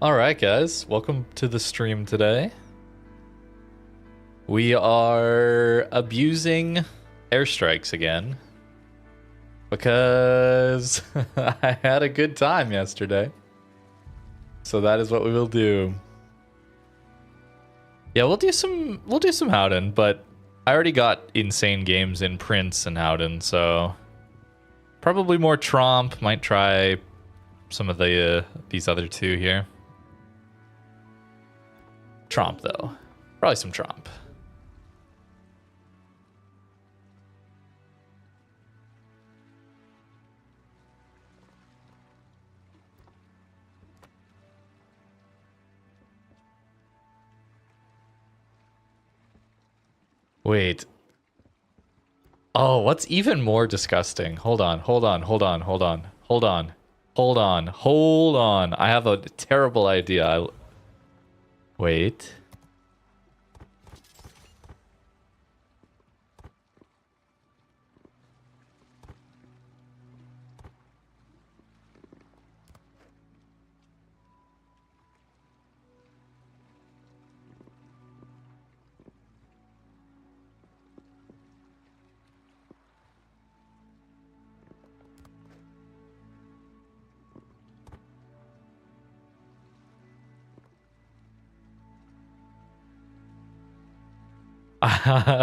Alright guys, welcome to the stream today. We are abusing airstrikes again because I had a good time yesterday. So that is what we will do. Yeah, we'll do some Howden, but I already got insane games in Prince and Howden, so probably more Tromp. Might try some of the these other two here. Tromp though, probably some Tromp. Wait. Oh, what's even more disgusting? Hold on. I have a terrible idea. Wait.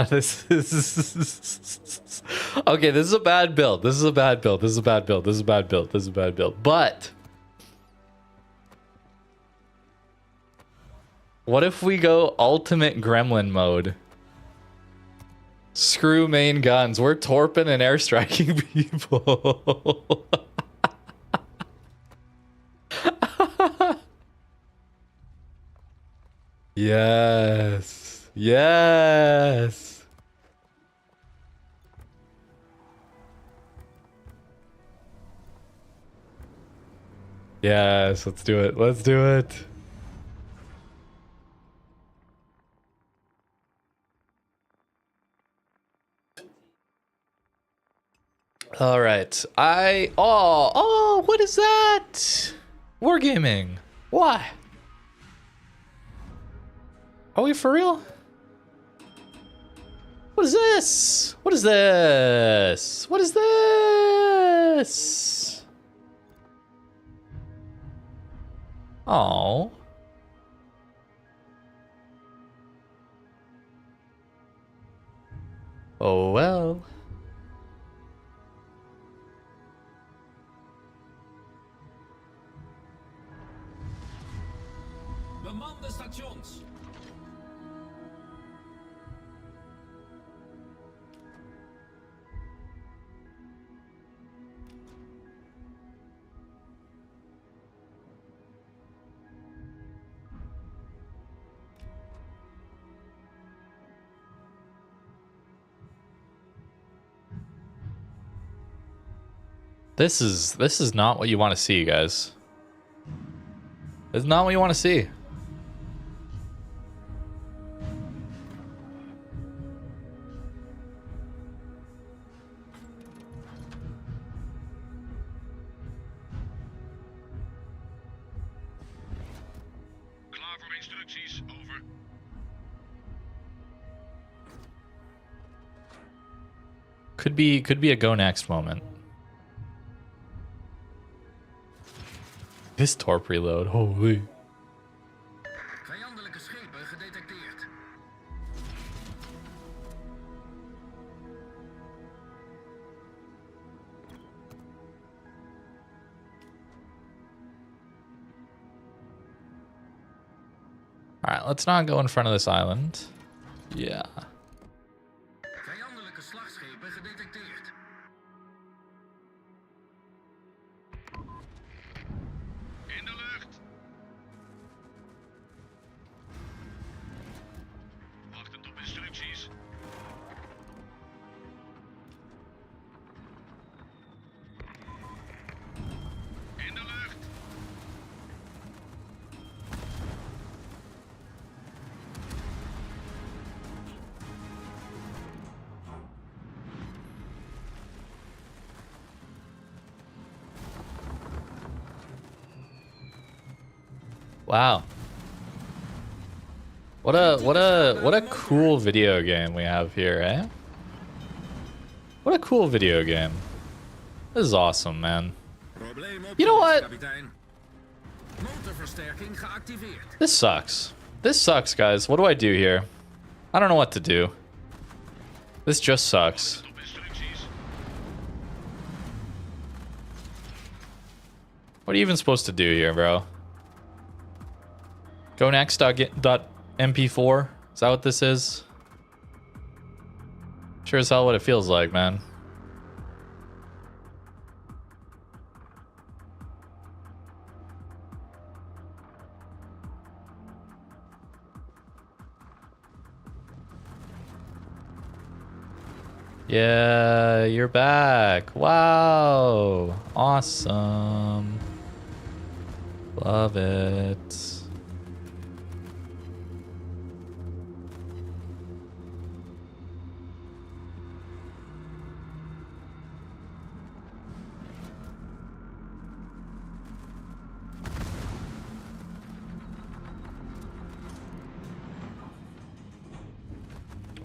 This is okay. This is a bad build. But what if we go ultimate gremlin mode? Screw main guns. We're torping and airstriking people. Yes. Yes. Yes, let's do it. Let's do it. All right. Oh, what is that? Wargaming. Why? Are we for real? What is this? What is this? What is this? Oh. Oh well. Beman de stations. This is not what you want to see, guys. It's not what you want to see. Klaar voor instructies, over. Could be a go next moment. This torp reload, holy. Vijandelijke schepen gedetecteerd. Alright, let's not go in front of this island. Yeah. Vijandelijke slagschepen gedetecteerd. In de lucht. Wachtend op instructies. In de lucht. Wow. What a cool video game we have here, eh? What a cool video game. This is awesome, man. You know what? This sucks. This sucks, guys. What do I do here? I don't know what to do. This just sucks. What are you even supposed to do here, bro? Go next .mp4? Is that what this is? Sure as hell what it feels like, man. Yeah, you're back. Wow. Awesome. Love it.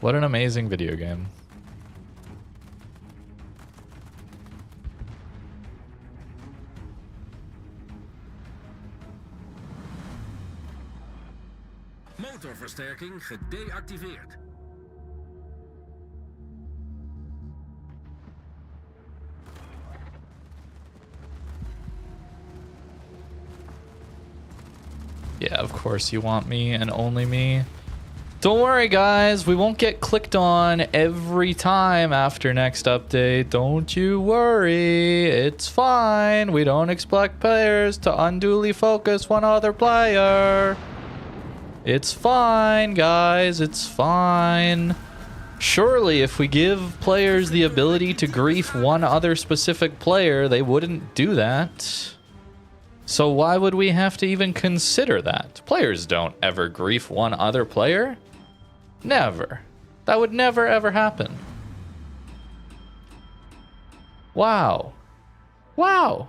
What an amazing video game. Motorversterking gedeactiveerd. Yeah, of course you want me and only me. Don't worry, guys. We won't get clicked on every time after next update. Don't you worry. It's fine. We don't expect players to unduly focus one other player. It's fine, guys. It's fine. Surely, if we give players the ability to grief one other specific player, they wouldn't do that. So why would we have to even consider that? Players don't ever grief one other player. Never. That would never ever happen. Wow. Wow.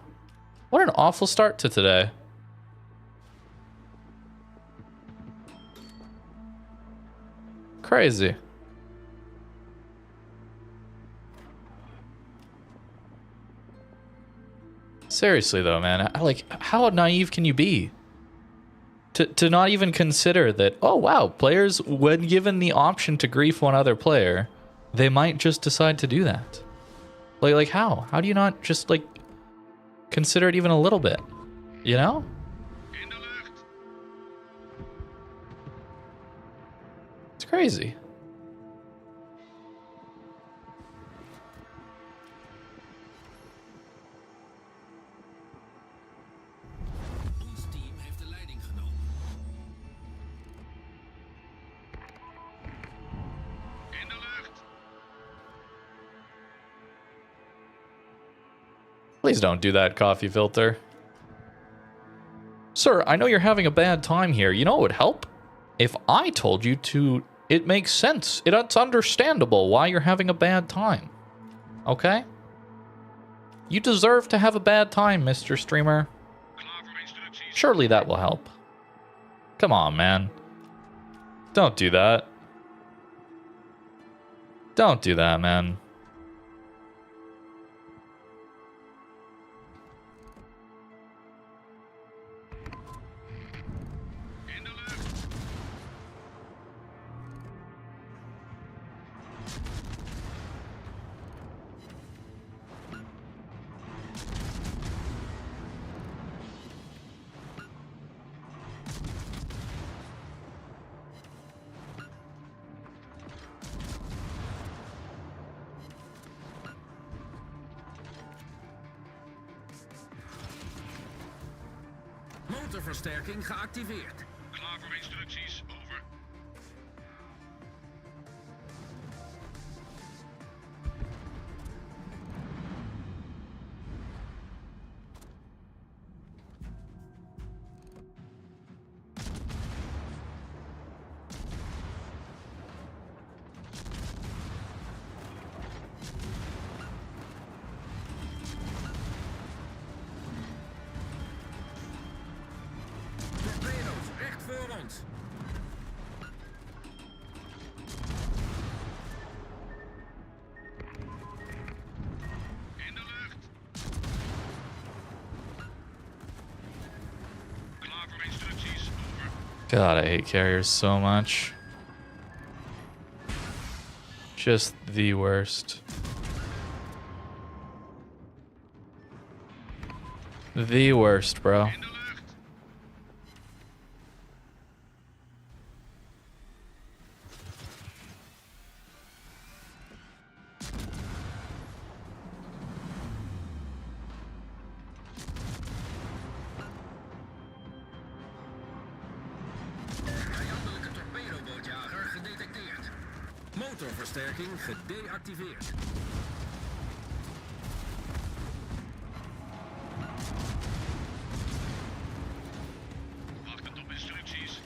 What an awful start to today. Crazy. Seriously though, man, like, how naive can you be? To not even consider that, oh wow, players, when given the option to grief one other player, they might just decide to do that. Like how? How do you not just, like, consider it even a little bit? You know? It's crazy. Please don't do that, coffee filter. Sir, I know you're having a bad time here. You know what would help? If I told you to... It makes sense. It's understandable why you're having a bad time. Okay? You deserve to have a bad time, Mr. Streamer. Surely that will help. Come on, man. Don't do that. Don't do that, man. Motorversterking geactiveerd. Klaar voor instructies, over. ons. In de lucht. Klaar voor instructies. Over. God, I hate carriers so much. Just the worst. The worst, bro. In de lucht. Vijandelijke torpedobootjager gedetecteerd. Motorversterking gedeactiveerd. Wachtend op instructies.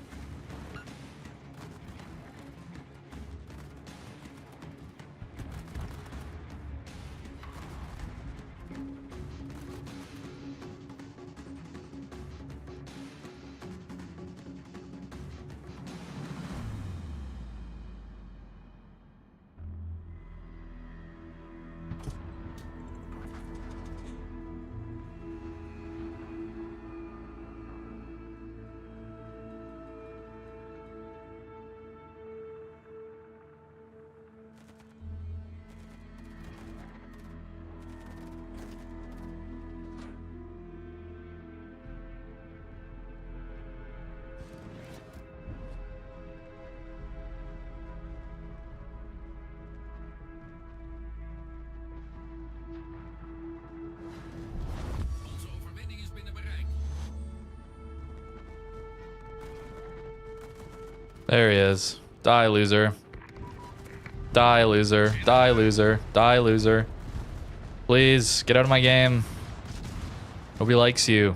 Onze overwinning is binnen bereik. There he is. Die, loser. Die, loser. Die, loser. Die, loser. Please, get out of my game. Nobody likes you.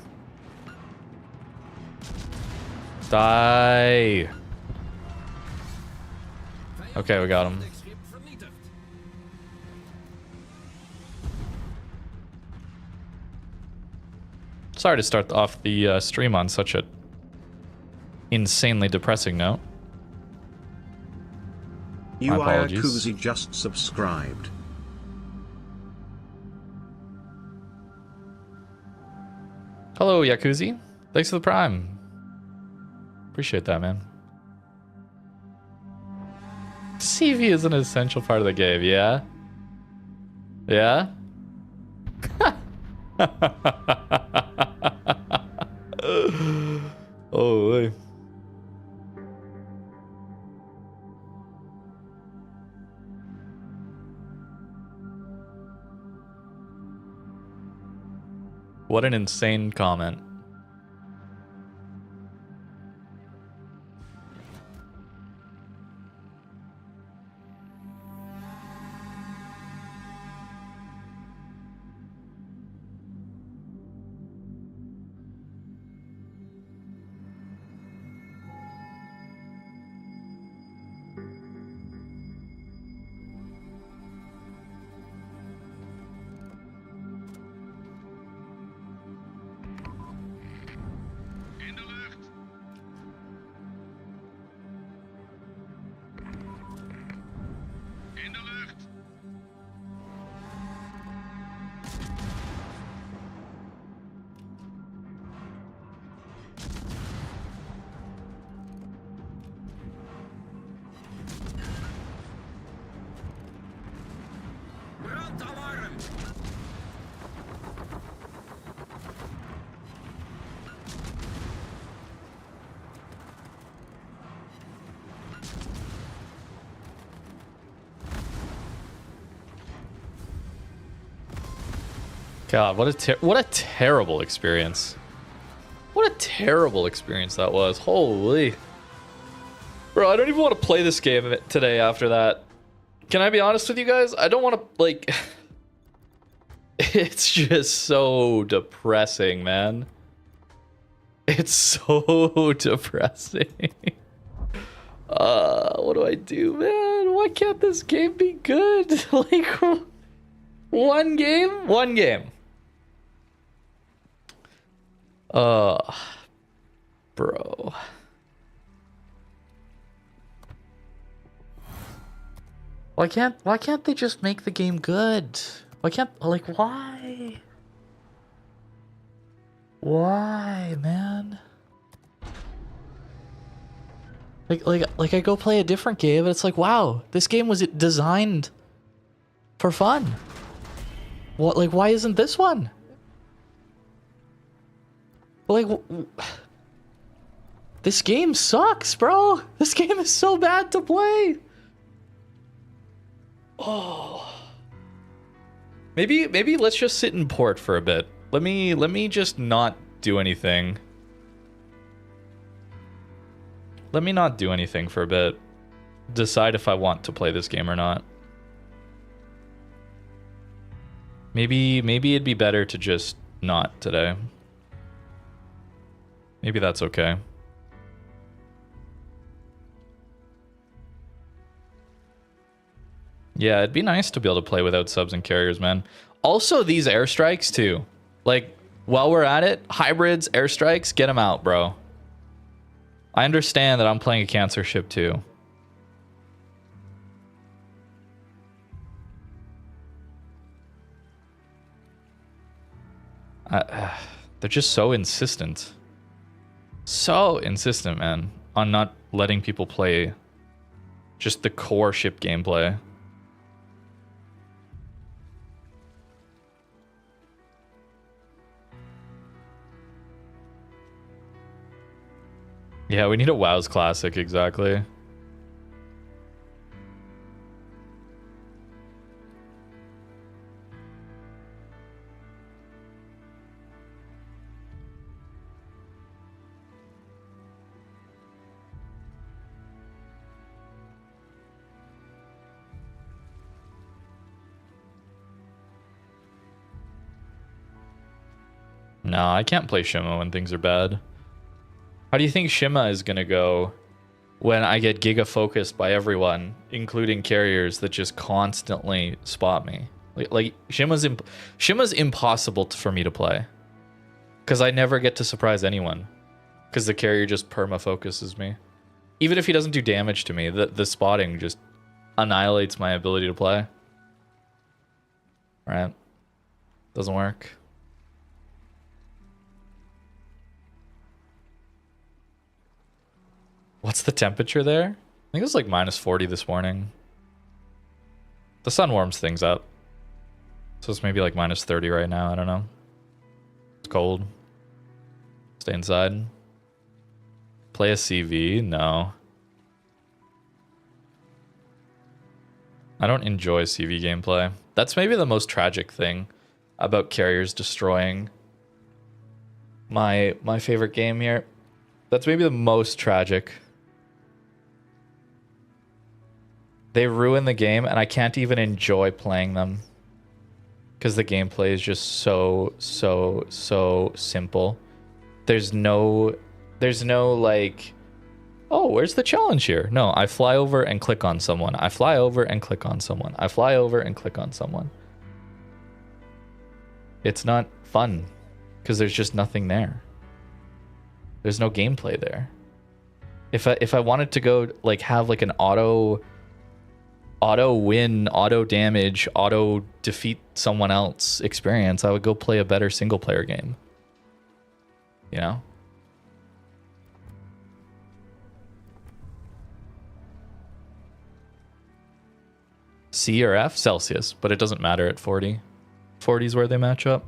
Die. Okay, we got him. Schip vernietigd. Sorry to start off the stream on such a insanely depressing note. My apologies. Yakuza just subscribed. Hello, Yakuzi. Thanks for the prime. Appreciate that, man. CV is an essential part of the game, yeah? Yeah? Oh, boy. What an insane comment. In de lucht. In de lucht. Brandalarm. God, what a terrible experience. What a terrible experience that was. Holy. Bro, I don't even want to play this game today after that. Can I be honest with you guys? I don't want to, like... It's just so depressing, man. It's so depressing. What do I do, man? Why can't this game be good? Like, one game? One game. Bro. Why can't they just make the game good? Why can't, like, why? Why, man? Like I go play a different game and it's like, wow, this game was designed for fun. What, like, why isn't this one? Like, this game sucks, bro. This game is so bad to play. Oh. Maybe let's just sit in port for a bit. Let me just not do anything. Let me not do anything for a bit. Decide if I want to play this game or not. Maybe it'd be better to just not today. Maybe that's okay. Yeah, it'd be nice to be able to play without subs and carriers, man. Also, these airstrikes too. Like, while we're at it, hybrids, airstrikes, get them out, bro. I understand that I'm playing a cancer ship too. They're just so insistent. So insistent, man, on not letting people play just the core ship gameplay. Yeah, we need a WoW's Classic, exactly. No, I can't play Shima when things are bad. How do you think Shima is gonna go when I get giga focused by everyone, including carriers that just constantly spot me? Like Shima's impossible for me to play because I never get to surprise anyone because the carrier just perma focuses me. Even if he doesn't do damage to me, the spotting just annihilates my ability to play. Right? Doesn't work. What's the temperature there? I think it was like minus 40 this morning. The sun warms things up. So it's maybe like minus 30 right now. I don't know. It's cold. Stay inside. Play a CV? No. I don't enjoy CV gameplay. That's maybe the most tragic thing about carriers destroying my favorite game here. That's maybe the most tragic. They ruin the game and I can't even enjoy playing them because the gameplay is just so simple. There's no like, oh, where's the challenge here? No, I fly over and click on someone. I fly over and click on someone. I fly over and click on someone. It's not fun because there's just nothing there. There's no gameplay there. If I wanted to go like have like an auto win, auto damage, auto defeat someone else experience, I would go play a better single player game. You know? C or F? Celsius, but it doesn't matter at 40. 40 is where they match up.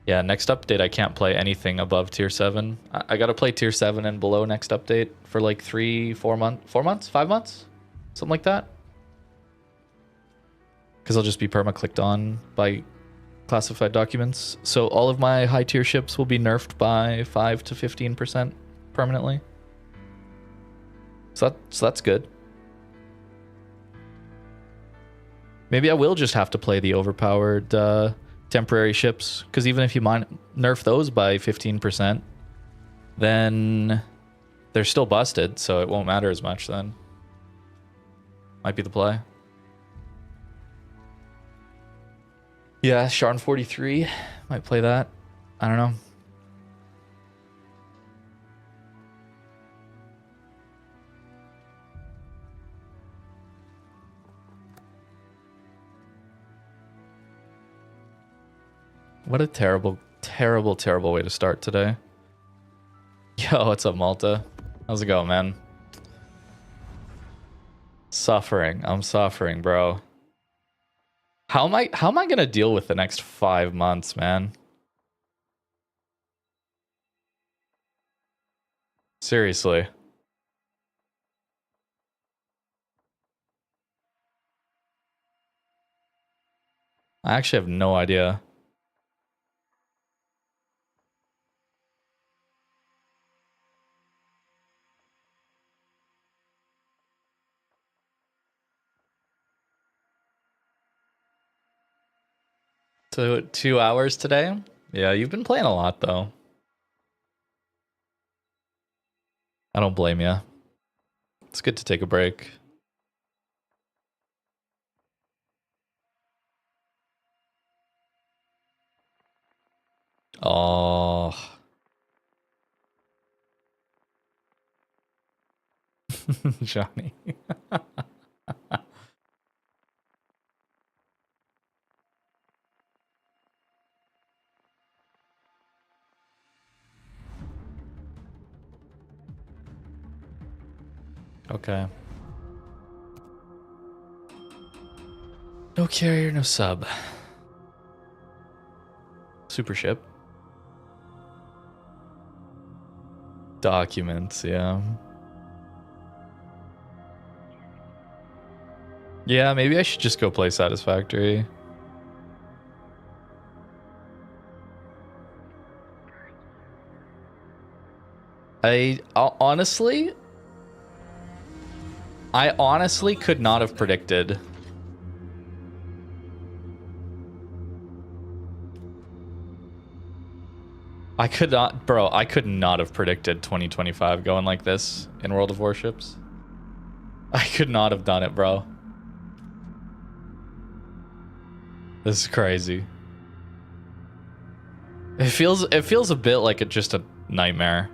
Yeah, next update I can't play anything above tier 7. I gotta play tier 7 and below next update for like 4 months, 5 months? Something like that. Because I'll just be perma-clicked on by classified documents. So all of my high tier ships will be nerfed by 5 to 15% permanently. So that's good. Maybe I will just have to play the overpowered temporary ships, because even if you nerf those by 15%, then they're still busted, so it won't matter as much then. Might be the play. Yeah, Sharn 43. Might play that. I don't know. What a terrible, terrible, terrible way to start today. Yo, what's up, Malta? How's it going, man? Suffering. I'm suffering, bro. How am I gonna deal with the next 5 months, man? Seriously. I actually have no idea. So 2 hours today? Yeah, you've been playing a lot though. I don't blame you. It's good to take a break. Oh. Johnny. Okay. No carrier, no sub. Super ship. Documents, yeah. Yeah, maybe I should just go play Satisfactory. I honestly could not have predicted. I could not have predicted 2025 going like this in World of Warships. I could not have done it, bro. This is crazy. It feels a bit like just a nightmare.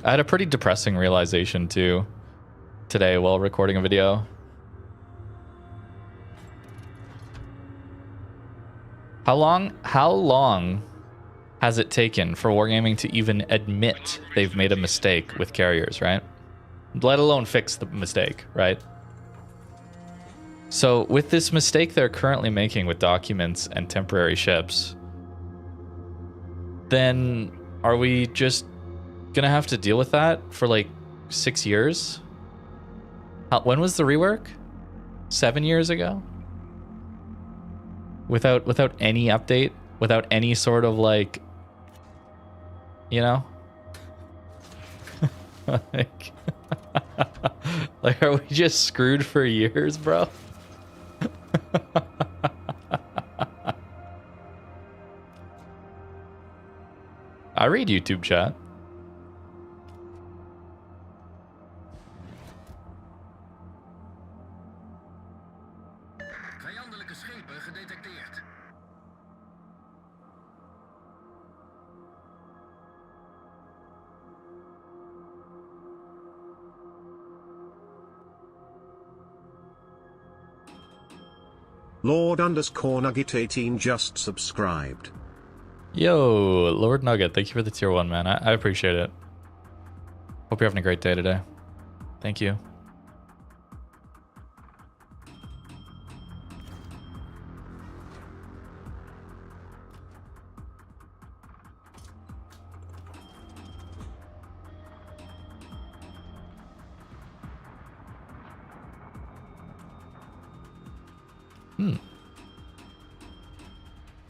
I had a pretty depressing realization too today while recording a video. How long has it taken for Wargaming to even admit they've made a mistake with carriers, right? Let alone fix the mistake, right? So with this mistake they're currently making with documents and temporary ships, then are we just gonna have to deal with that for like 6 years? When was the rework? 7 years ago? Without any update, without any sort of like, you know, like, like, are we just screwed for years, bro? I read YouTube chat. Vijandelijke schepen gedetecteerd. Lord_Nugget18 just subscribed. Yo, Lord Nugget, thank you for the tier 1, man. I appreciate it. Hope you're having a great day today. Thank you.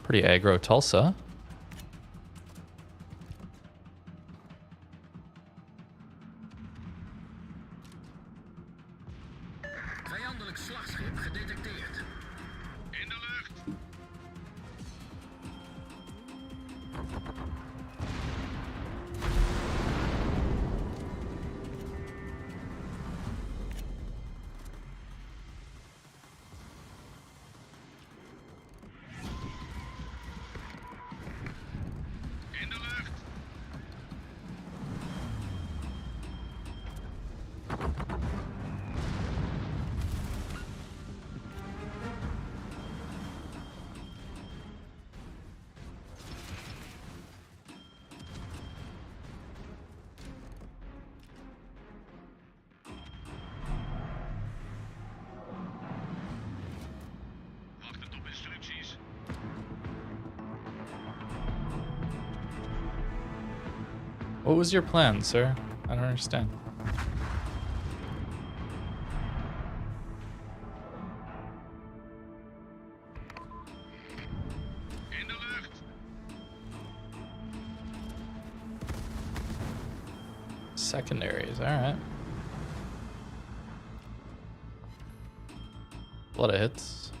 Pretty aggro Tulsa. Vijandelijk slagschip gedetecteerd. In de lucht. In de lucht. What was your plan, sir? I don't understand. In de lucht. Secondaries, alright. A lot of hits.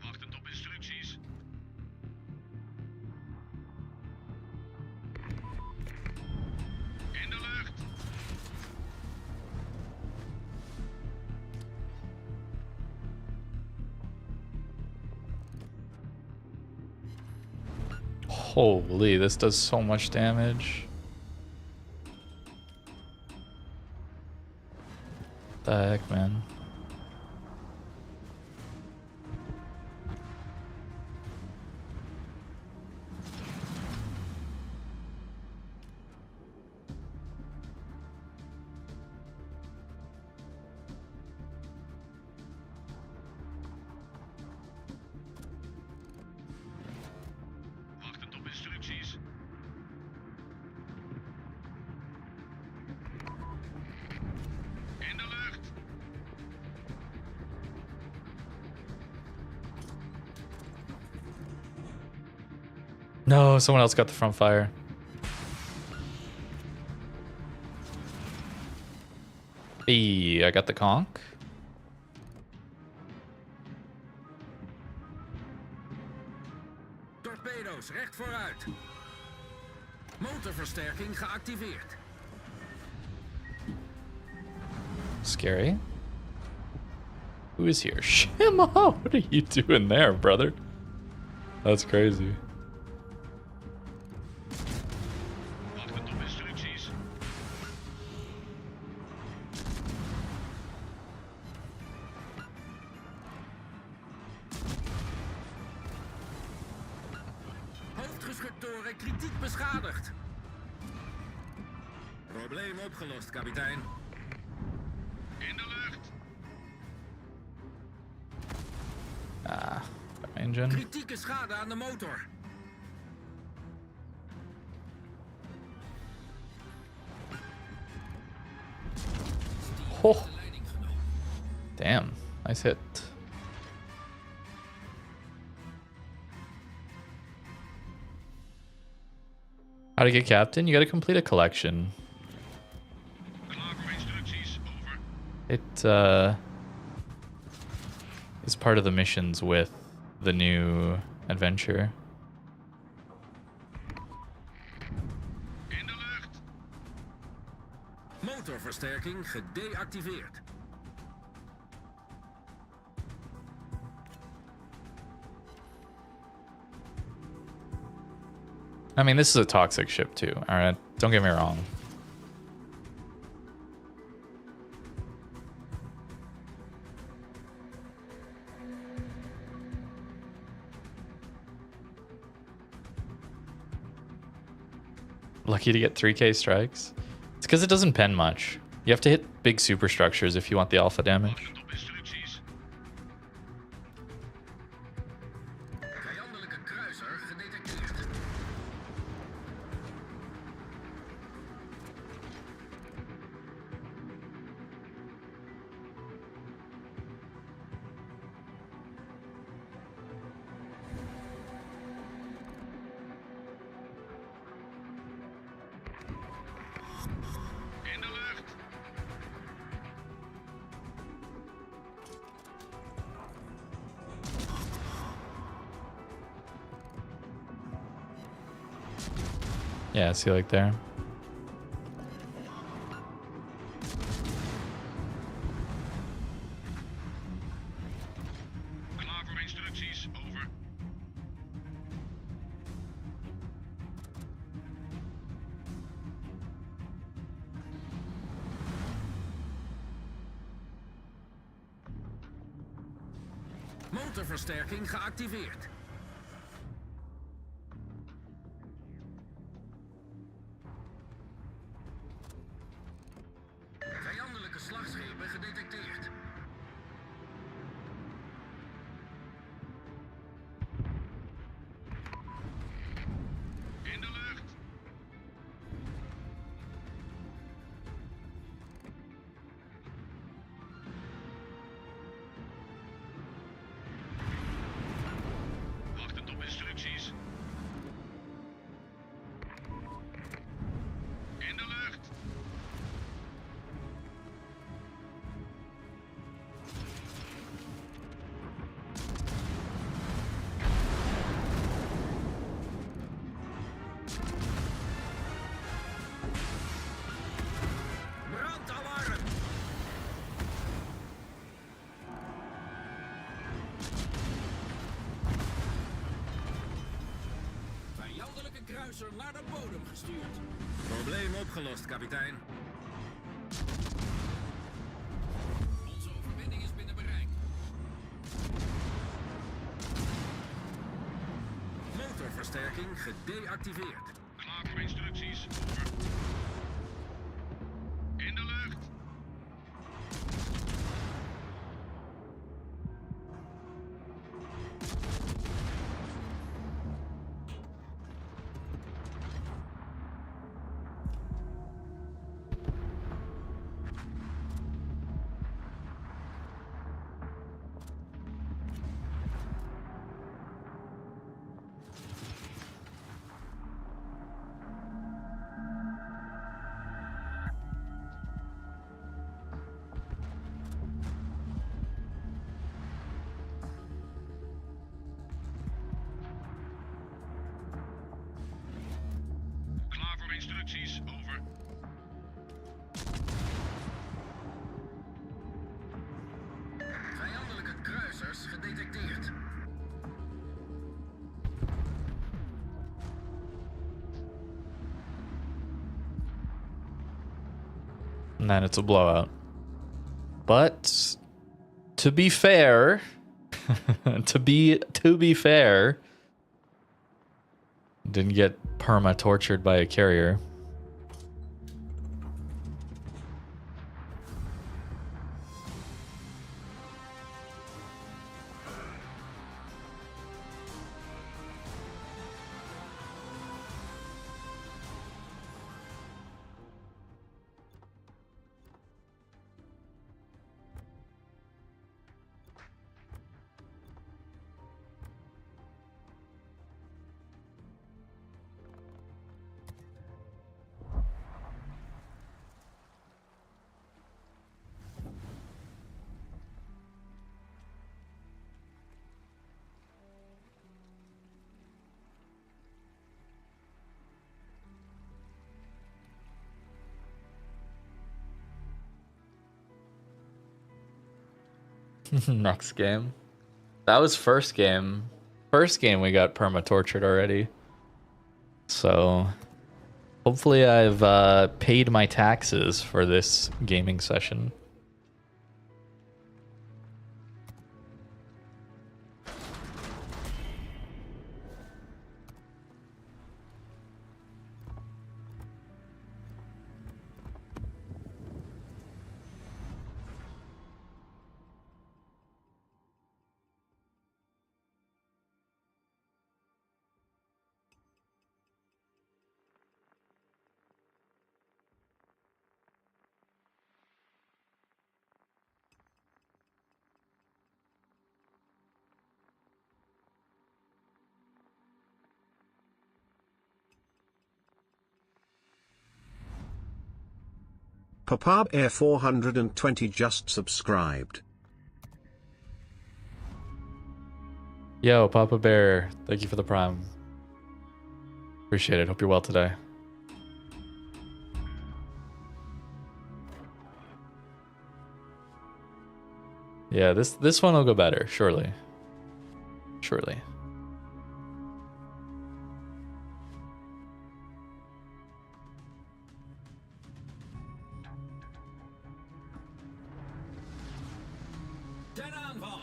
Wachtend op instructies. In de lucht. Holy, this does so much damage. The heck, man. Wachtend op instructies. In de lucht. No, someone else got the front fire. Hey, I got the conch. Torpedo's recht vooruit. Motorversterking geactiveerd. Scary. Who is here? Shimmo, what are you doing there, brother? That's crazy. Wachtend op instructies. Hoofdgeschuttoren kritiek beschadigd. Probleem opgelost, kapitein. In de lucht. Ah, engine. Kritieke schade aan de motor. Oh, damn, nice hit. How to get captain? You gotta complete a collection. Klaar voor instructies, over. It is part of the missions with the new adventure. In de lucht. Motorversterking gedeactiveerd. I mean, this is a toxic ship too, alright? Don't get me wrong. Lucky to get 3k strikes. It's because it doesn't pen much. You have to hit big superstructures if you want the alpha damage. Wachtend op instructies. Vijandelijke kruiser gedetecteerd. In de lucht. Yeah, see, like there. Klaar voor instructies, over. Motorversterking geactiveerd. gedetecteerd. In de lucht. Wachtend op instructies. In de lucht. Brandalarm. Vijandelijke kruiser naar de bodem gestuurd. Probleem opgelost, kapitein. Onze overwinning is binnen bereik. Motorversterking gedeactiveerd. Klaar voor instructies. Over. In de lucht. Klaar voor instructies. Over. Vijandelijke kruisers gedetecteerd. And then it's a blowout. But to be fair, to be fair, didn't get perma tortured by a carrier. Next game. That was first game. First game we got perma tortured already. So hopefully I've paid my taxes for this gaming session. Papa Air 420 just subscribed. Yo, Papa Bear, thank you for the prime. Appreciate it. Hope you're well today. Yeah, this one will go better, surely. Surely. Ten aanval.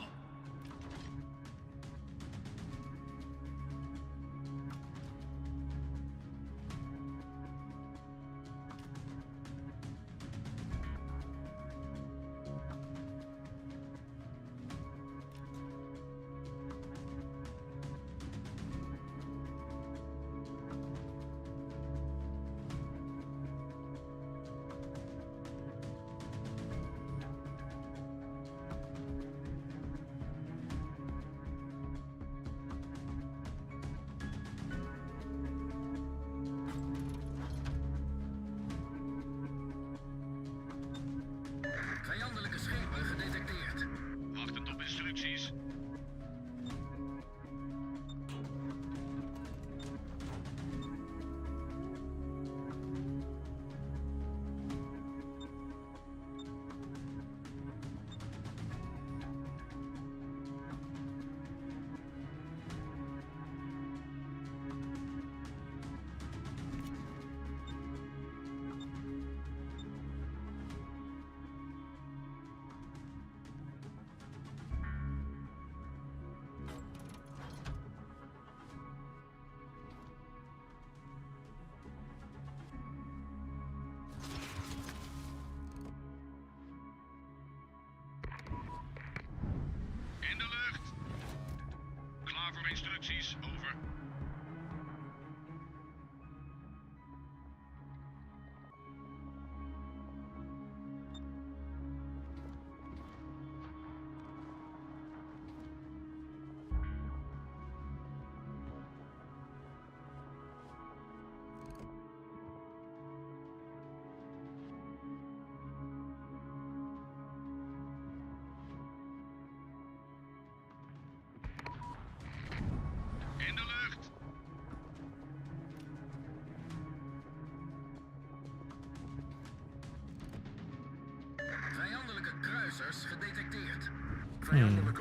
Vijandelijke kruisers gedetecteerd.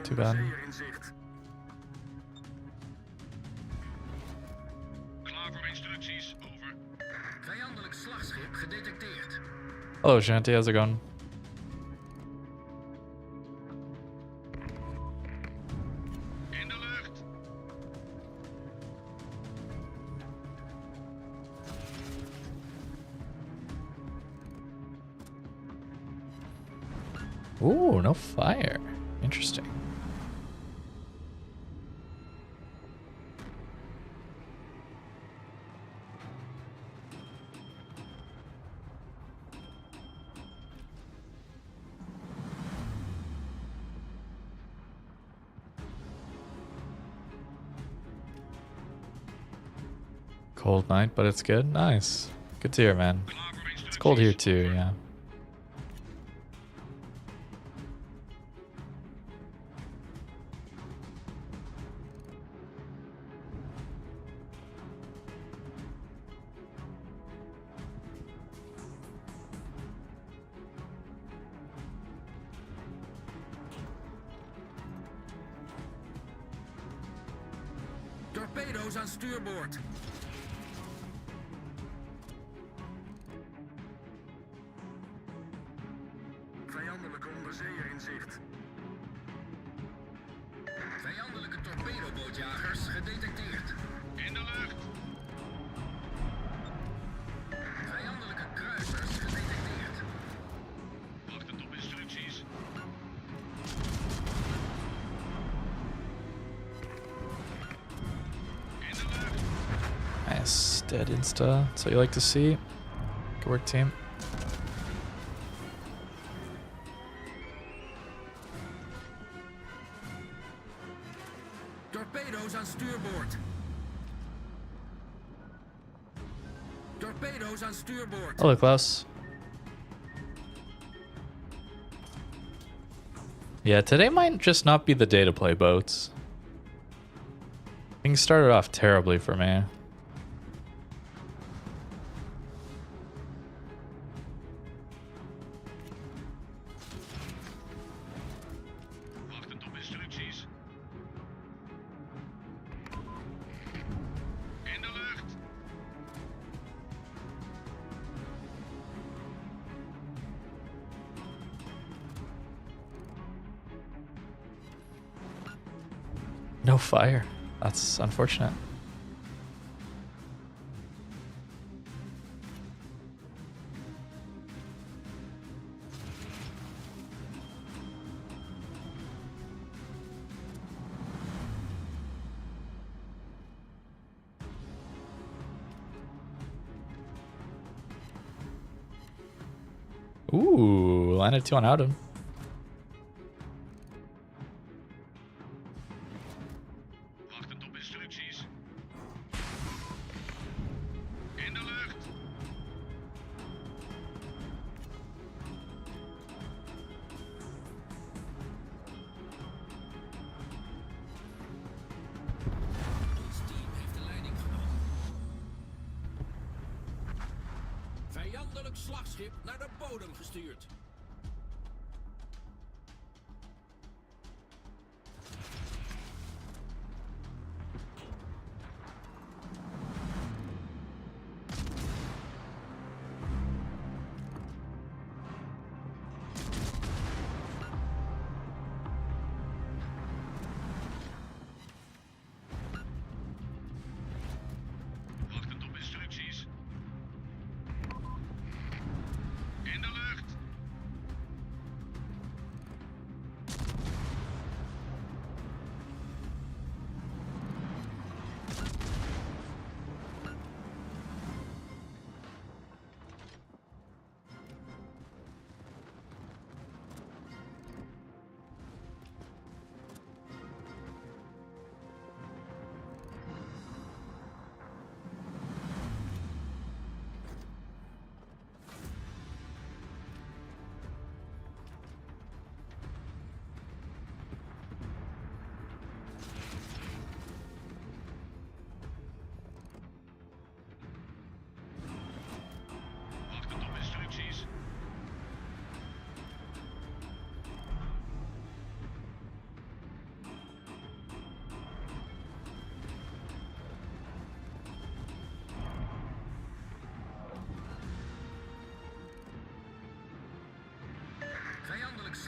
Too bad. in zicht. Klaar voor instructies, over. Vijandelijk slagschip gedetecteerd. Hello, Shanty. How's it going? In de lucht. Ooh, no fire. Interesting. Cold night, but it's good. Nice. Good to hear, man. It's cold here too, yeah. Torpedo's aan stuurboord. Vijandelijke onderzeeër in zicht. Vijandelijke torpedobootjagers gedetecteerd. In de lucht. Vijandelijke kruisers gedetecteerd. Wachtend op instructies. In de lucht. Nice. Dead insta. That's what you like to see. Good work, team. Torpedo's aan stuurboord. Torpedo's aan stuurboord. Hello, Klaus. Yeah, today might just not be the day to play boats. Things started off terribly for me. Wachtend op instructies. In de lucht. No fire. That's unfortunate. Ooh, landed 2 on Howden. Wachtend op instructies. In de lucht. Ons team heeft de leiding genomen. Vijandelijk slagschip naar de bodem gestuurd. Wachtend op instructies. In de lucht.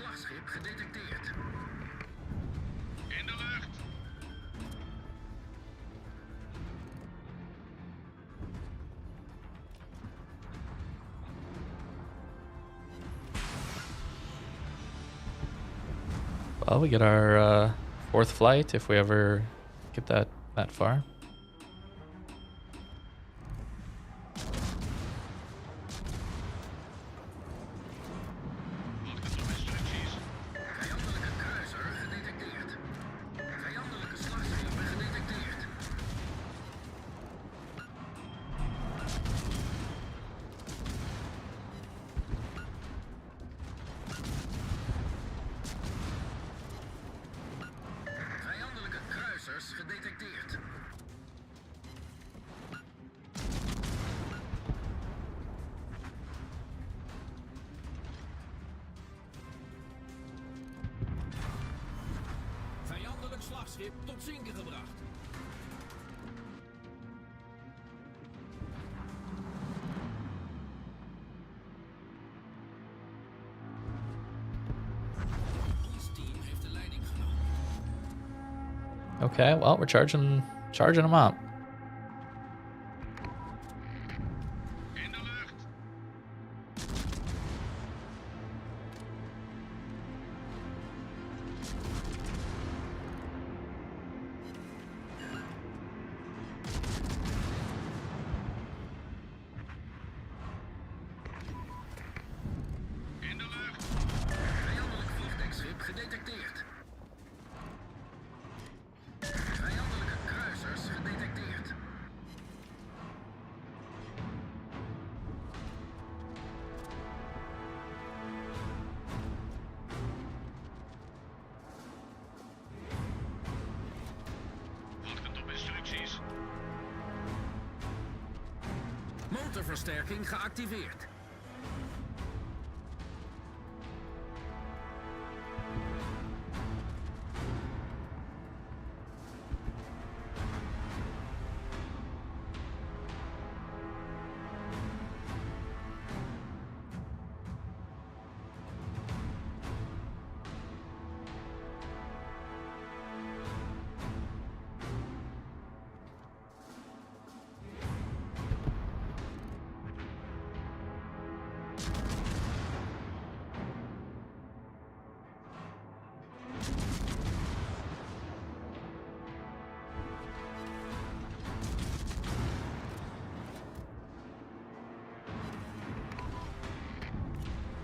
slagschip gedetecteerd. In de lucht. Well, we get our fourth flight if we ever get that far. Vijandelijke kruiser gedetecteerd. Vijandelijke slagschepen gedetecteerd. Vijandelijke kruisers gedetecteerd. Vijandelijk slagschip tot zinken gebracht. Ons team heeft de leiding genomen. Okay, well, we're charging them up. In de lucht. In de lucht. Vijandelijk vliegdekschip gedetecteerd. Vijandelijke kruisers gedetecteerd. Wachtend op instructies. Motorversterking geactiveerd.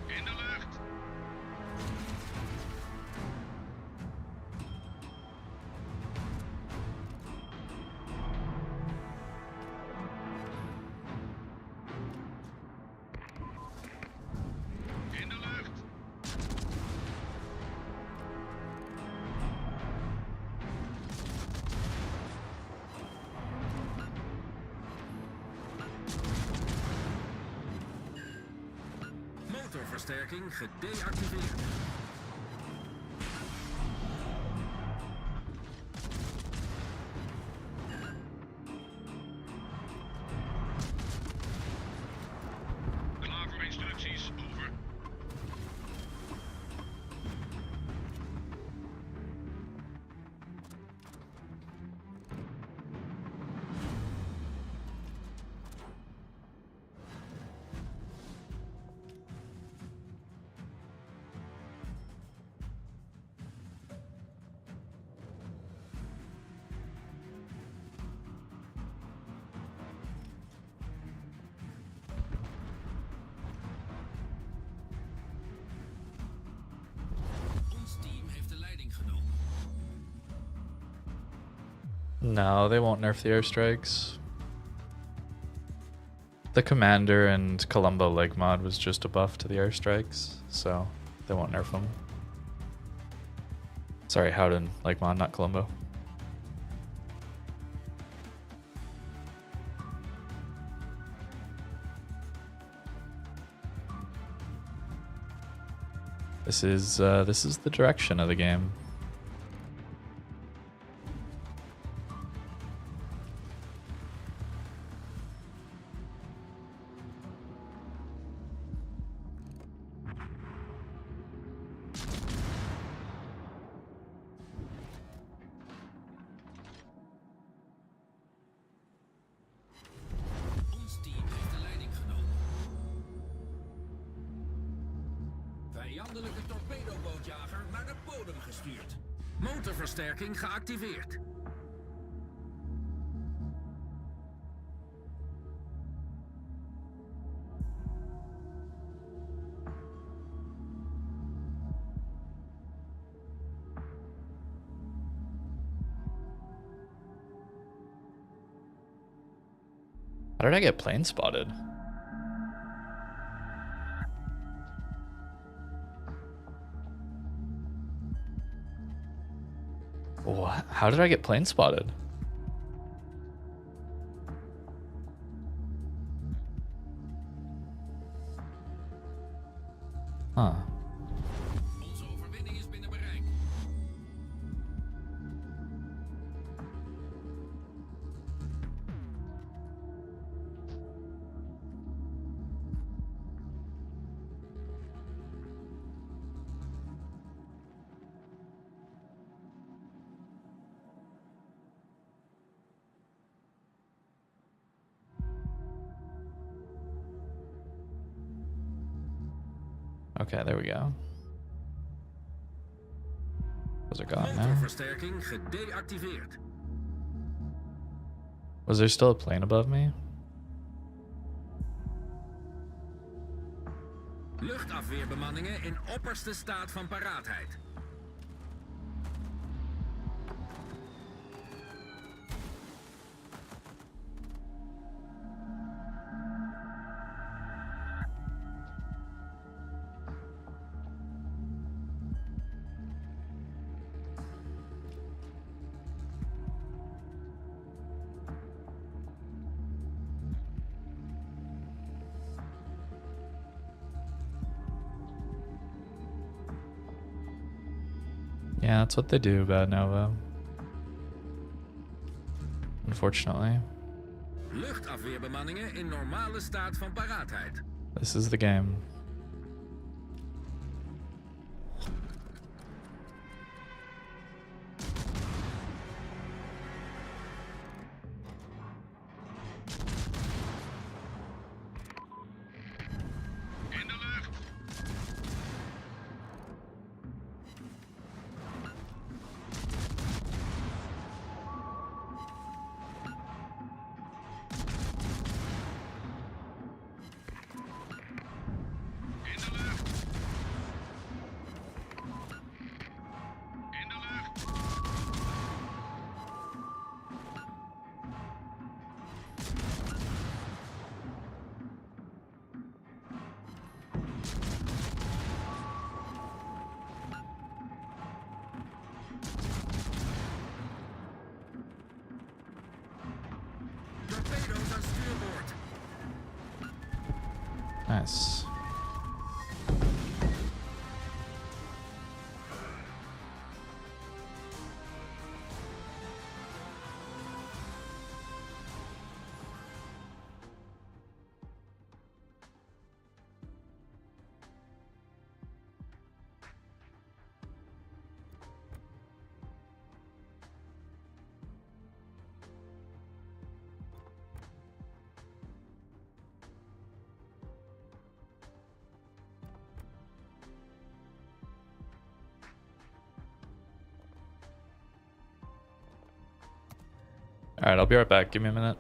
In de lucht. In de lucht. Motorversterking gedeactiveerd. Klaar voor instructies, over. Ons team heeft de leiding genomen. No, they won't nerf the airstrikes. The commander and Columbo leg mod was just a buff to the airstrikes, so they won't nerf them. Sorry, Howden leg mod, not Columbo. This is the direction of the game. Vijandelijke torpedobootjager naar de bodem gestuurd. Motorversterking geactiveerd. How did I get plane spotted? What? How did I get plane spotted? Huh. Onze overwinning is binnen bereik. Okay, there we go. Those are gone now. Motorversterking gedeactiveerd. Was there still a plane above me? Luchtafweerbemanningen in opperste staat van paraatheid. Yeah, that's what they do, Bad Nova. Unfortunately. Luchtafweerbemanningen in normale staat van paraatheid. This is the game. Torpedo's aan stuurboord. Nice. All right, I'll be right back. Give me a minute.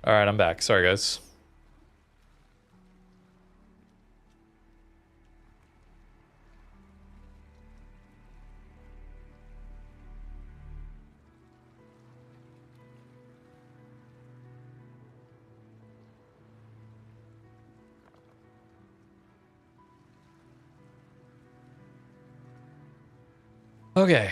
All right, I'm back. Sorry, guys. Okay.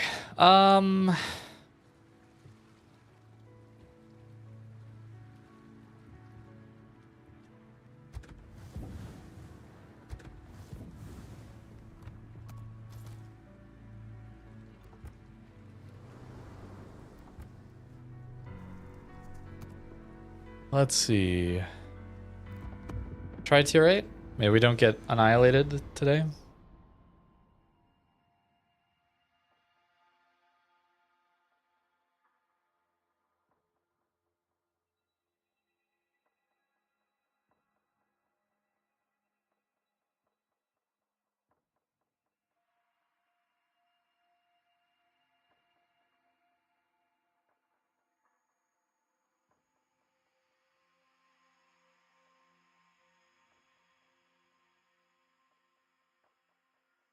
Let's see. Try tier 8? Maybe we don't get annihilated today.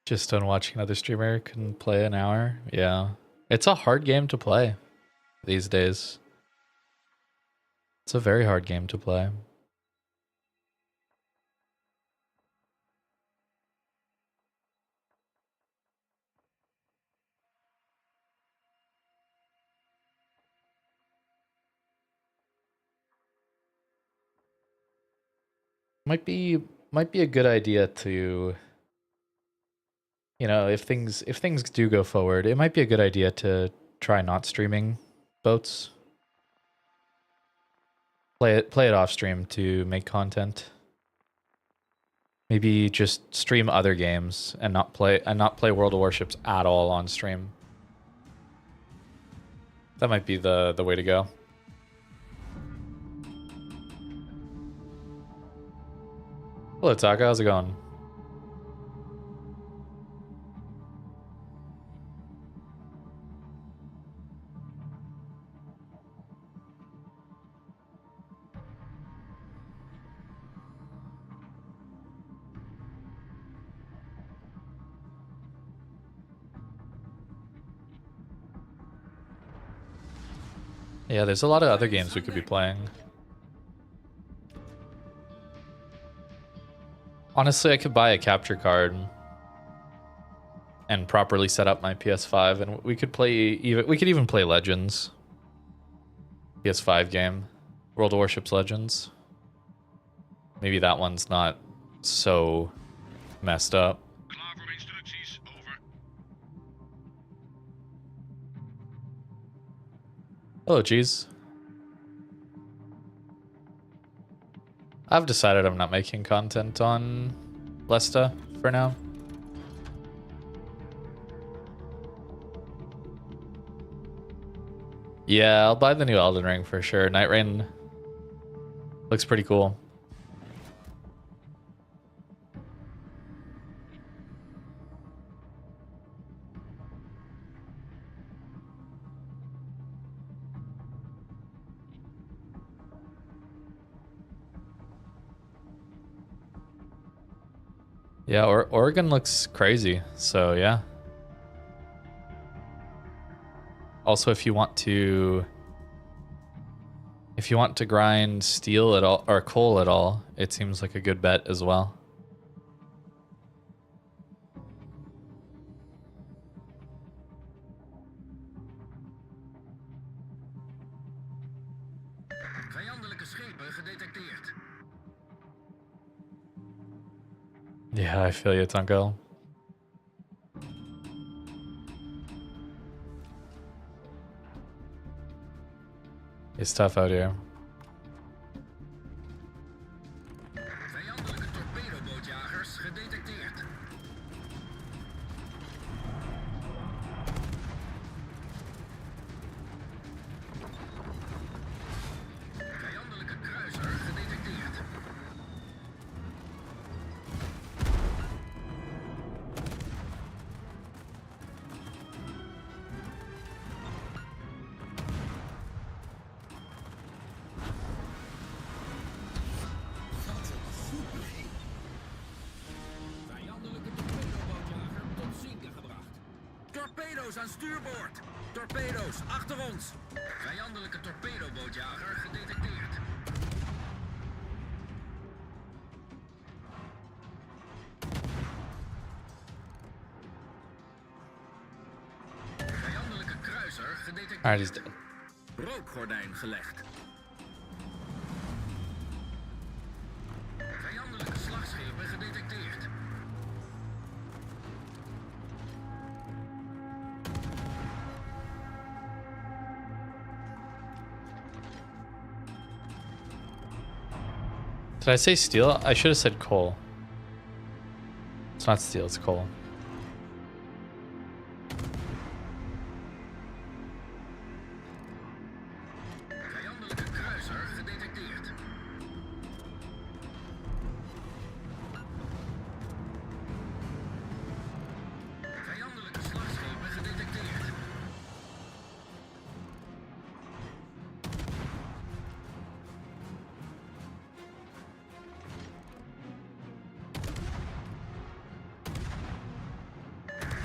Just done watching another streamer can play an hour. Yeah. It's a hard game to play these days. It's a very hard game to play. Might be a good idea to, you know, if things do go forward, it might be a good idea to try not streaming boats. Play it off stream to make content. Maybe just stream other games and not play World of Warships at all on stream. That might be the way to go. Hello, Taka. How's it going? Yeah, there's a lot of other games we could be playing. Honestly, I could buy a capture card and properly set up my PS5, and we could even play Legends. PS5 game, World of Warships Legends. Maybe that one's not so messed up. Oh, geez. I've decided I'm not making content on Lesta for now. Yeah, I'll buy the new Elden Ring for sure. Night Rain looks pretty cool. Yeah, Oregon looks crazy, so yeah. Also, if you want to grind steel at all or coal at all, it seems like a good bet as well. Yeah, I feel you, Tunko. It's tough out here. Vijandelijke torpedobootjagers gedetecteerd. Vijandelijke kruiser gedetecteerd. Torpedo's aan stuurboord. Torpedo's achter ons. Vijandelijke torpedobootjager gedetecteerd. Vijandelijke kruiser gedetecteerd. Alright, he's dead. Rookgordijn gelegd. Vijandelijke slagschepen gedetecteerd. Did I say steel? I should have said coal. It's not steel, it's coal. Vijandelijke kruiser gedetecteerd. Vijandelijke slagschepen gedetecteerd.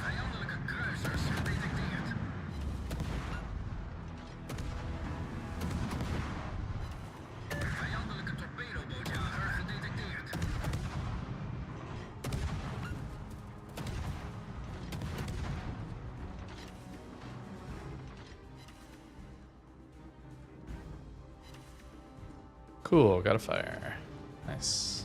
Vijandelijke kruisers gedetecteerd. Vijandelijke torpedobootjager gedetecteerd. Cool, got a fire. Nice.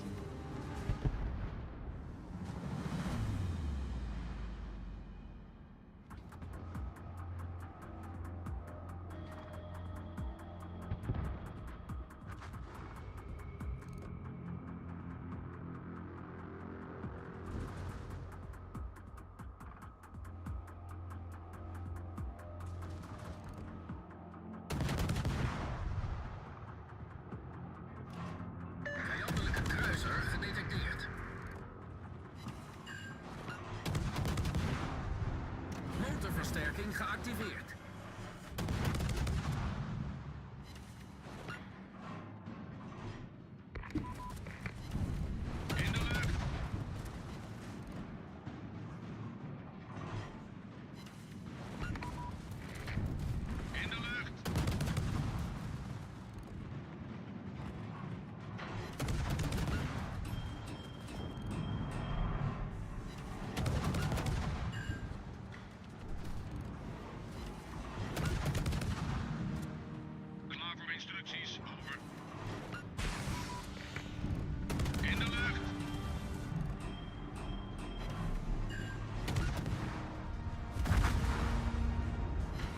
Vijandelijke kruiser gedetecteerd. Motorversterking geactiveerd. In de lucht. In de lucht. Klaar voor instructies, over. In de lucht.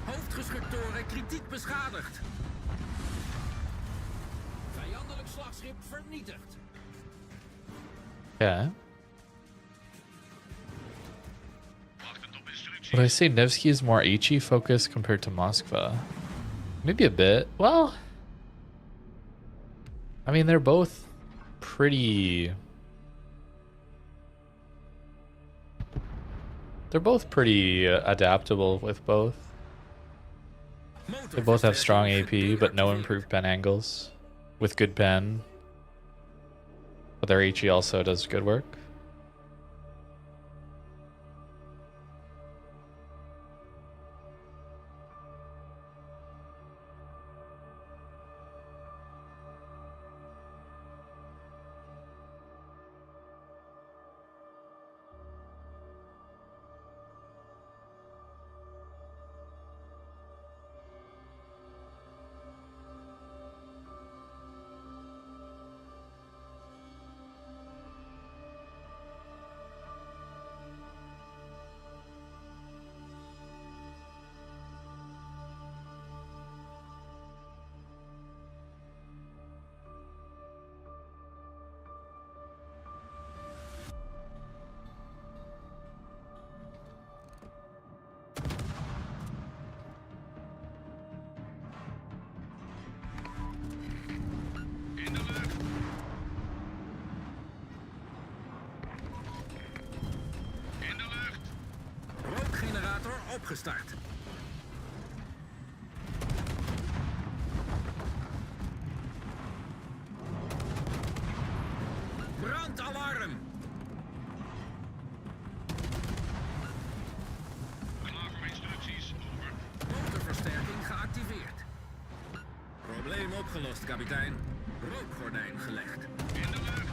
Hoofdgeschuttoren kritiek beschadigd. Vijandelijk slagschip vernietigd. Yeah. Wachtend op instructies. Would I say Nevsky is more HE focused compared to Moskva? Maybe a bit. Well, I mean, they're both pretty... They're both pretty adaptable with both. They both have strong AP, but no improved pen angles. With good pen. But their HE also does good work. In de lucht. In de lucht. Rookgenerator opgestart. Brandalarm. Klaar voor instructies. opgelost, kapitein. Rookgordijn gelegd. In de lucht.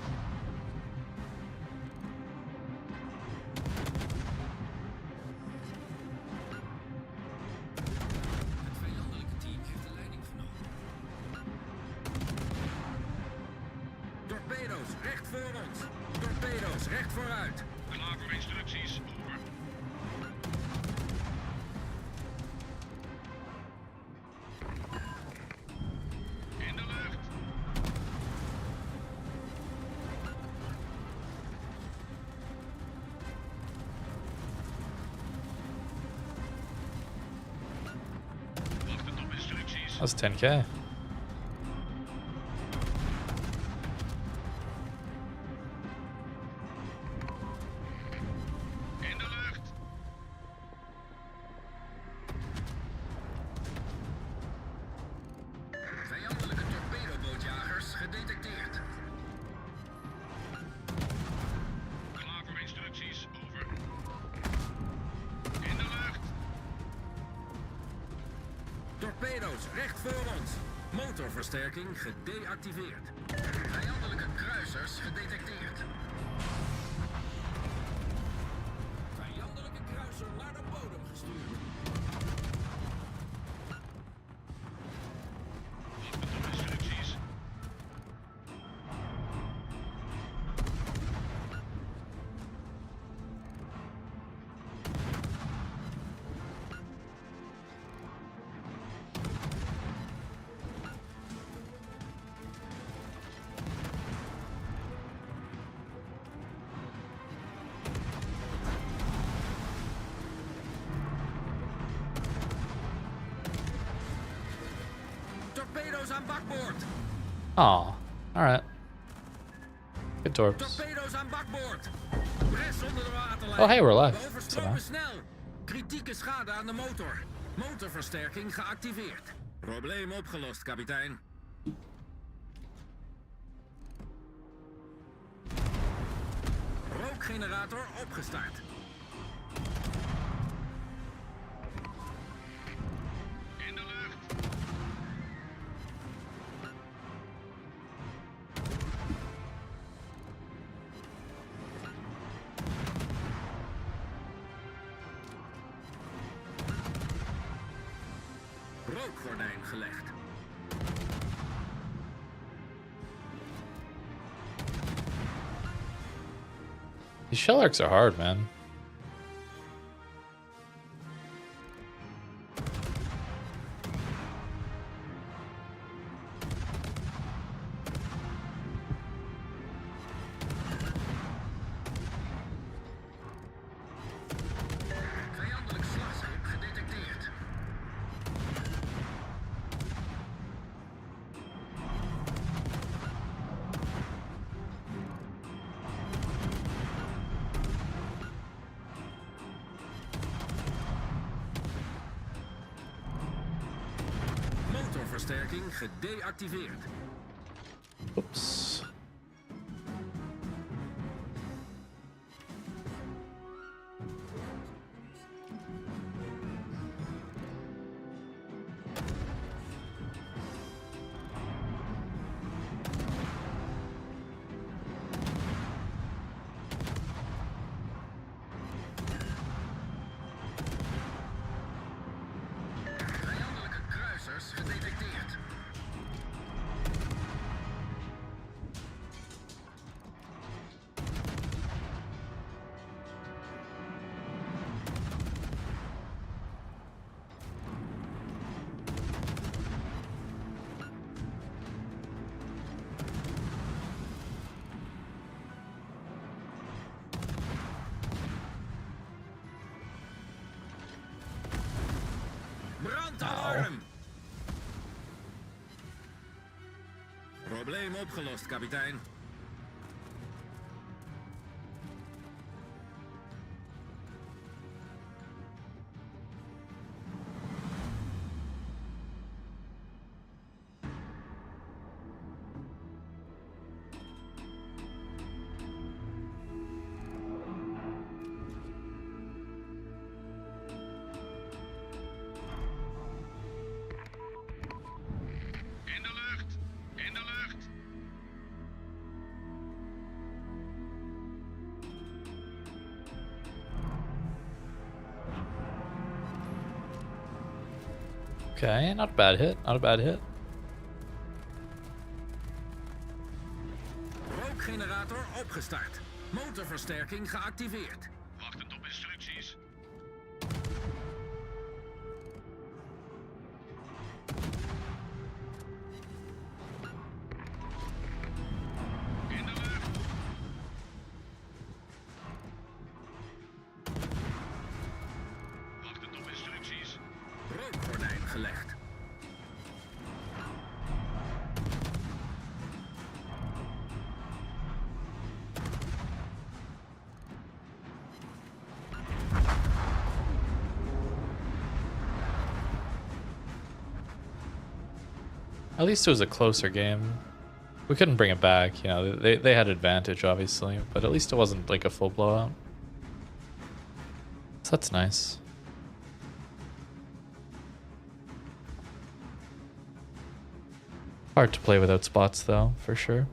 Het vijandelijke team heeft de leiding genomen. Torpedo's, recht voor ons. Torpedo's, recht vooruit. Klaar voor instructies. Over. In de lucht. Wachtend op instructies. Dat is 10k. In de lucht. Vijandelijke torpedobootjagers gedetecteerd. Klaar voor instructies. Over. In de lucht. Torpedo's, recht voor ons. Motorversterking gedeactiveerd. Vijandelijke kruisers gedetecteerd. Vijandelijke kruiser naar de bodem gestuurd. Wachtend op instructies. Torpedo's aan bakboord. Oh, alright. Good torps. Torpedo's aan bakboord. Bres onder de waterlijn. Oh, hey, we're alive. We overstromen snel. Kritieke schade aan de motor. Motorversterking geactiveerd. Probleem opgelost, kapitein. Rookgenerator opgestart. In de lucht. Rookgordijn gelegd. These shell arcs are hard, man. Vijandelijk slagschip gedetecteerd. Motorversterking gedeactiveerd. Oops. Vijandelijke kruisers gedetecteerd. Brandalarm! Probleem opgelost, kapitein. In de lucht. Okay, not a bad hit. Not a bad hit. Rookgenerator opgestart. Motorversterking geactiveerd. Wachtend op instructies. In de lucht. Wachtend op instructies. Rookgordijn gelegd. At least it was a closer game. We couldn't bring it back, you know, they had advantage obviously, but at least it wasn't like a full blowout. So that's nice. Hard to play without spots though, for sure.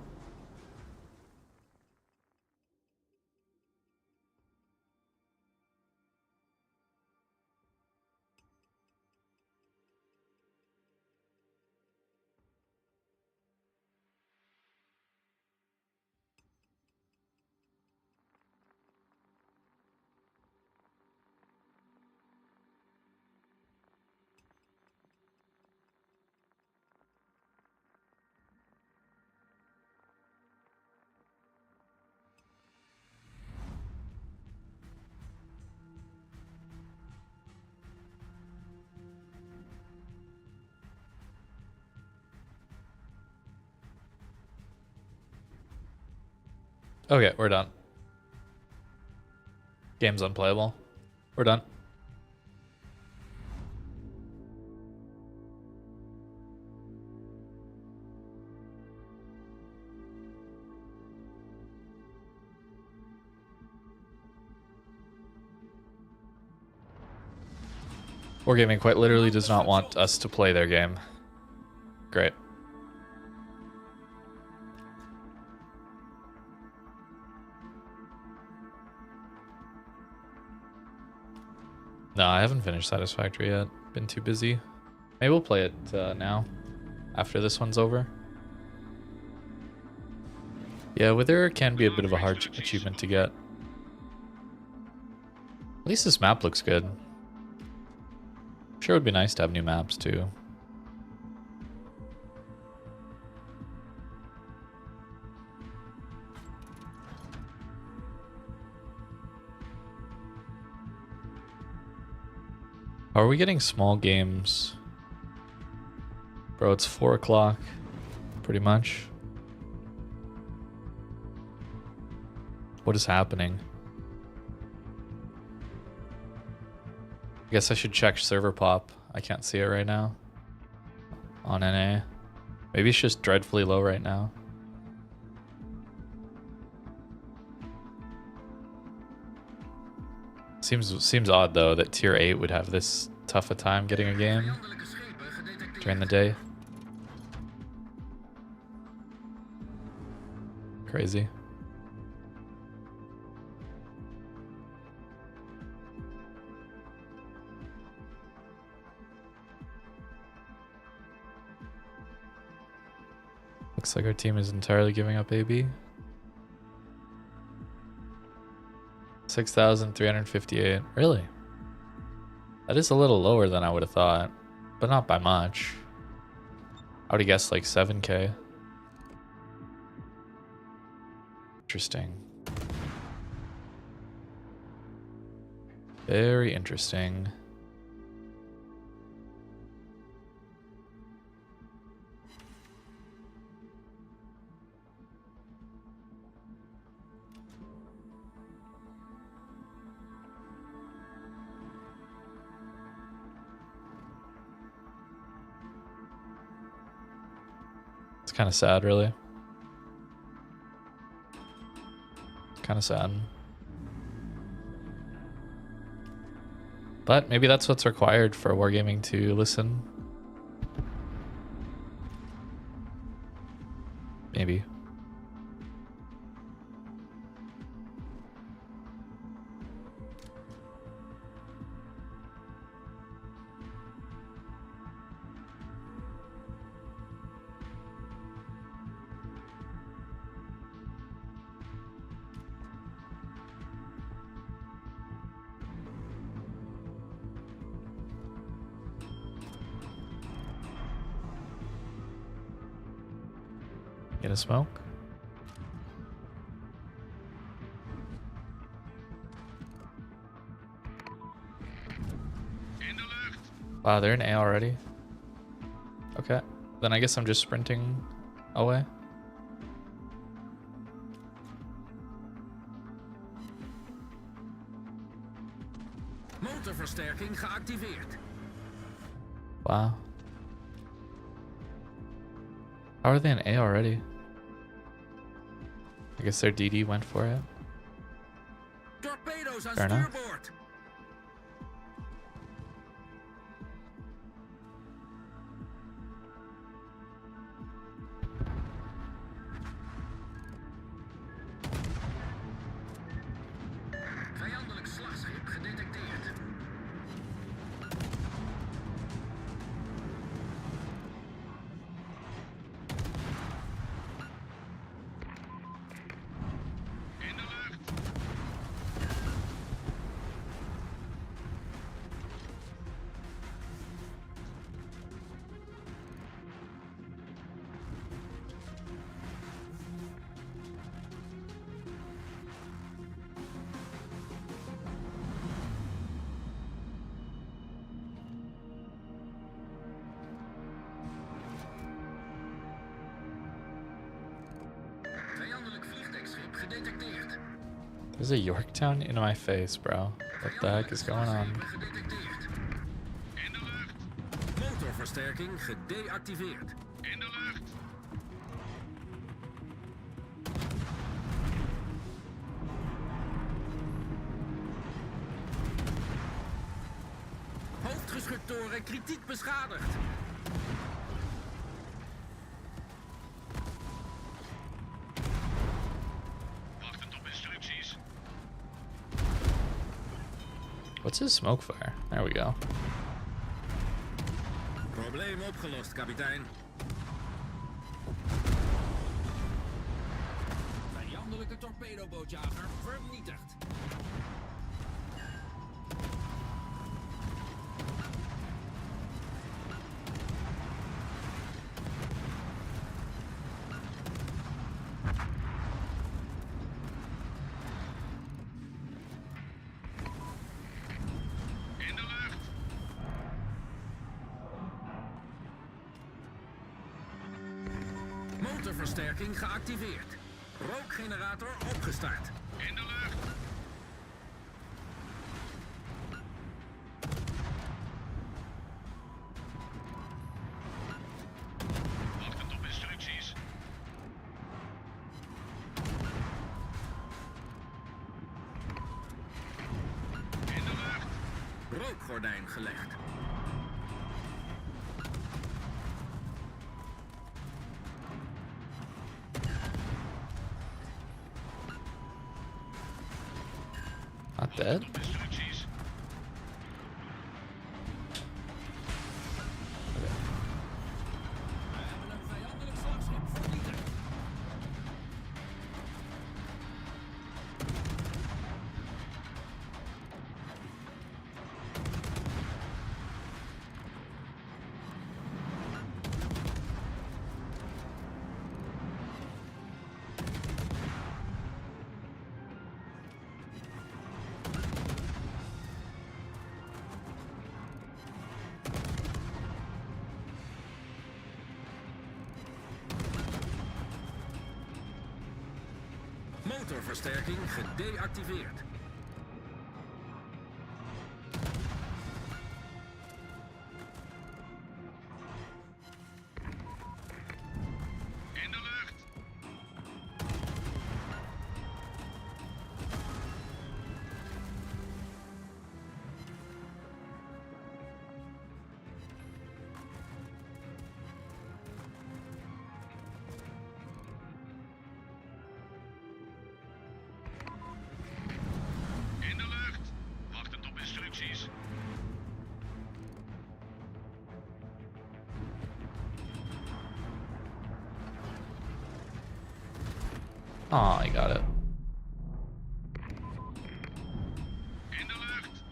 Okay, we're done. Game's unplayable. We're done. Wargaming quite literally does not want us to play their game. Great. No, I haven't finished Satisfactory yet. Been too busy. Maybe we'll play it now, after this one's over. Yeah, Wither can be a bit of a hard achievement to get. At least this map looks good. Sure, it would be nice to have new maps too. Are we getting small games? Bro, it's 4 o'clock, pretty much. What is happening? I guess I should check server pop. I can't see it right now. On NA. Maybe it's just dreadfully low right now. Seems odd though that tier 8 would have this tough a time getting a game Vijandelijke schepen gedetecteerd. during the day. Crazy. Looks like our team is entirely giving up AB. 6,358. Really? That is a little lower than I would have thought, but not by much. I would have guessed like 7K. Interesting. Very interesting. It's kind of sad, really. Kind of sad. But maybe that's what's required for Wargaming to listen. Maybe. Get a smoke. In de lucht. Wow, they're in A already. Okay. Then I guess I'm just sprinting away. Motorversterking geactiveerd. Wow. How are they in A already? I guess their DD went for it. Torpedo's aan Fair enough. stuurboord. Vijandelijk slagschip gedetecteerd. In de lucht. Vijandelijk vliegdekschip gedetecteerd. There's a Yorktown in my face, bro. What the heck is going on? Gedetecteerd. In de lucht. Motorversterking gedeactiveerd. In de lucht. Hoofdgeschuttoren kritiek beschadigd. Wachtend op instructies. What's his smoke fire? There we go. Probleem opgelost, kapitein. Vijandelijke torpedobootjager vernietigd. In de lucht. Motorversterking geactiveerd. Rookgenerator opgestart. In de lucht. Wachtend op instructies. In de lucht. Rookgordijn gelegd. Not dead? Op instructies. We hebben een vijandelijk slagschip vernietigd. Motorversterking gedeactiveerd. In de lucht. In de lucht. Wachtend op instructies. Oh, I got it. In de lucht.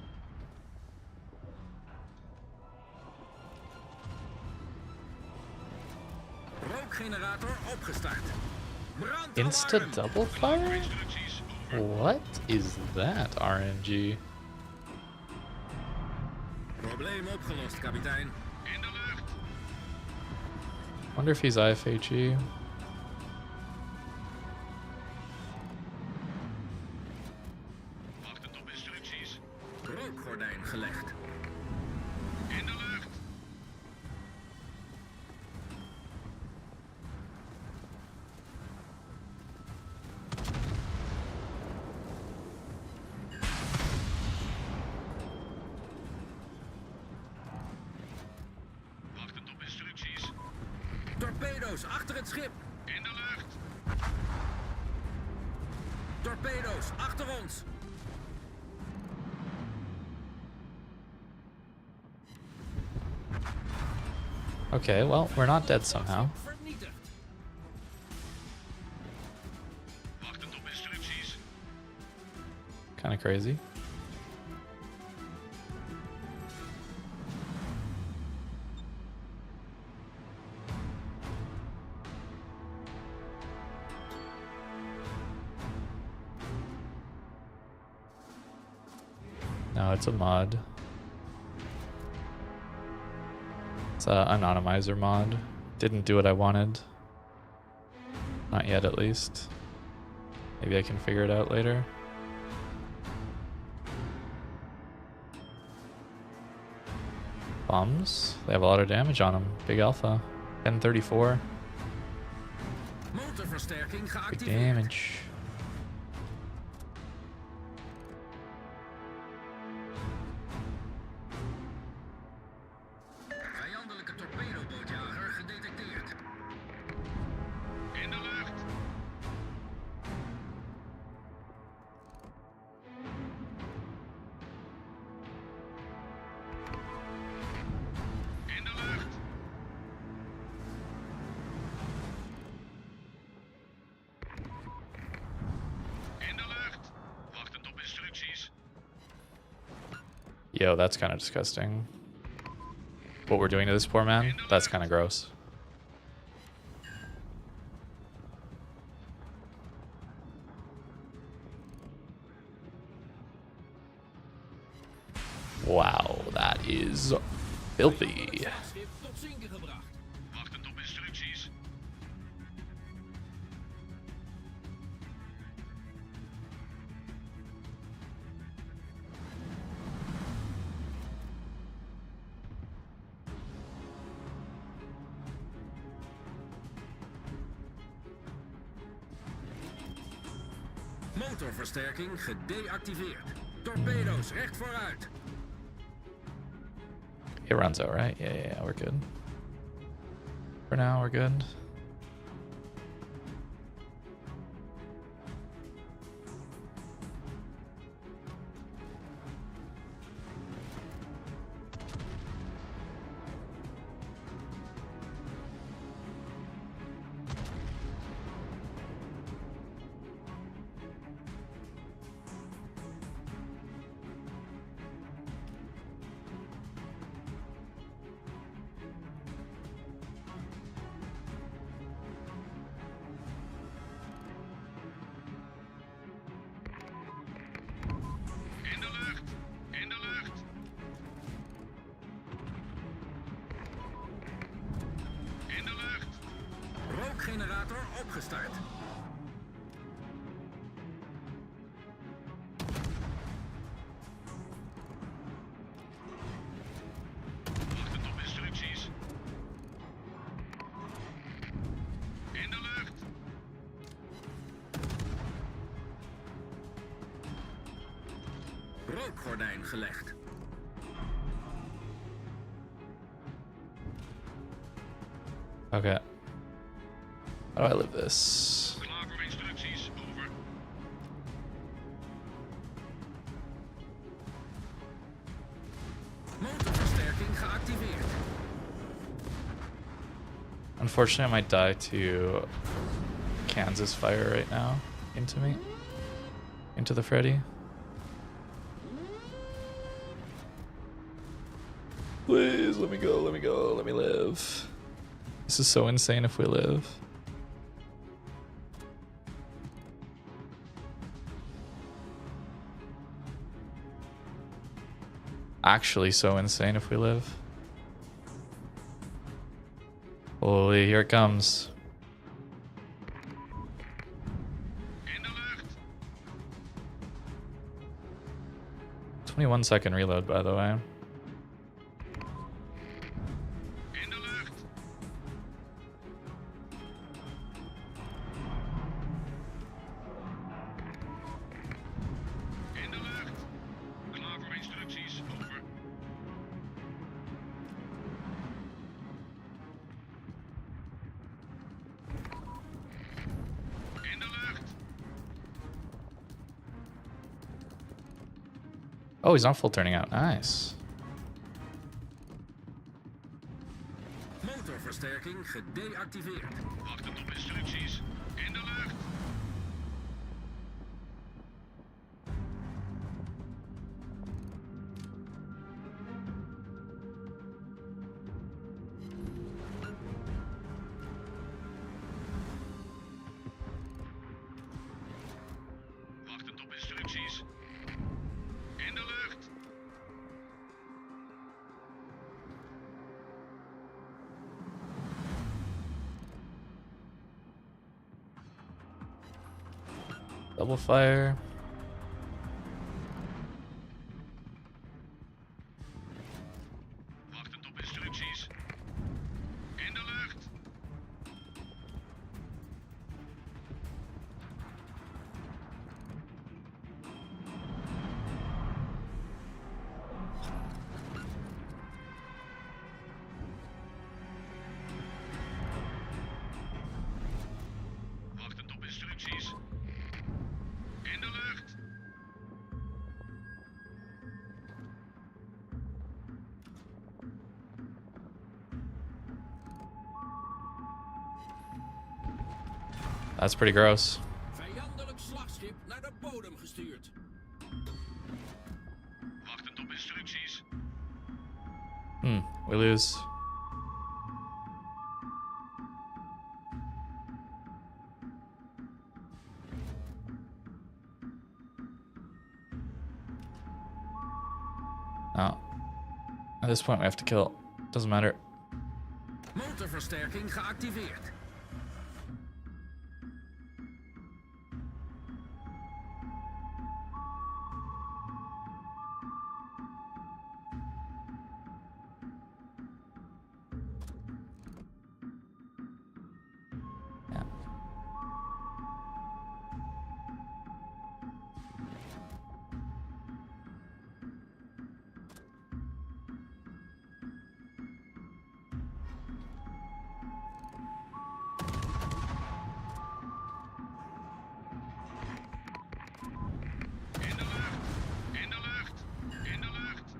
Rookgenerator opgestart. Insta Brandalarm. double fire? Instructies. Over. What is that, RNG? Probleem opgelost, kapitein. In de lucht. Wonder if he's IFHE. Wachtend op instructies. Rookgordijn gelegd. In de lucht. Wachtend op instructies. Torpedo's achter het schip. In de lucht. Torpedo's achter ons. Okay, well, we're not dead somehow. Vernietigd. Wachtend op instructies. Kind of crazy. No, it's a mod. It's a anonymizer mod. Didn't do what I wanted. Not yet, at least. Maybe I can figure it out later. Bombs. They have a lot of damage on them. Big Alpha. 1034. Motorversterking Big geactiveerd. damage. Vijandelijke torpedobootjager gedetecteerd. In de lucht. In de lucht. In de lucht. Wachtend op instructies. Yo, that's kind of disgusting. What we're doing to this poor man? That's kind of gross. Wow, that is filthy. Slagschip tot zinken gebracht. Wachtend op instructies. Motorversterking gedeactiveerd. Torpedo's recht vooruit. It runs out, right? Yeah, we're good. For now, we're good. In de lucht. In de lucht. In de lucht. Rookgenerator opgestart. Wachtend op instructies. In de lucht. Rookgordijn gelegd. Okay. How do I live this? Klaar voor instructies. Over. Motorversterking geactiveerd. Unfortunately, I might die to Kansas fire right now into me. Into the Freddy. Please, let me go, let me go, let me live. This is so insane if we live. Actually so insane if we live. Holy, here it comes. In de lucht. 21-second reload, by the way. In de lucht. In de lucht. Klaar voor instructies. Over. In de lucht. Oh, he's not full turning out. Nice. Motorversterking gedeactiveerd. Wachtend op instructies. In de lucht. Wachtend op instructies. In de lucht. Double fire. Wachtend op instructies. In de lucht. Wachtend op instructies. In de lucht. That's pretty gross. Vijandelijk slagschip naar de bodem gestuurd. Wachtend op instructies. We lose. No. At this point we have to kill. Doesn't matter. Motorversterking geactiveerd. Yeah. In de lucht. In de lucht. In de lucht.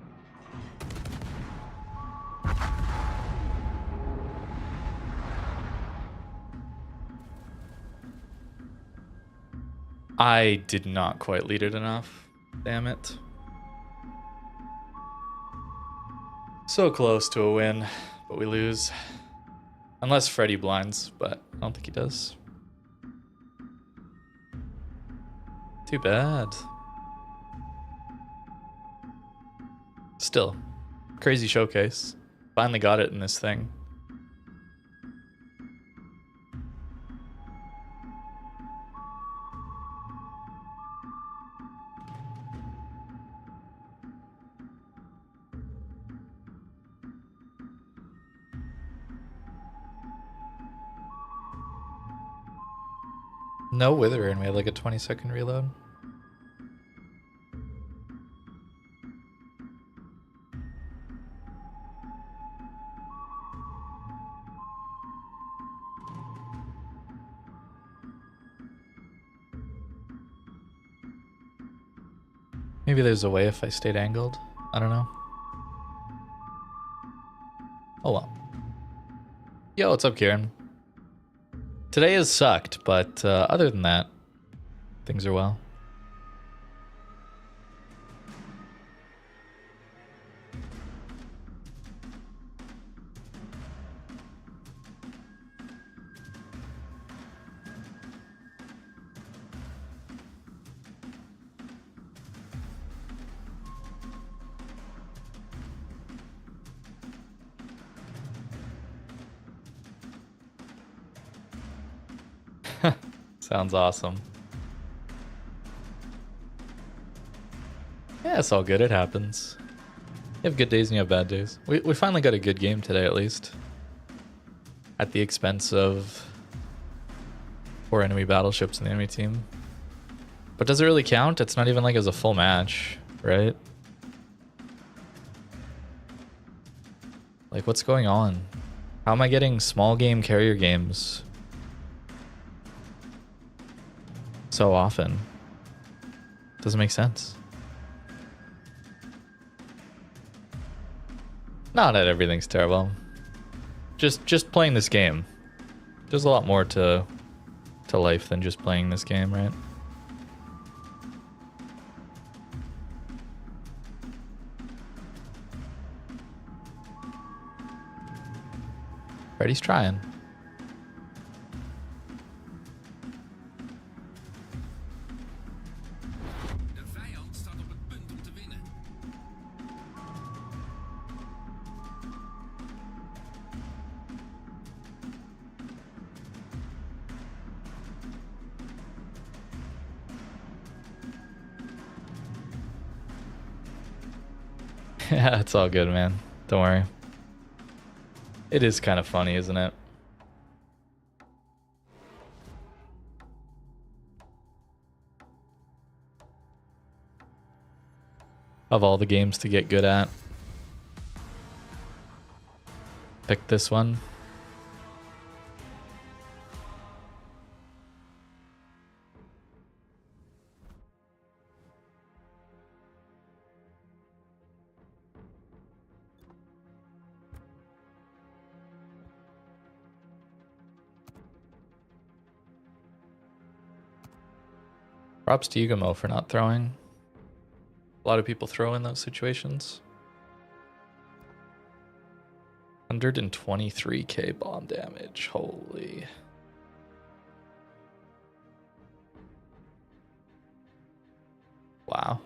I did not quite lead it enough. Damn it. So close to a win, but we lose. Unless Freddy blinds, but I don't think he does. Too bad. Still, crazy showcase. Finally got it in this thing. No wither, and we had like a 20-second reload. Maybe there's a way if I stayed angled. I don't know. Oh well. Yo, what's up, Kieran? Today has sucked, but other than that, things are well. Sounds awesome. Yeah, it's all good. It happens. You have good days and you have bad days. We finally got a good game today, at least. At the expense of 4 enemy battleships in the enemy team. But does it really count? It's not even like it was a full match, right? Like, what's going on? How am I getting small game carrier games so often? Doesn't make sense. Not that everything's terrible. Just playing this game. There's a lot more to life than just playing this game, right? Freddy's trying. De vijand staat op het punt om te winnen. Yeah, it's all good, man. Don't worry. It is kind of funny, isn't it? Of all the games to get good at, pick this one. Props to Yugamo for not throwing. A lot of people throw in those situations. 123k bomb damage. Holy. Wow.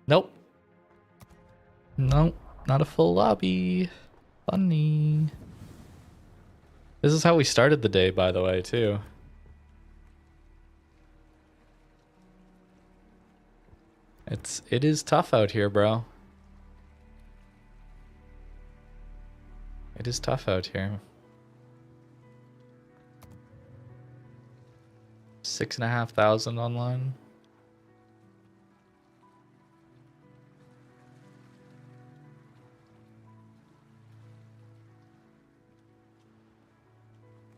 Nope. Nope. Not a full lobby. Funny. This is how we started the day, by the way, too. It is tough out here, bro. It is tough out here. 6,500 online.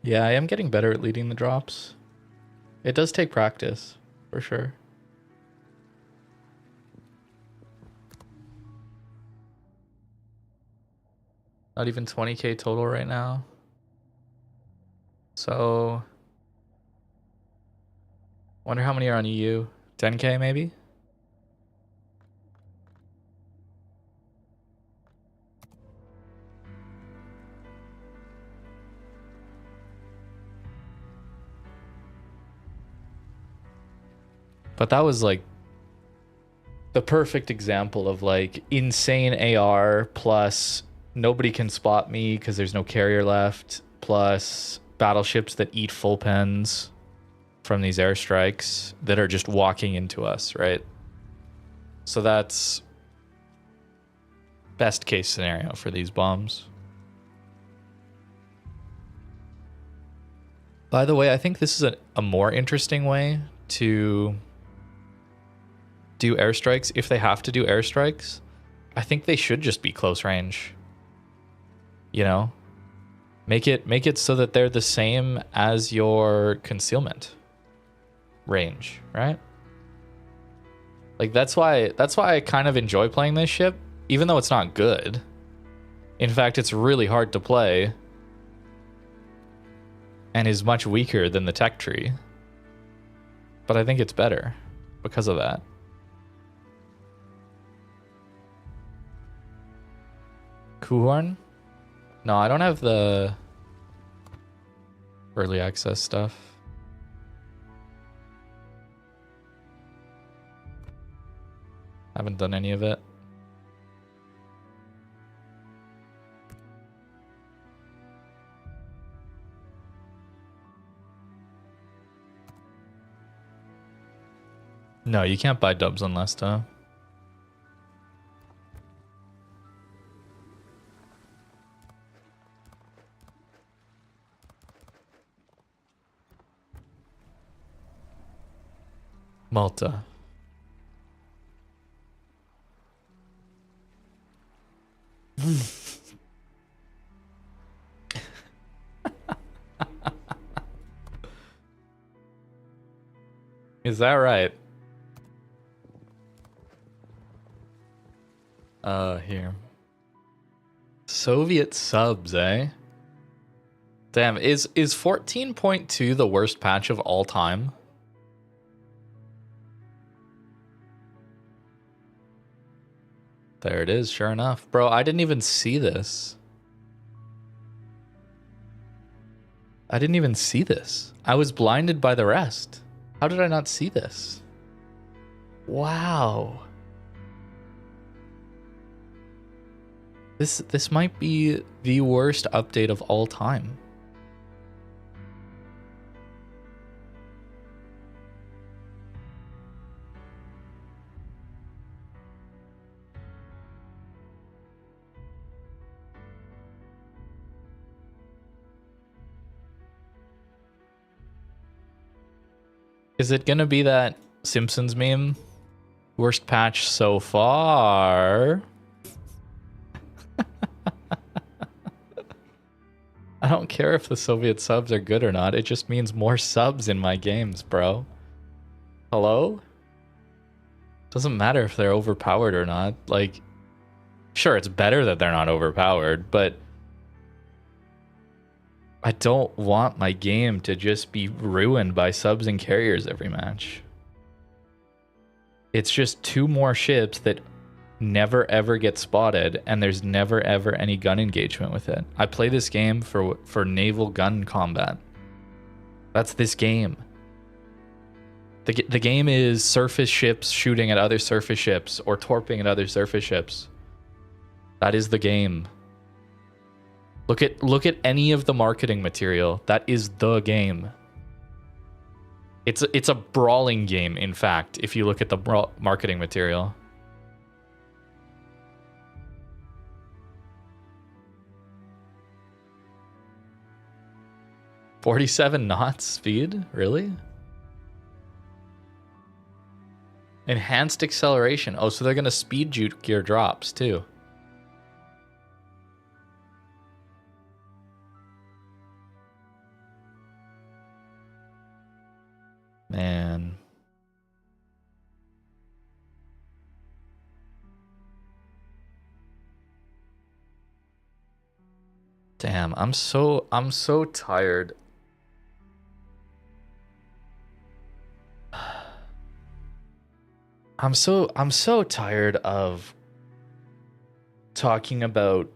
Yeah, I am getting better at leading the drops. It does take practice, for sure. Not even 20k total right now. So, wonder how many are on EU? 10k maybe? But that was like the perfect example of like insane AR plus nobody can spot me because there's no carrier left, plus battleships that eat full pens from these airstrikes that are just walking into us, right? So that's best case scenario for these bombs. By the way, I think this is a more interesting way to do airstrikes. If they have to do airstrikes, I think they should just be close range. You know, make it so that they're the same as your concealment range, right? Like that's why I kind of enjoy playing this ship, even though it's not good. In fact, it's really hard to play and is much weaker than the tech tree. But I think it's better because of that. Kuhorn? No, I don't have the early access stuff. Haven't done any of it. No, you can't buy dubs on Lesta. Malta. Is that right? Here. Soviet subs, eh? Damn, is 14.2 the worst patch of all time? There it is, sure enough. Bro, I didn't even see this. I didn't even see this. I was blinded by the rest. How did I not see this? Wow. This might be the worst update of all time. Is it gonna be that Simpsons meme? Worst patch so far. I don't care if the Soviet subs are good or not. It just means more subs in my games, bro. Hello? Doesn't matter if they're overpowered or not. Like, sure, it's better that they're not overpowered, but I don't want my game to just be ruined by subs and carriers every match. It's just 2 more ships that never ever get spotted, and there's never ever any gun engagement with it. I play this game for naval gun combat. That's this game. The game is surface ships shooting at other surface ships or torping at other surface ships. That is the game. Look at any of the marketing material. That is the game. It's a brawling game, in fact, if you look at the marketing material. $47 knots speed? Really? Enhanced acceleration. Oh, so they're gonna speed juke your drops too. Man. Damn, I'm so tired. I'm so tired of talking about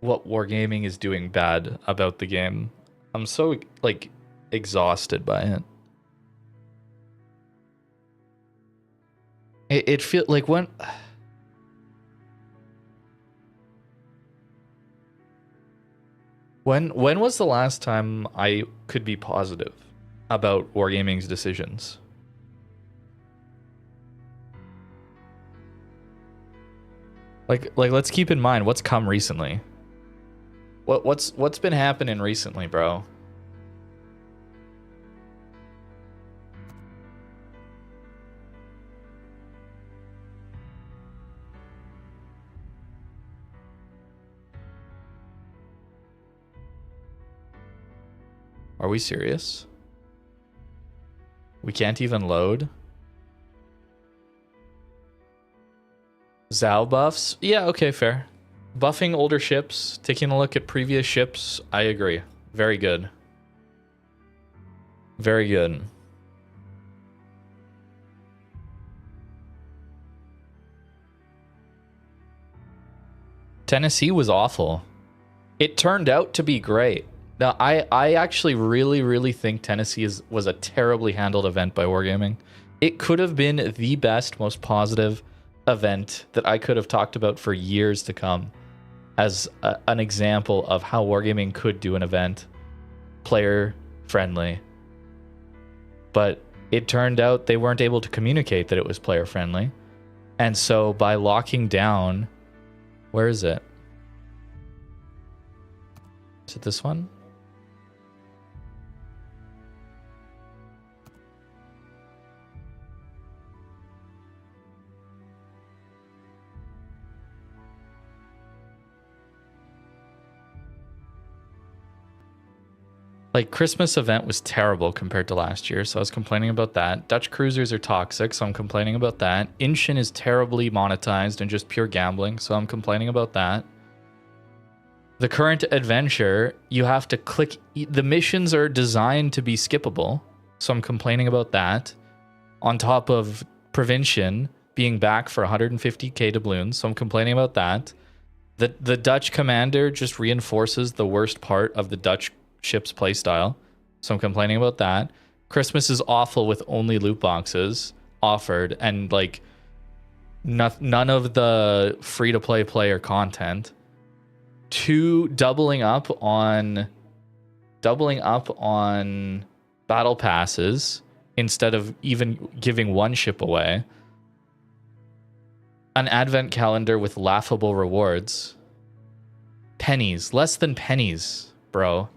what Wargaming is doing bad about the game. I'm so like exhausted by it. It feels like when was the last time I could be positive about Wargaming's decisions? Like let's keep in mind what's come recently. What's been happening recently, bro? Are we serious? We can't even load? Zao buffs? Yeah, okay, fair. Buffing older ships, taking a look at previous ships, I agree. Very good. Very good. Tennessee was awful. It turned out to be great. Now, I actually really think Tennessee was a terribly handled event by Wargaming. It could have been the best, most positive event that I could have talked about for years to come as an example of how Wargaming could do an event player friendly. But it turned out they weren't able to communicate that it was player friendly. And so by locking down, where is it? Is it this one? Like, Christmas event was terrible compared to last year, so I was complaining about that. Dutch cruisers are toxic, so I'm complaining about that. Inshin is terribly monetized and just pure gambling, so I'm complaining about that. The current adventure, you have to click... The missions are designed to be skippable, so I'm complaining about that. On top of Provincian being back for 150k doubloons, so I'm complaining about that. The Dutch commander just reinforces the worst part of the Dutch ship's playstyle, so I'm complaining about that. Christmas is awful with only loot boxes offered and like none of the free-to-play player content. 2, doubling up on battle passes instead of even giving one ship away. An advent calendar with laughable rewards. Pennies, less than pennies, bro.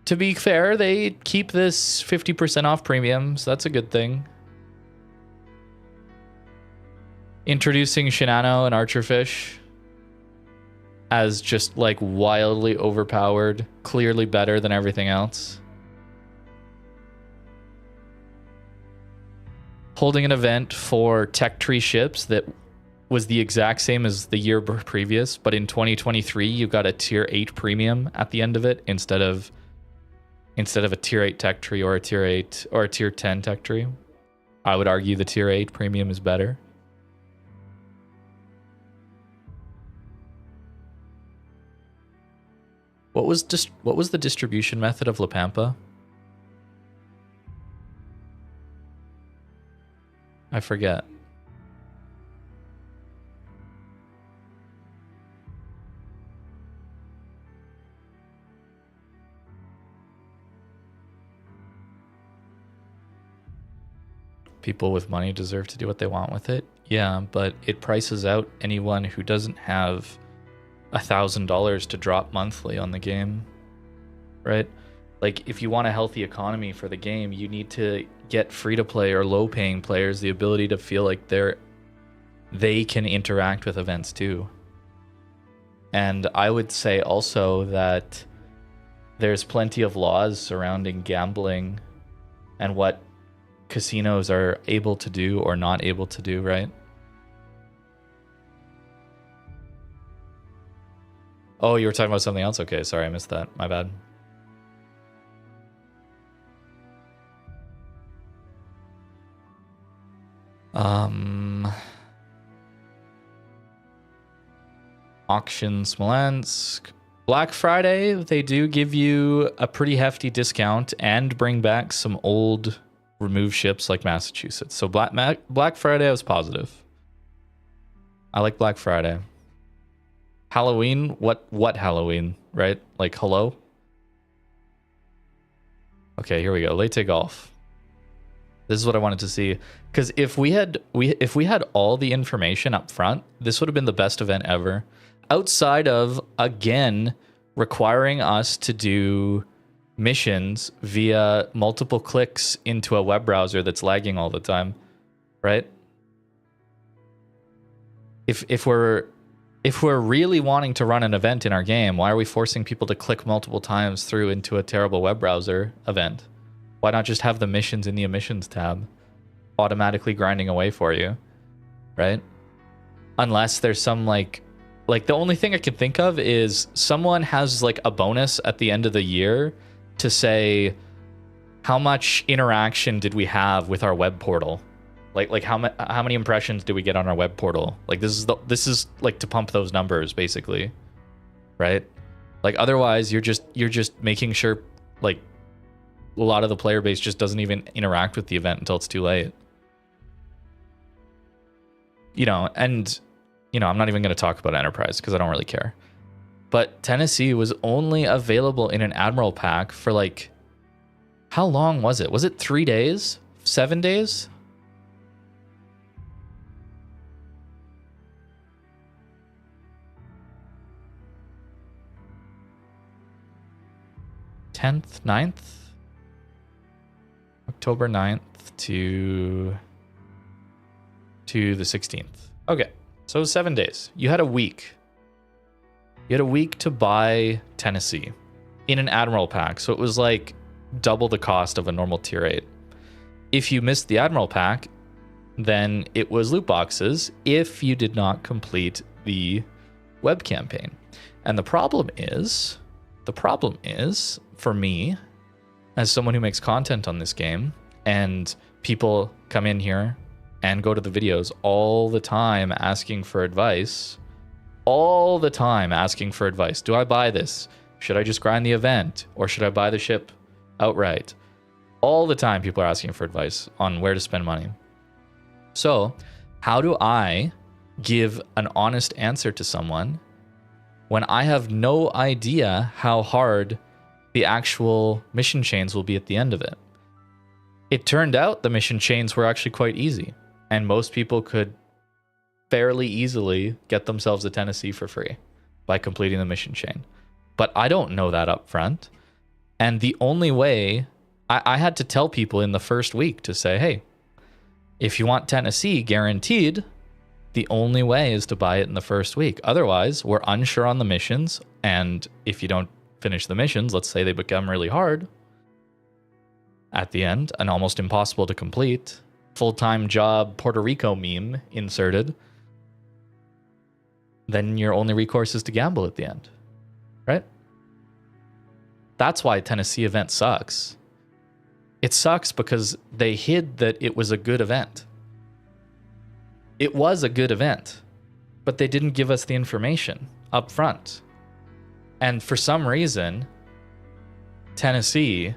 To be fair, they keep this 50% off premiums. That's a good thing. Introducing Shenano and Archerfish as just like wildly overpowered, clearly better than everything else. Holding an event for tech tree ships that was the exact same as the year previous, but in 2023 you got a tier 8 premium at the end of it instead of a tier 8 tech tree or a tier 8 or a tier 10 tech tree. I would argue the tier 8 premium is better. What was the distribution method of La Pampa? I forget. People with money deserve to do what they want with it. Yeah, but it prices out anyone who doesn't have $1,000 to drop monthly on the game, right? Like, if you want a healthy economy for the game, you need to get free-to-play or low-paying players the ability to feel like they can interact with events too. And I would say also that there's plenty of laws surrounding gambling and what casinos are able to do or not able to do, right? Oh, you were talking about something else? Okay, sorry, I missed that. My bad. Auction Smolensk. Black Friday, they do give you a pretty hefty discount and bring back some old remove ships like Massachusetts. So Black Friday, I was positive. I like Black Friday. Halloween, what Halloween, right? Like, hello? Okay, here we go. Late golf. This is what I wanted to see, because if we had all the information up front, this would have been the best event ever. Outside of, again, requiring us to do missions via multiple clicks into a web browser that's lagging all the time, right? If we're really wanting to run an event in our game, why are we forcing people to click multiple times through into a terrible web browser event? Why not just have the missions in the emissions tab automatically grinding away for you, right? Unless there's some like the only thing I can think of is someone has like a bonus at the end of the year to say how much interaction did we have with our web portal, like how many impressions did we get on our web portal? Like this is like to pump those numbers basically, right? Like otherwise you're just making sure like a lot of the player base just doesn't even interact with the event until it's too late. You know, and you know, I'm not even going to talk about Enterprise because I don't really care. But Tennessee was only available in an Admiral pack for like, how long was it? Was it 3 days? 7 days? (10th, 9th? October 9th to the 16th. Okay, so 7 days. You had a week. You had a week to buy Tennessee in an Admiral pack. So it was like double the cost of a normal tier 8. If you missed the Admiral pack, then it was loot boxes if you did not complete the web campaign. And the problem is, for me, as someone who makes content on this game, and people come in here and go to the videos all the time asking for advice, Do I buy this? Should I just grind the event? Or should I buy the ship outright? All the time people are asking for advice on where to spend money. So how do I give an honest answer to someone when I have no idea how hard the actual mission chains will be at the end of it? It turned out the mission chains were actually quite easy, and most people could fairly easily get themselves a Tennessee for free by completing the mission chain. But I don't know that up front. And the only way, I had to tell people in the first week to say, hey, if you want Tennessee guaranteed, the only way is to buy it in the first week. Otherwise, we're unsure on the missions. And if you don't finish the missions, let's say they become really hard at the end and almost impossible to complete, full-time job Puerto Rico meme inserted, then your only recourse is to gamble at the end, right? That's why Tennessee event sucks. It sucks because they hid that it was a good event. It was a good event, but they didn't give us the information up front. And for some reason, Tennessee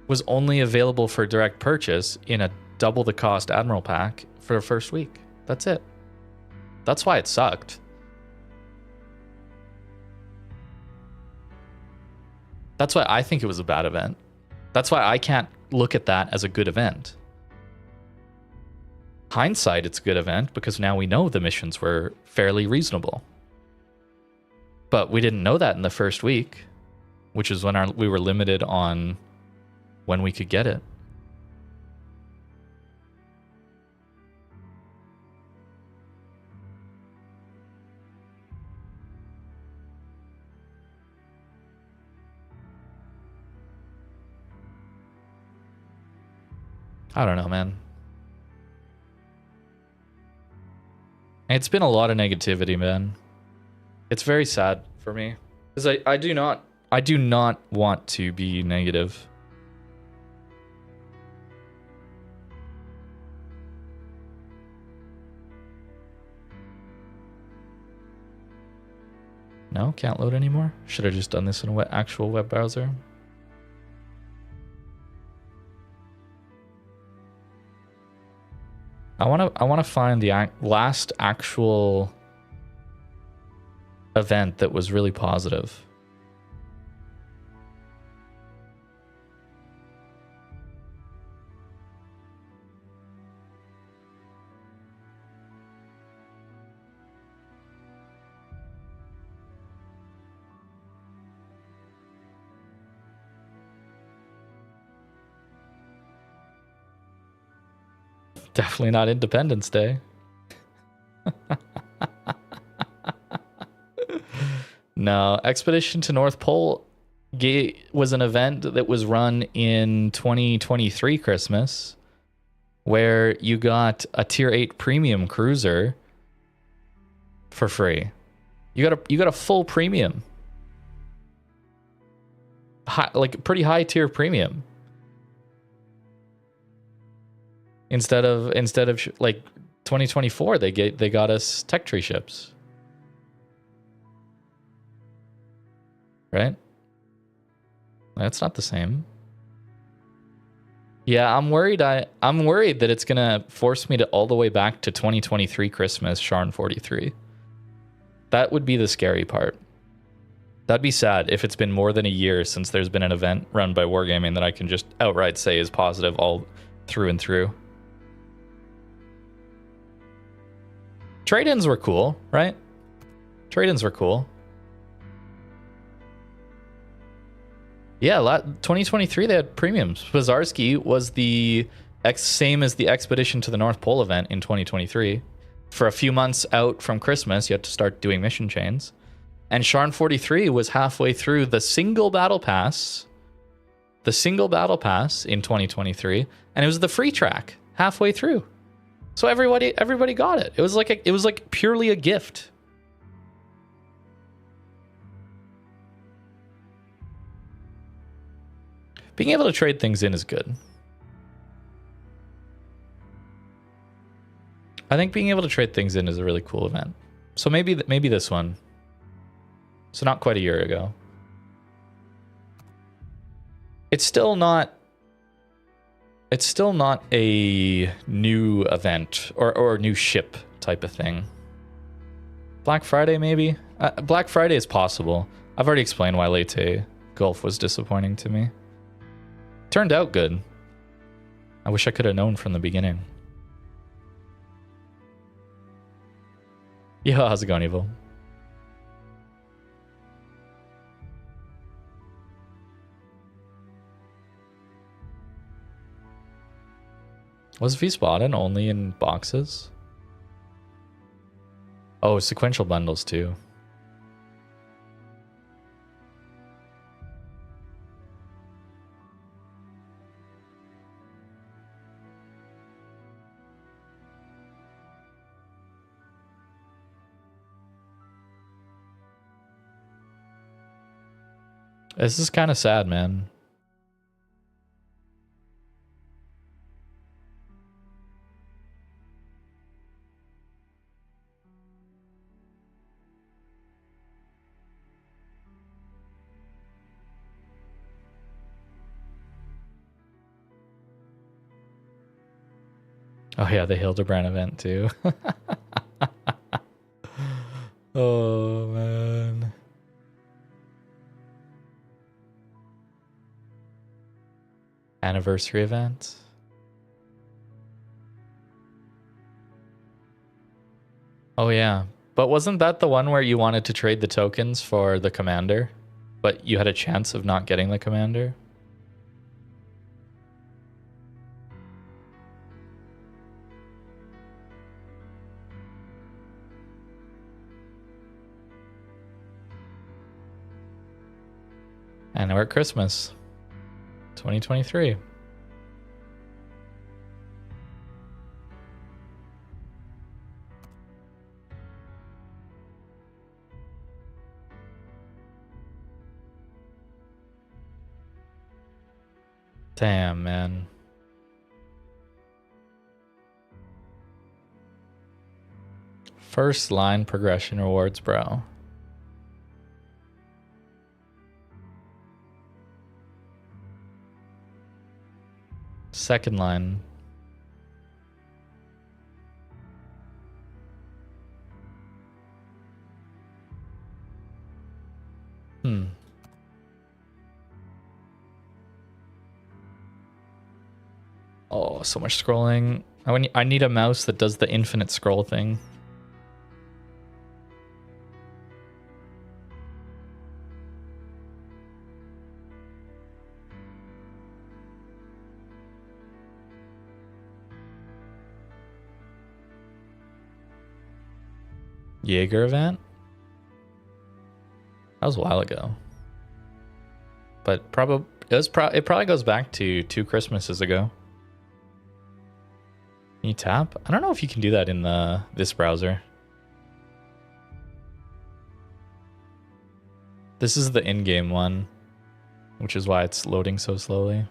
was only available for direct purchase in a double the cost Admiral pack for the first week. That's it. That's why it sucked. That's why I think it was a bad event. That's why I can't look at that as a good event. Hindsight, it's a good event because now we know the missions were fairly reasonable. But we didn't know that in the first week, which is when we were limited on when we could get it. I don't know, man. It's been a lot of negativity, man. It's very sad for me because I do not want to be negative. No, can't load anymore. Should have just done this in an actual web browser. I want to find the last actual event that was really positive. Definitely not Independence Day. No, Expedition to North Pole was an event that was run in 2023 Christmas, where you got a tier 8 premium cruiser for free. You got a full premium, like pretty high tier premium. Instead of like 2024, they got us tech tree ships, right? That's not the same. Yeah, I'm worried that it's gonna force me to all the way back to 2023 Christmas Sharn 43. That would be the scary part. That'd be sad if it's been more than a year since there's been an event run by Wargaming that I can just outright say is positive all through and through. Trade-ins were cool, right? Trade-ins were cool. Yeah, 2023 they had premiums. Bazarski was the same as the Expedition to the North Pole event in 2023. For a few months out from Christmas, you had to start doing mission chains. And Sharn 43 was halfway through the single battle pass. The single battle pass in 2023, and it was the free track halfway through. So everybody got it. It was like purely a gift. Being able to trade things in is good. I think being able to trade things in is a really cool event. So maybe this one. So not quite a year ago. It's still not a new event or new ship type of thing. Black Friday maybe? Black Friday is possible. I've already explained why Leyte Gulf was disappointing to me. Turned out good. I wish I could have known from the beginning. Yeah, how's it going, Evo? Was V-Spotted only in boxes? Oh, sequential bundles too. This is kind of sad, man. Oh yeah, the Hildebrand event too. Oh man. Anniversary event. Oh yeah. But wasn't that the one where you wanted to trade the tokens for the commander, but you had a chance of not getting the commander? And we're at Christmas 2023. Damn, man. First line progression rewards, bro. Second line. Oh, so much scrolling. I need a mouse that does the infinite scroll thing. Jaeger event? That was a while ago. But it probably goes back to 2 Christmases ago. Can you tap? I don't know if you can do that in this browser. This is the in-game one, which is why it's loading so slowly.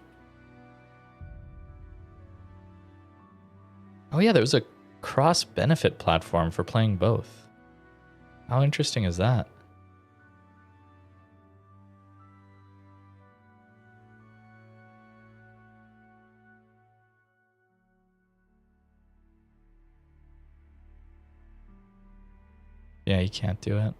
Oh yeah, there was a cross-benefit platform for playing both. How interesting is that? Yeah, you can't do it.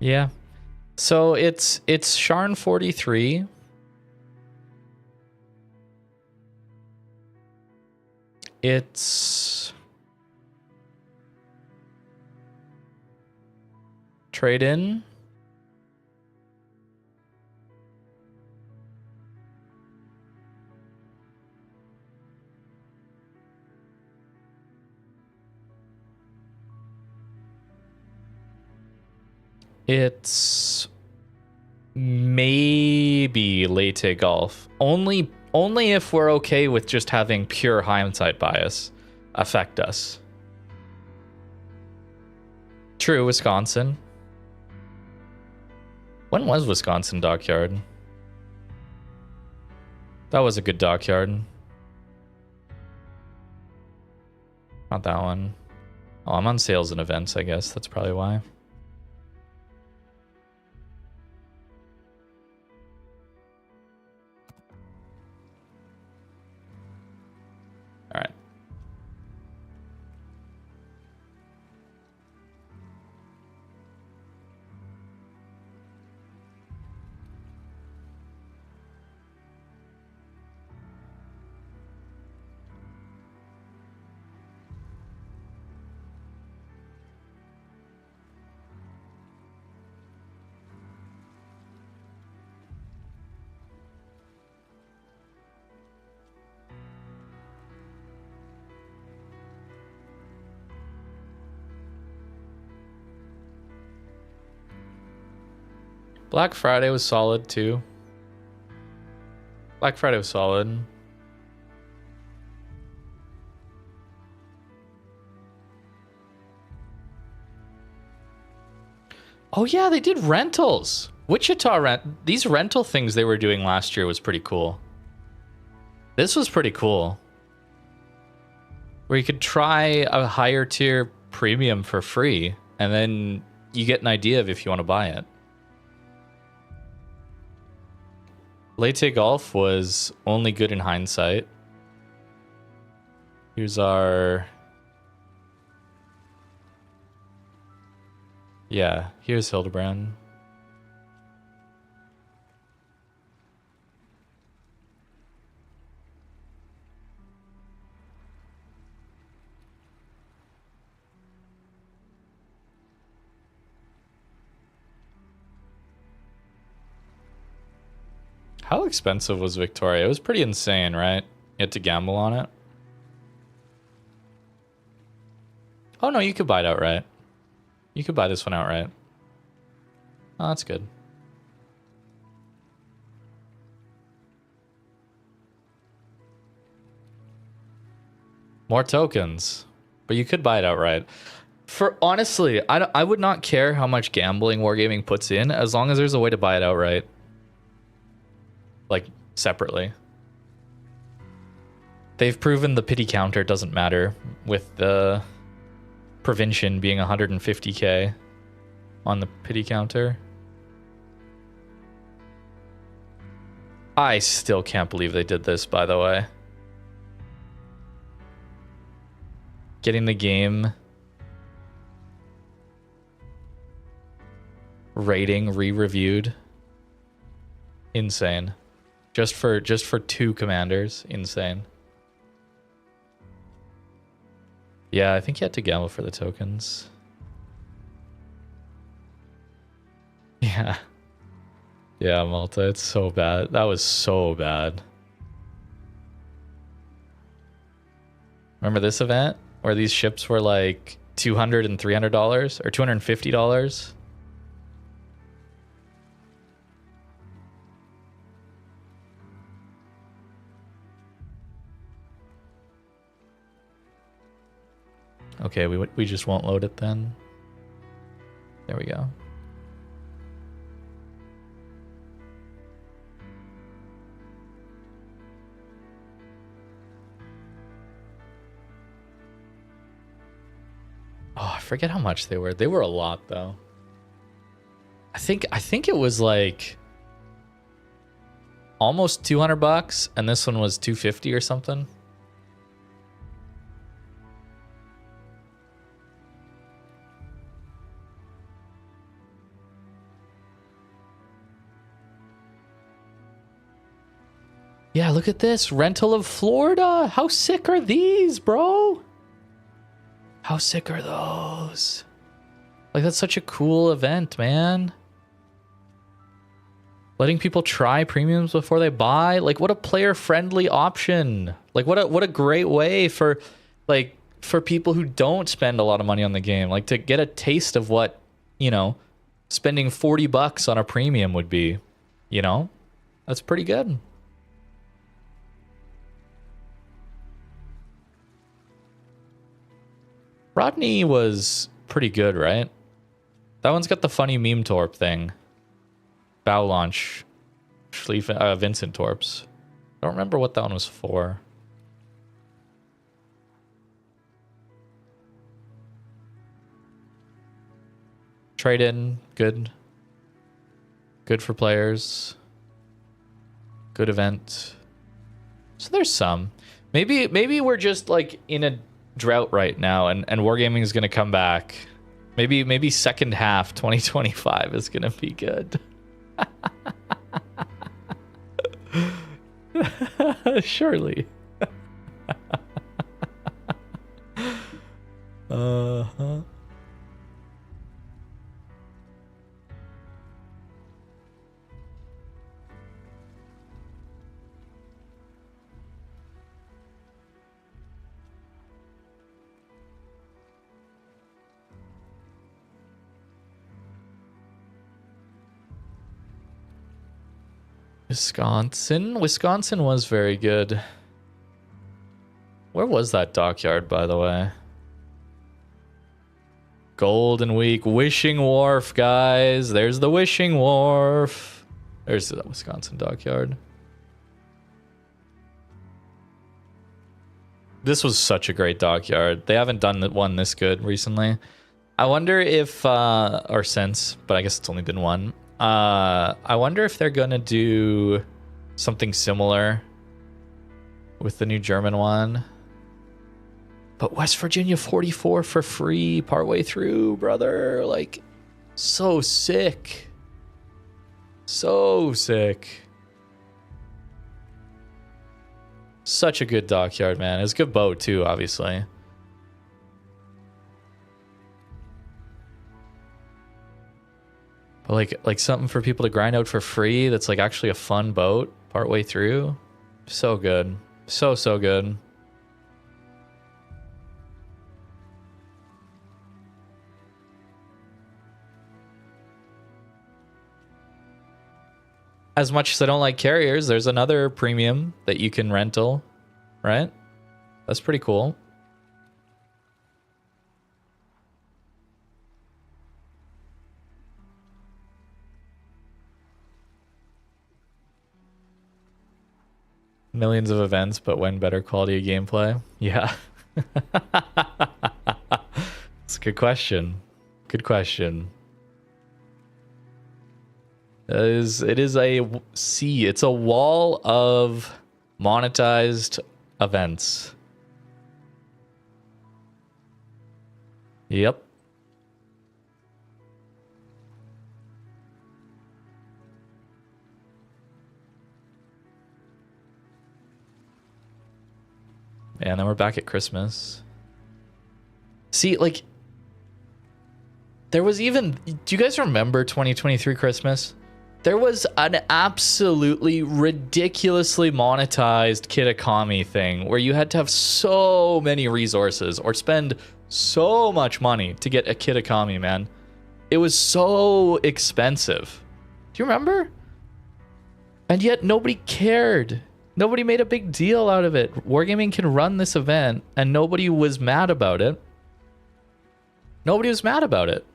Yeah. So it's Sharn 43. It's trade in. It's maybe Leyte Golf. Only if we're okay with just having pure hindsight bias affect us. True, Wisconsin. When was Wisconsin Dockyard? That was a good dockyard. Not that one. Oh, I'm on sales and events, I guess. That's probably why. All right. Black Friday was solid too. Black Friday was solid. Oh yeah, they did rentals. Wichita rent. These rental things they were doing last year was pretty cool. This was pretty cool. Where you could try a higher tier premium for free, and then you get an idea of if you want to buy it. Leyte Golf was only good in hindsight. Here's our... Yeah, here's Hildebrand. How expensive was Victoria? It was pretty insane, right? You had to gamble on it. Oh no, you could buy it outright. You could buy this one outright. Oh, that's good. More tokens. But you could buy it outright. For honestly, I would not care how much gambling Wargaming puts in as long as there's a way to buy it outright. Like, separately. They've proven the pity counter doesn't matter with the Provincian being 150k on the pity counter. I still can't believe they did this, by the way. Getting the game rating re-reviewed. Insane. Just for 2 commanders. Insane. Yeah, I think you had to gamble for the tokens. Yeah. Yeah, Malta, it's so bad. That was so bad. Remember this event where these ships were like $200 and $300 or $250? Okay, we just won't load it then. There we go. Oh, I forget how much they were. They were a lot though. I think it was like almost $200 and this one was $250 or something. Yeah, look at this. Rental of Florida. How sick are these, bro? How sick are those? Like, that's such a cool event, man. Letting people try premiums before they buy. Like, what a player-friendly option. Like, what a great way for, like, for people who don't spend a lot of money on the game. Like, to get a taste of what, you know, spending $40 on a premium would be. You know? That's pretty good. Rodney was pretty good, right? That one's got the funny meme torp thing. Bow launch. Vincent torps. I don't remember what that one was for. Trade in, good. Good for players. Good event. So there's some. Maybe we're just like in a drought right now, and wargaming is gonna come back. Maybe second half 2025 is gonna be good. Surely. Uh-huh. Wisconsin was very good. Where was that dockyard, by the way? Golden Week, Wishing Wharf, guys. There's the Wishing Wharf. There's the Wisconsin dockyard. This was such a great dockyard. They haven't done one this good recently. I wonder if, or since, but I guess it's only been one. I wonder if they're gonna do something similar with the new German one. But West Virginia 44 for free partway through, brother. Like, so sick. So sick. Such a good dockyard, man. It's a good boat too, obviously. But like something for people to grind out for free that's like actually a fun boat partway through. So good. So good. As much as I don't like carriers, there's another premium that you can rental, right? That's pretty cool. Millions of events, but when better quality of gameplay? Yeah. It's a good question. Good question. It is a sea. It's a wall of monetized events. Yep. And then we're back at Christmas. See, like, there was even... Do you guys remember 2023 Christmas? There was an absolutely ridiculously monetized Kitakami thing where you had to have so many resources or spend so much money to get a Kitakami, man. It was so expensive. Do you remember? And yet nobody cared. Nobody made a big deal out of it. Wargaming can run this event and nobody was mad about it. Nobody was mad about it.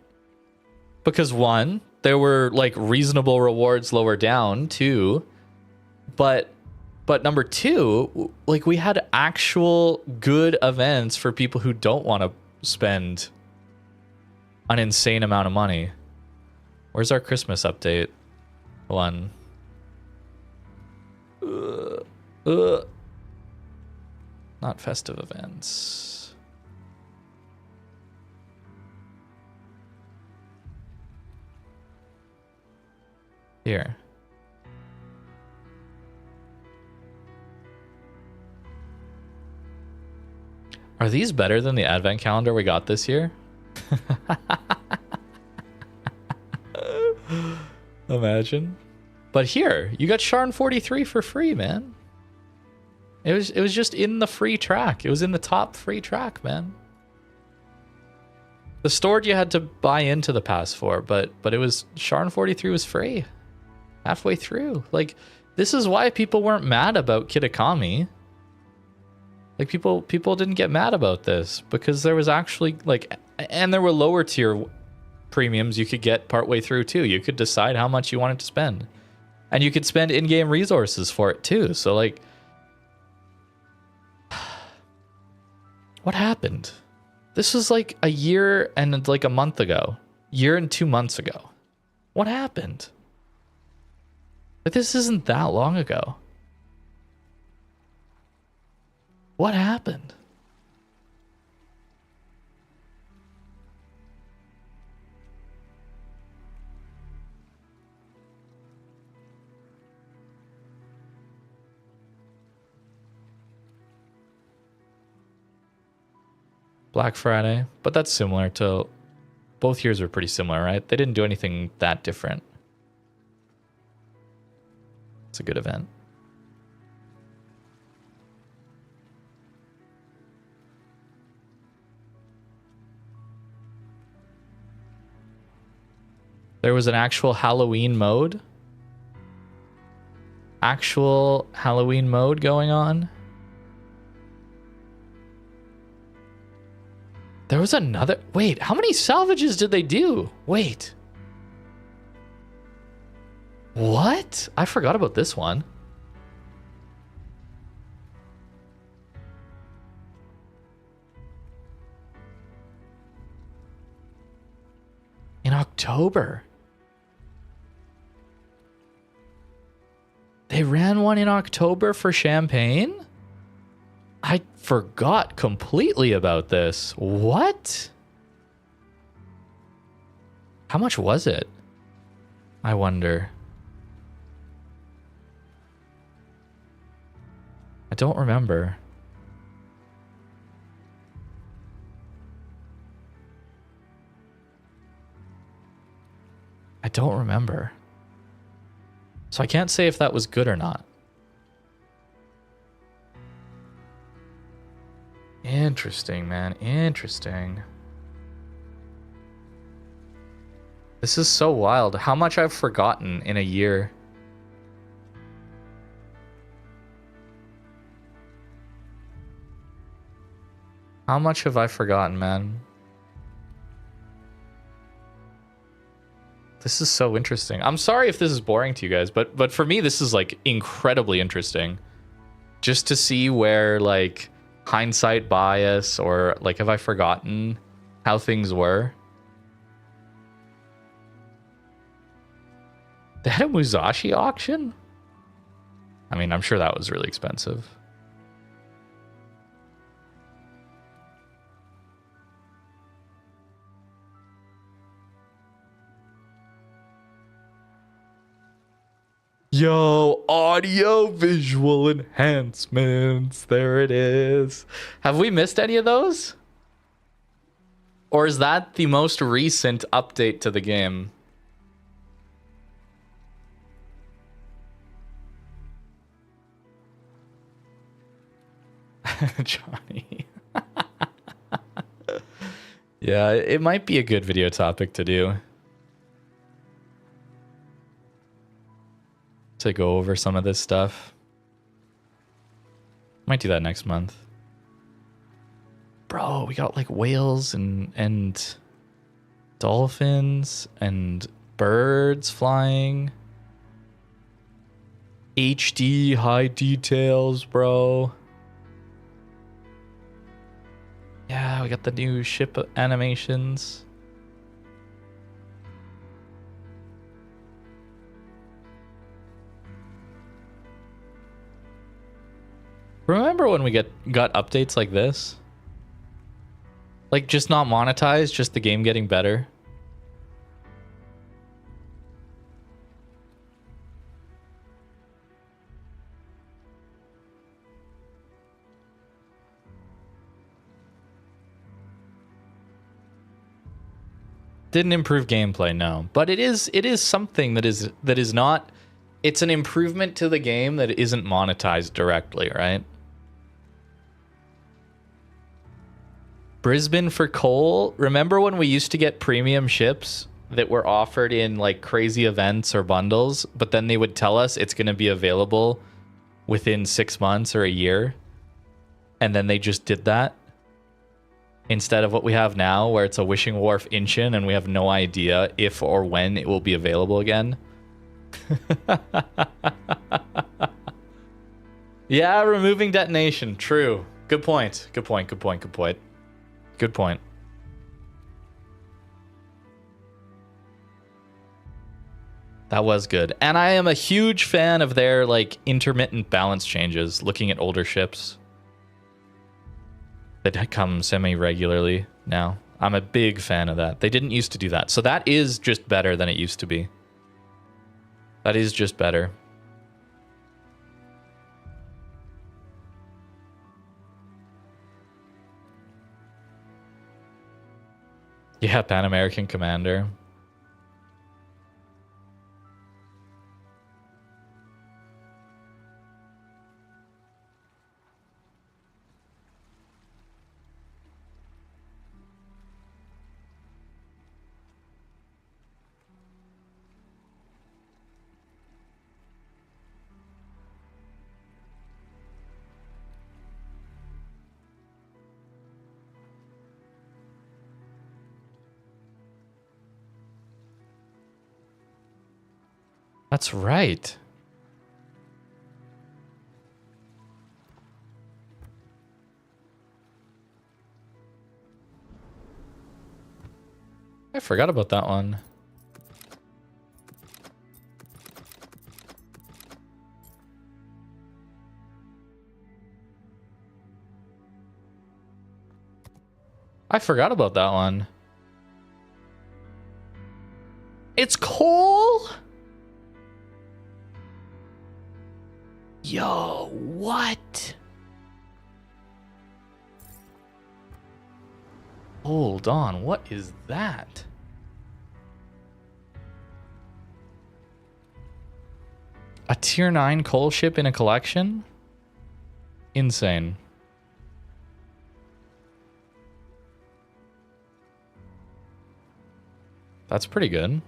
Because one, there were like reasonable rewards lower down too. But number two, like we had actual good events for people who don't want to spend an insane amount of money. Where's our Christmas update one? Not festive events. Here. Are these better than the advent calendar we got this year? Imagine. But here, you got Sharn 43 for free, man. It was just in the free track. It was in the top free track, man. The stored you had to buy into the pass for, but it was Sharn 43 was free. Halfway through. Like, this is why people weren't mad about Kitakami. Like, people didn't get mad about this because there was actually, like, and there were lower tier premiums you could get partway through too. You could decide how much you wanted to spend. And you could spend in-game resources for it too. So, like, what happened? This was like a year and like a month ago. Year and 2 months ago. What happened? But this isn't that long ago. What happened? Black Friday, but that's similar to both years were pretty similar, right? They didn't do anything that different. It's a good event. There was an actual Halloween mode. Actual Halloween mode going on. There was another... Wait, how many salvages did they do? Wait. What? I forgot about this one. In October. They ran one in October for Champagne? I forgot completely about this. What? How much was it? I wonder. I don't remember. I don't remember. So I can't say if that was good or not. Interesting, man. Interesting. This is so wild. How much I've forgotten in a year. How much have I forgotten, man? This is so interesting. I'm sorry if this is boring to you guys, but for me, this is like incredibly interesting. Just to see where like hindsight bias or like have I forgotten how things were. They had a Musashi auction? I mean, I'm sure that was really expensive. Yo, audio visual enhancements. There it is. Have we missed any of those? Or is that the most recent update to the game? Johnny. Yeah, it might be a good video topic to do. To go over some of this stuff. Might do that next month. Bro, we got like whales and dolphins and birds flying. HD high details, bro. Yeah, we got the new ship animations. Remember when we got updates like this? Like just not monetized, just the game getting better. Didn't improve gameplay, no. But it is something that is not, it's an improvement to the game that isn't monetized directly, right? Brisbane for coal. Remember when we used to get premium ships that were offered in like crazy events or bundles, but then they would tell us it's going to be available within 6 months or a year? And then they just did that instead of what we have now, where it's a wishing wharf Inchin and we have no idea if or when it will be available again. Yeah, removing detonation. True. Good point. Good point. Good point. Good point. Good point. That was good. And I am a huge fan of their like intermittent balance changes, looking at older ships that come semi-regularly now. I'm a big fan of that. They didn't used to do that. So that is just better than it used to be. That is just better. Yeah, Pan American Commander. That's right. I forgot about that one. I forgot about that one. It's coal? Yo, what? Hold on, what is that? A tier 9 coal ship in a collection? Insane. That's pretty good.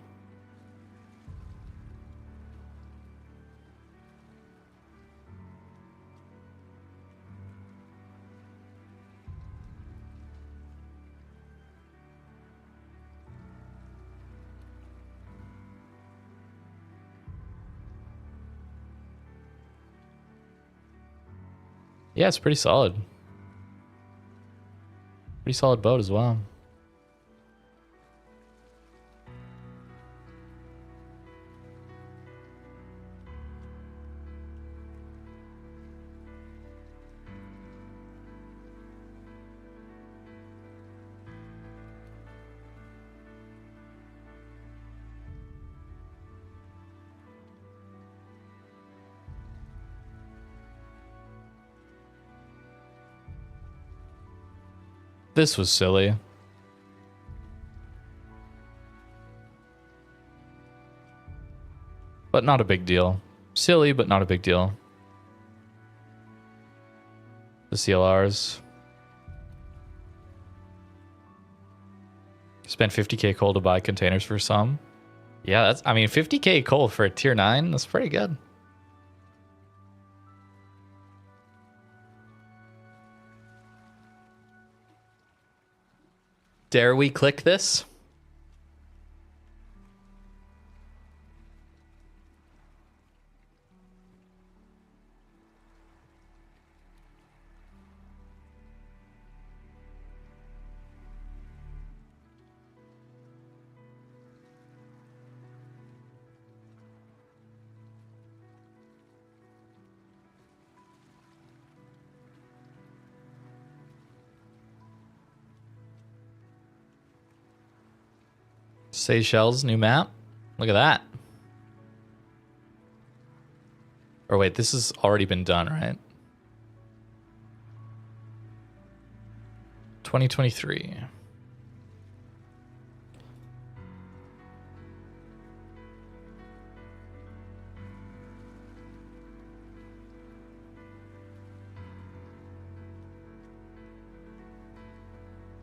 Yeah, it's pretty solid. Pretty solid boat as well. This was silly. But not a big deal. Silly, but not a big deal. The CLRs. Spent 50k coal to buy containers for some. Yeah, that's, I mean, 50k coal for a tier 9, that's pretty good. Dare we click this? Seychelles, new map. Look at that. Or wait, this has already been done, right? 2023.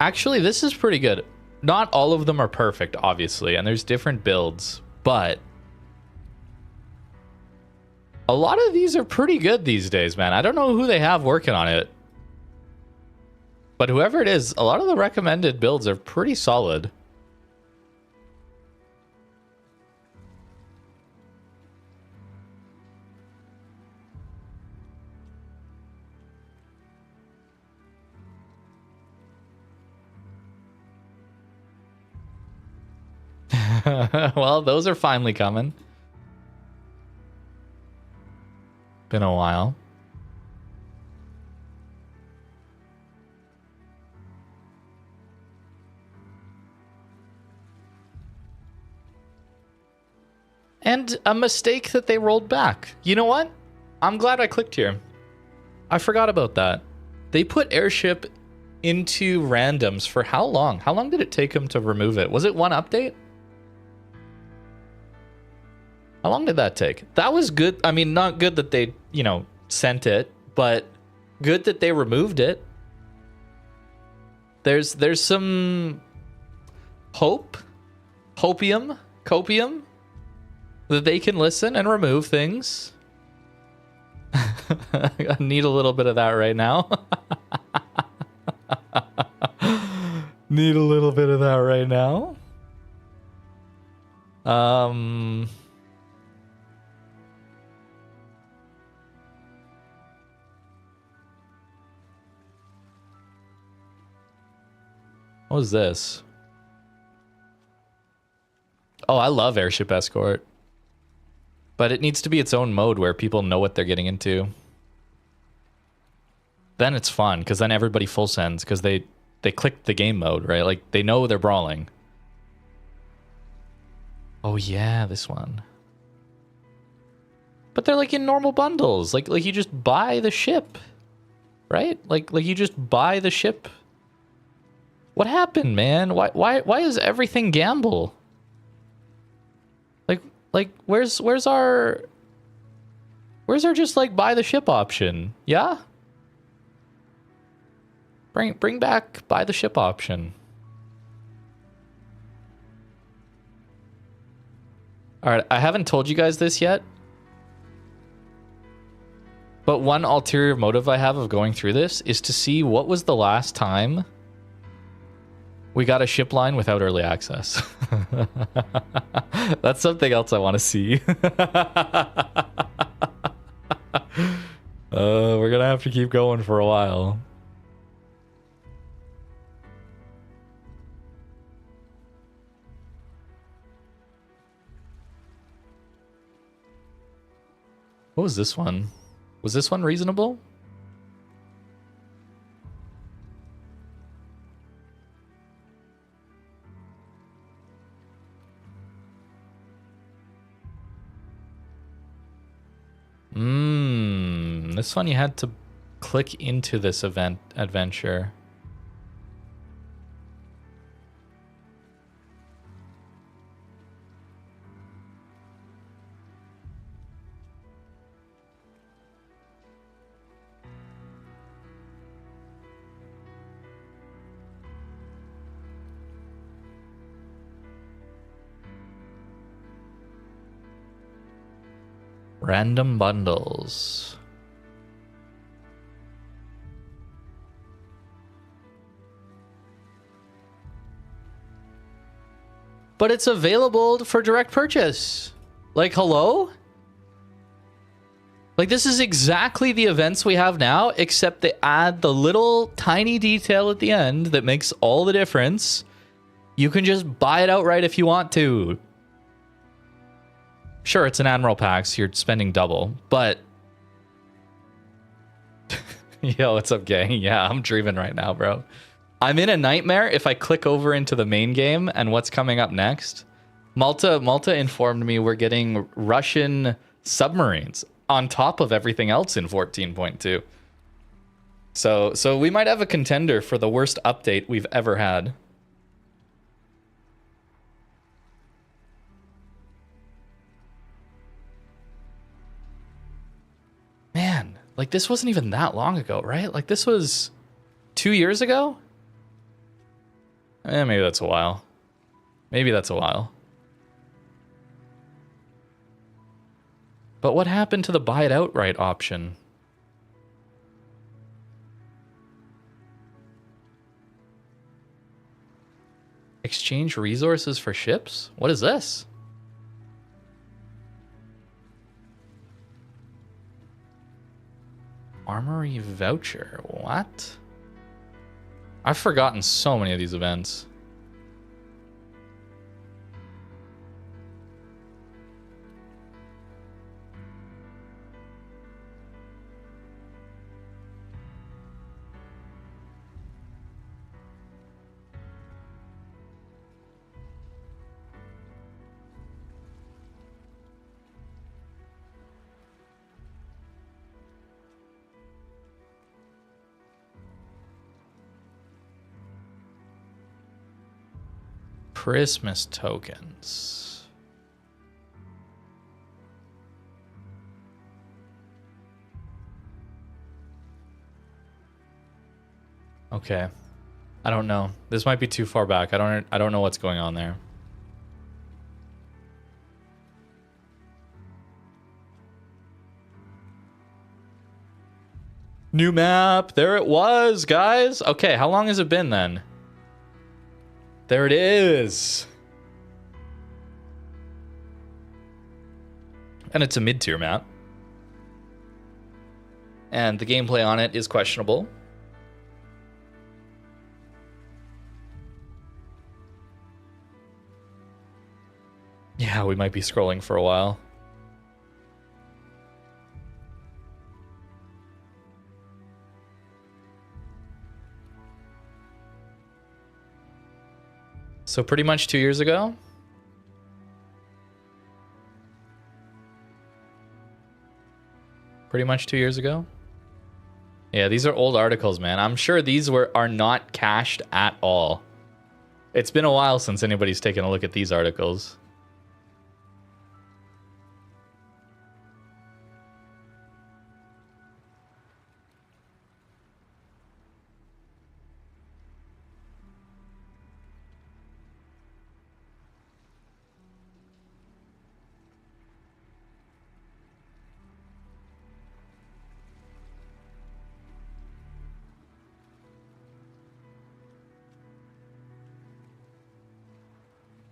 Actually, this is pretty good. Not all of them are perfect, obviously, and there's different builds, but a lot of these are pretty good these days, man. I don't know who they have working on it, but whoever it is, a lot of the recommended builds are pretty solid. Well, those are finally coming. Been a while. And a mistake that they rolled back. You know what? I'm glad I clicked here. I forgot about that. They put airship into randoms for how long? How long did it take them to remove it? Was it one update? How long did that take? That was good. I mean, not good that they, you know, sent it, but good that they removed it. There's some copium, that they can listen and remove things. I need a little bit of that right now. Need a little bit of that right now. What was this? Oh, I love Airship Escort. But it needs to be its own mode where people know what they're getting into. Then it's fun, because then everybody full sends, because they clicked the game mode, right? Like, they know they're brawling. Oh yeah, this one. But they're like in normal bundles. Like you just buy the ship. Right? Like you just buy the ship. What happened, man? Why is everything gamble? Like where's our just like buy the ship option? Yeah? Bring back buy the ship option. All right, I haven't told you guys this yet. But one ulterior motive I have of going through this is to see what was the last time we got a ship line without early access. That's something else I want to see. We're gonna have to keep going for a while. What was this one? Was this one reasonable? This one you had to click into this adventure. Random bundles. But it's available for direct purchase. Like, hello? Like, this is exactly the events we have now, except they add the little tiny detail at the end that makes all the difference. You can just buy it outright if you want to. Sure, it's an Admiral pack, so you're spending double, but... Yo, what's up, gang? Yeah, I'm dreaming right now, bro. I'm in a nightmare if I click over into the main game and what's coming up next. Malta informed me we're getting Russian submarines on top of everything else in 14.2. So we might have a contender for the worst update we've ever had. Man, like this wasn't even that long ago, right? Like this was 2 years ago? Maybe that's a while. Maybe that's a while. But what happened to the buy it outright option? Exchange resources for ships? What is this? Armory voucher. What? I've forgotten so many of these events. Christmas tokens. Okay. I don't know. This might be too far back. I don't know what's going on there. New map. There it was, guys. Okay, how long has it been then? There it is. And it's a mid-tier map. And the gameplay on it is questionable. Yeah, we might be scrolling for a while. So pretty much 2 years ago. Pretty much 2 years ago. Yeah, these are old articles, man. I'm sure these are not cached at all. It's been a while since anybody's taken a look at these articles.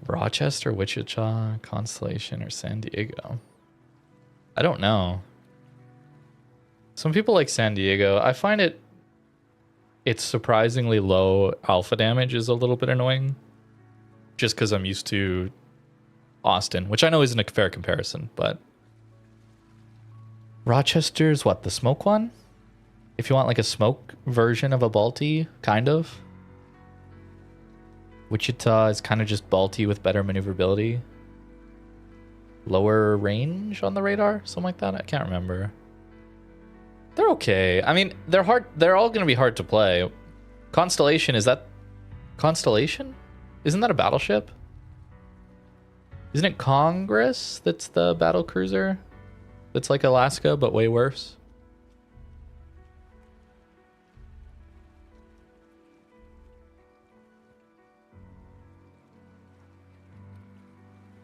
Rochester, Wichita, Constellation, or San Diego? I don't know. Some people like San Diego. I find it's surprisingly low alpha damage is a little bit annoying. Just because I'm used to Austin, which I know isn't a fair comparison, but Rochester's what, the smoke one? If you want like a smoke version of a Balti, kind of. Wichita is kind of just Balti with better maneuverability. Lower range on the radar? Something like that? I can't remember. They're okay. I mean, they're hard. They're all going to be hard to play. Constellation, is that... Constellation? Isn't that a battleship? Isn't it Congress that's the battle cruiser? That's like Alaska, but way worse?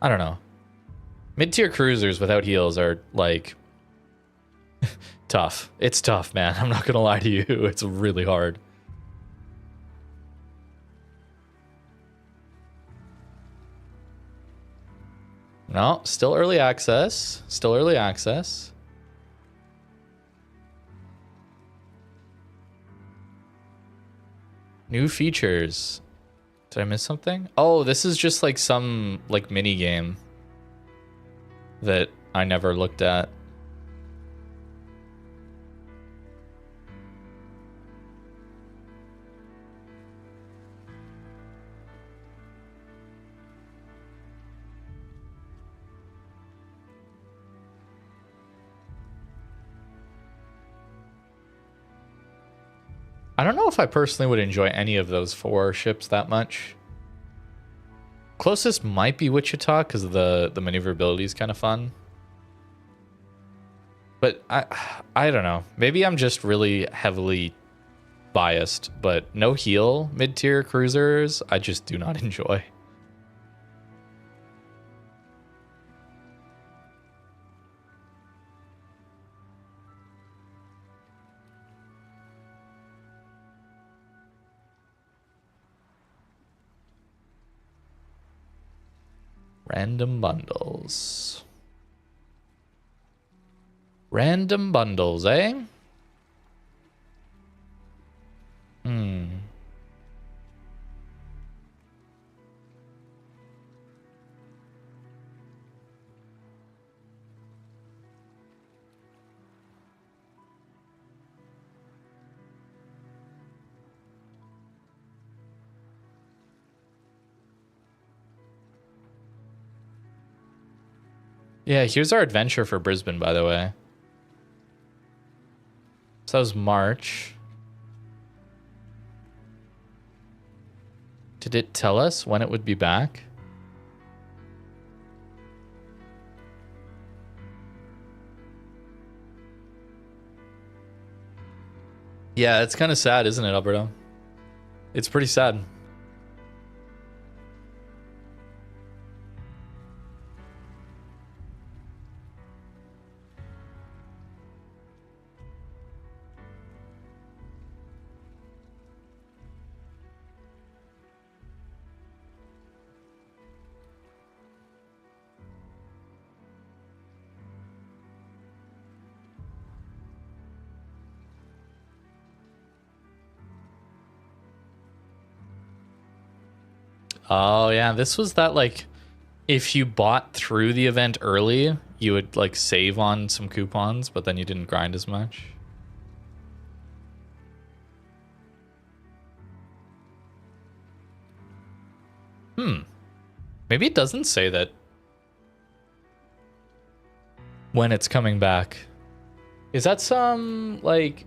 I don't know. Mid-tier cruisers without heals are, like, tough. It's tough, man. I'm not gonna lie to you. It's really hard. No, still early access. Still early access. New features. Did I miss something? Oh, this is just like some like mini game that I never looked at. I don't know if I personally would enjoy any of those 4 ships that much. Closest might be Wichita because the maneuverability is kind of fun. But I don't know. Maybe I'm just really heavily biased, but no heal mid-tier cruisers, I just do not enjoy. Random bundles. Random bundles, eh? Yeah, here's our adventure for Brisbane, by the way. So that was March. Did it tell us when it would be back? Yeah, it's kind of sad, isn't it, Alberto? It's pretty sad. Oh, yeah, this was that, like, if you bought through the event early, you would, like, save on some coupons, but then you didn't grind as much. Maybe it doesn't say that when it's coming back. Is that some, like,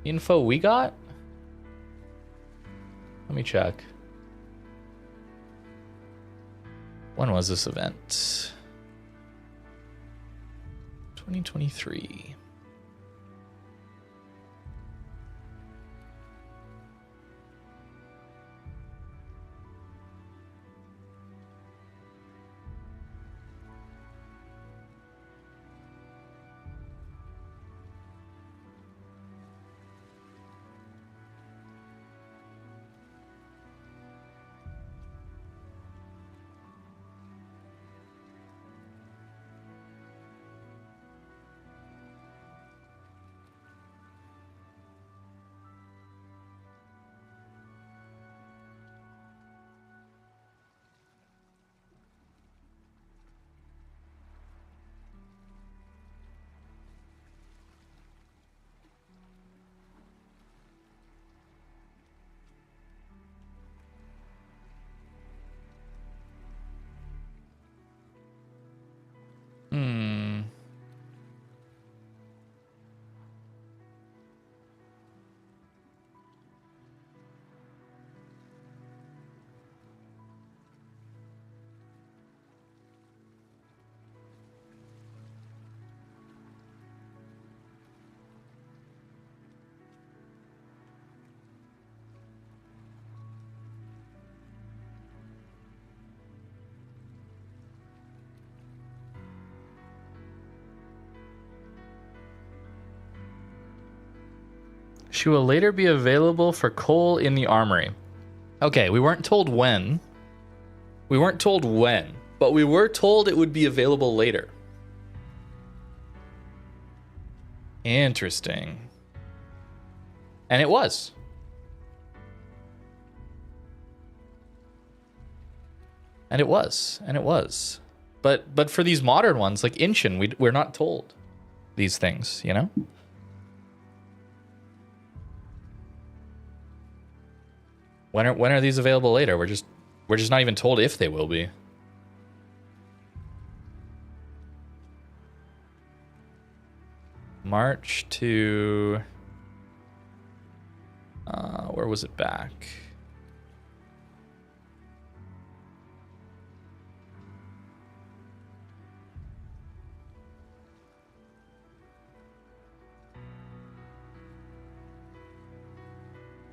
info we got? Let me check. When was this event? 2023. She will later be available for coal in the armory. Okay, we weren't told when. We weren't told when, but we were told it would be available later. Interesting. And it was. And it was. And it was. But for these modern ones, like Inchin, we're not told these things, you know? When are these available later? We're just not even told if they will be. March to where was it back?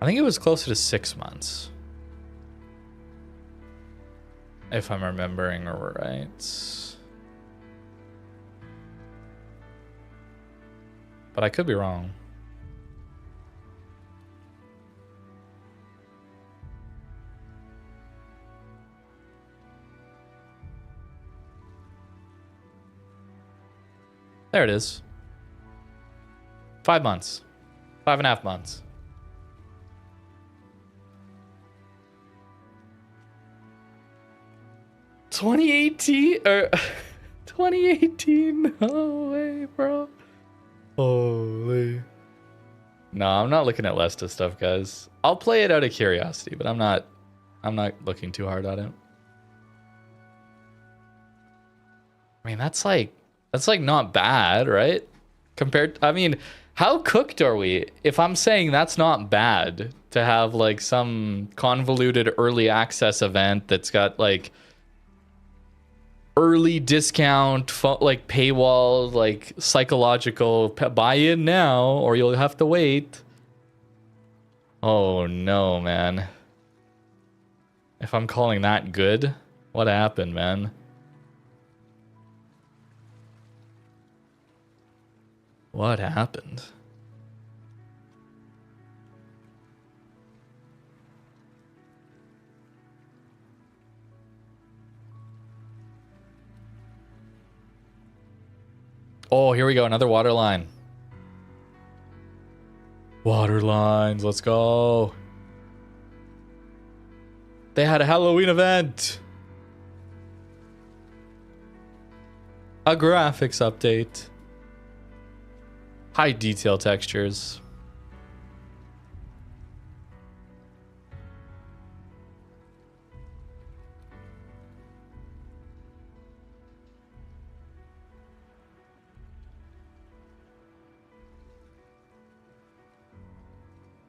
I think it was closer to 6 months. If I'm remembering right. But I could be wrong. There it is. 5 months. 5.5 months. $2018 or 2018? No way, bro. Holy. No, I'm not looking at Lesta stuff, guys. I'll play it out of curiosity, but I'm not looking too hard at it. I mean, that's like not bad, right? Compared, I mean, how cooked are we if I'm saying that's not bad to have like some convoluted early access event that's got like early discount, like paywall, like psychological buy in now or you'll have to wait. Oh no, man. If I'm calling that good, what happened, man? What happened? Oh, here we go. Another water line. Water lines. Let's go. They had a Halloween event. A graphics update. High detail textures.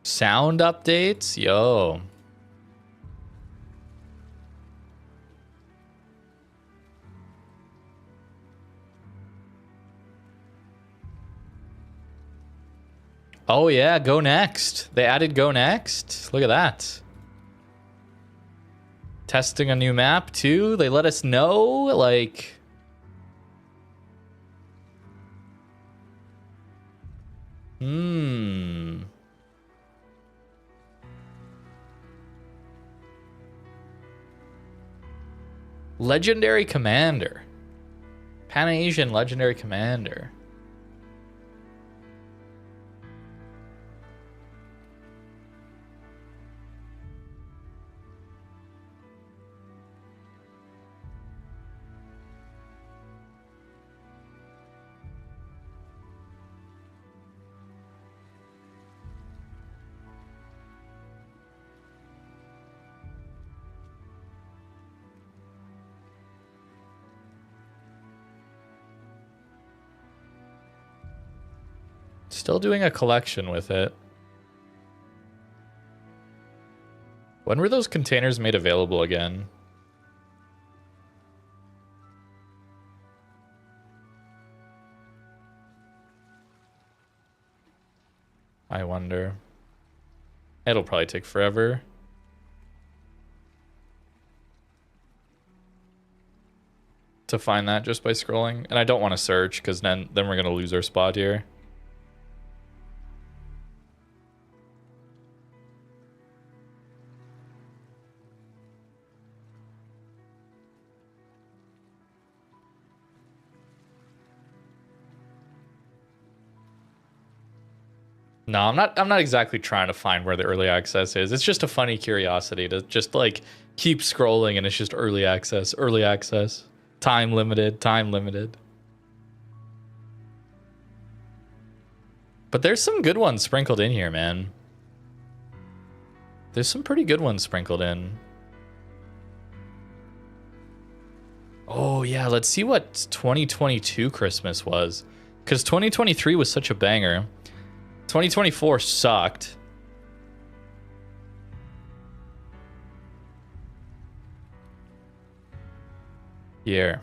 Sound updates? Yo. Oh yeah, go next. They added go next. Look at that. Testing a new map too. They let us know, like... Legendary Commander. Pan-Asian Legendary Commander. Still doing a collection with it. When were those containers made available again? I wonder. It'll probably take forever. To find that just by scrolling. And I don't want to search because then we're going to lose our spot here. No, I'm not exactly trying to find where the early access is. It's just a funny curiosity to just like keep scrolling and it's just early access, time limited, time limited. But there's some good ones sprinkled in here, man. There's some pretty good ones sprinkled in. Oh yeah, let's see what 2022 Christmas was. Because 2023 was such a banger. 2024 sucked. Here.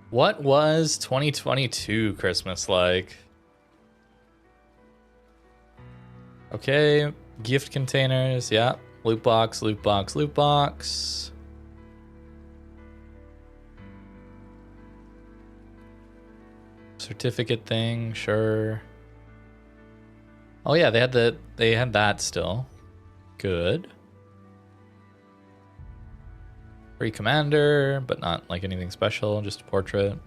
What was 2022 Christmas like? Okay, gift containers, yeah. Loot box, loot box, loot box. Certificate thing, sure. Oh yeah, they had that still. Good. Free commander, but not like anything special, just a portrait.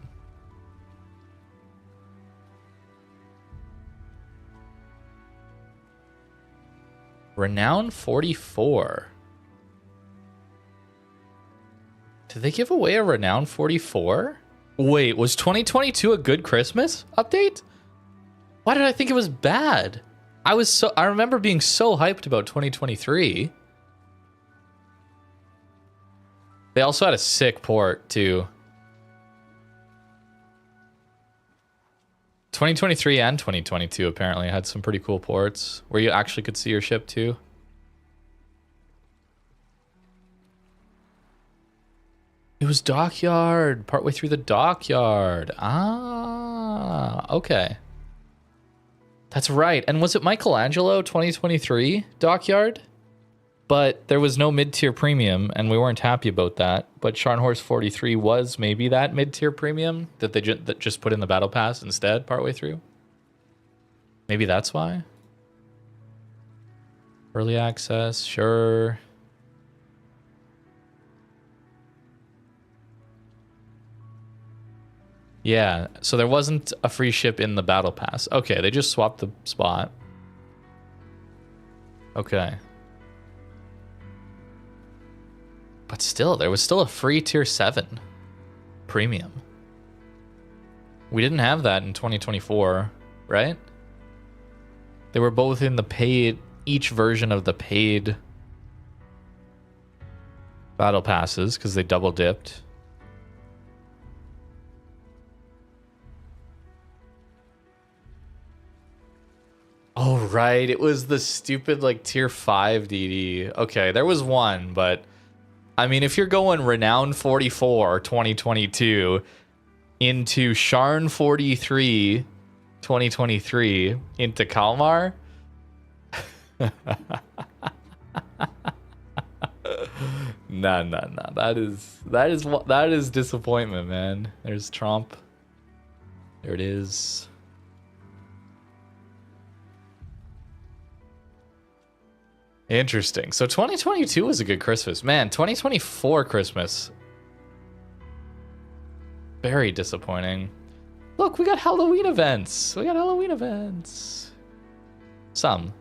Renown 44. Did they give away a Renown 44? Wait, was 2022 a good Christmas update? Why did I think it was bad? I remember being so hyped about 2023. They also had a sick port too. 2023 and 2022 apparently had some pretty cool ports where you actually could see your ship too. It was Dockyard, partway through the Dockyard. Ah, okay. That's right. And was it Michelangelo 2023 Dockyard? But there was no mid-tier premium, and we weren't happy about that. But Scharnhorst 43 was maybe that mid-tier premium that they just put in the Battle Pass instead partway through. Maybe that's why. Early access, sure. Yeah, so there wasn't a free ship in the Battle Pass. Okay, they just swapped the spot. Okay. But still, there was still a free tier 7 premium. We didn't have that in 2024, right? They were both in the paid, each version of the paid battle passes because they double dipped. Oh, right. It was the stupid, like, tier 5 DD. Okay, there was one, but I mean, if you're going Renown 44 2022 into Sharn 43 2023 into Kalmar. Nah. That is disappointment, man. There's Trump. There it is. Interesting. So 2022 was a good Christmas. Man, 2024 Christmas. Very disappointing. Look, we got Halloween events. Some.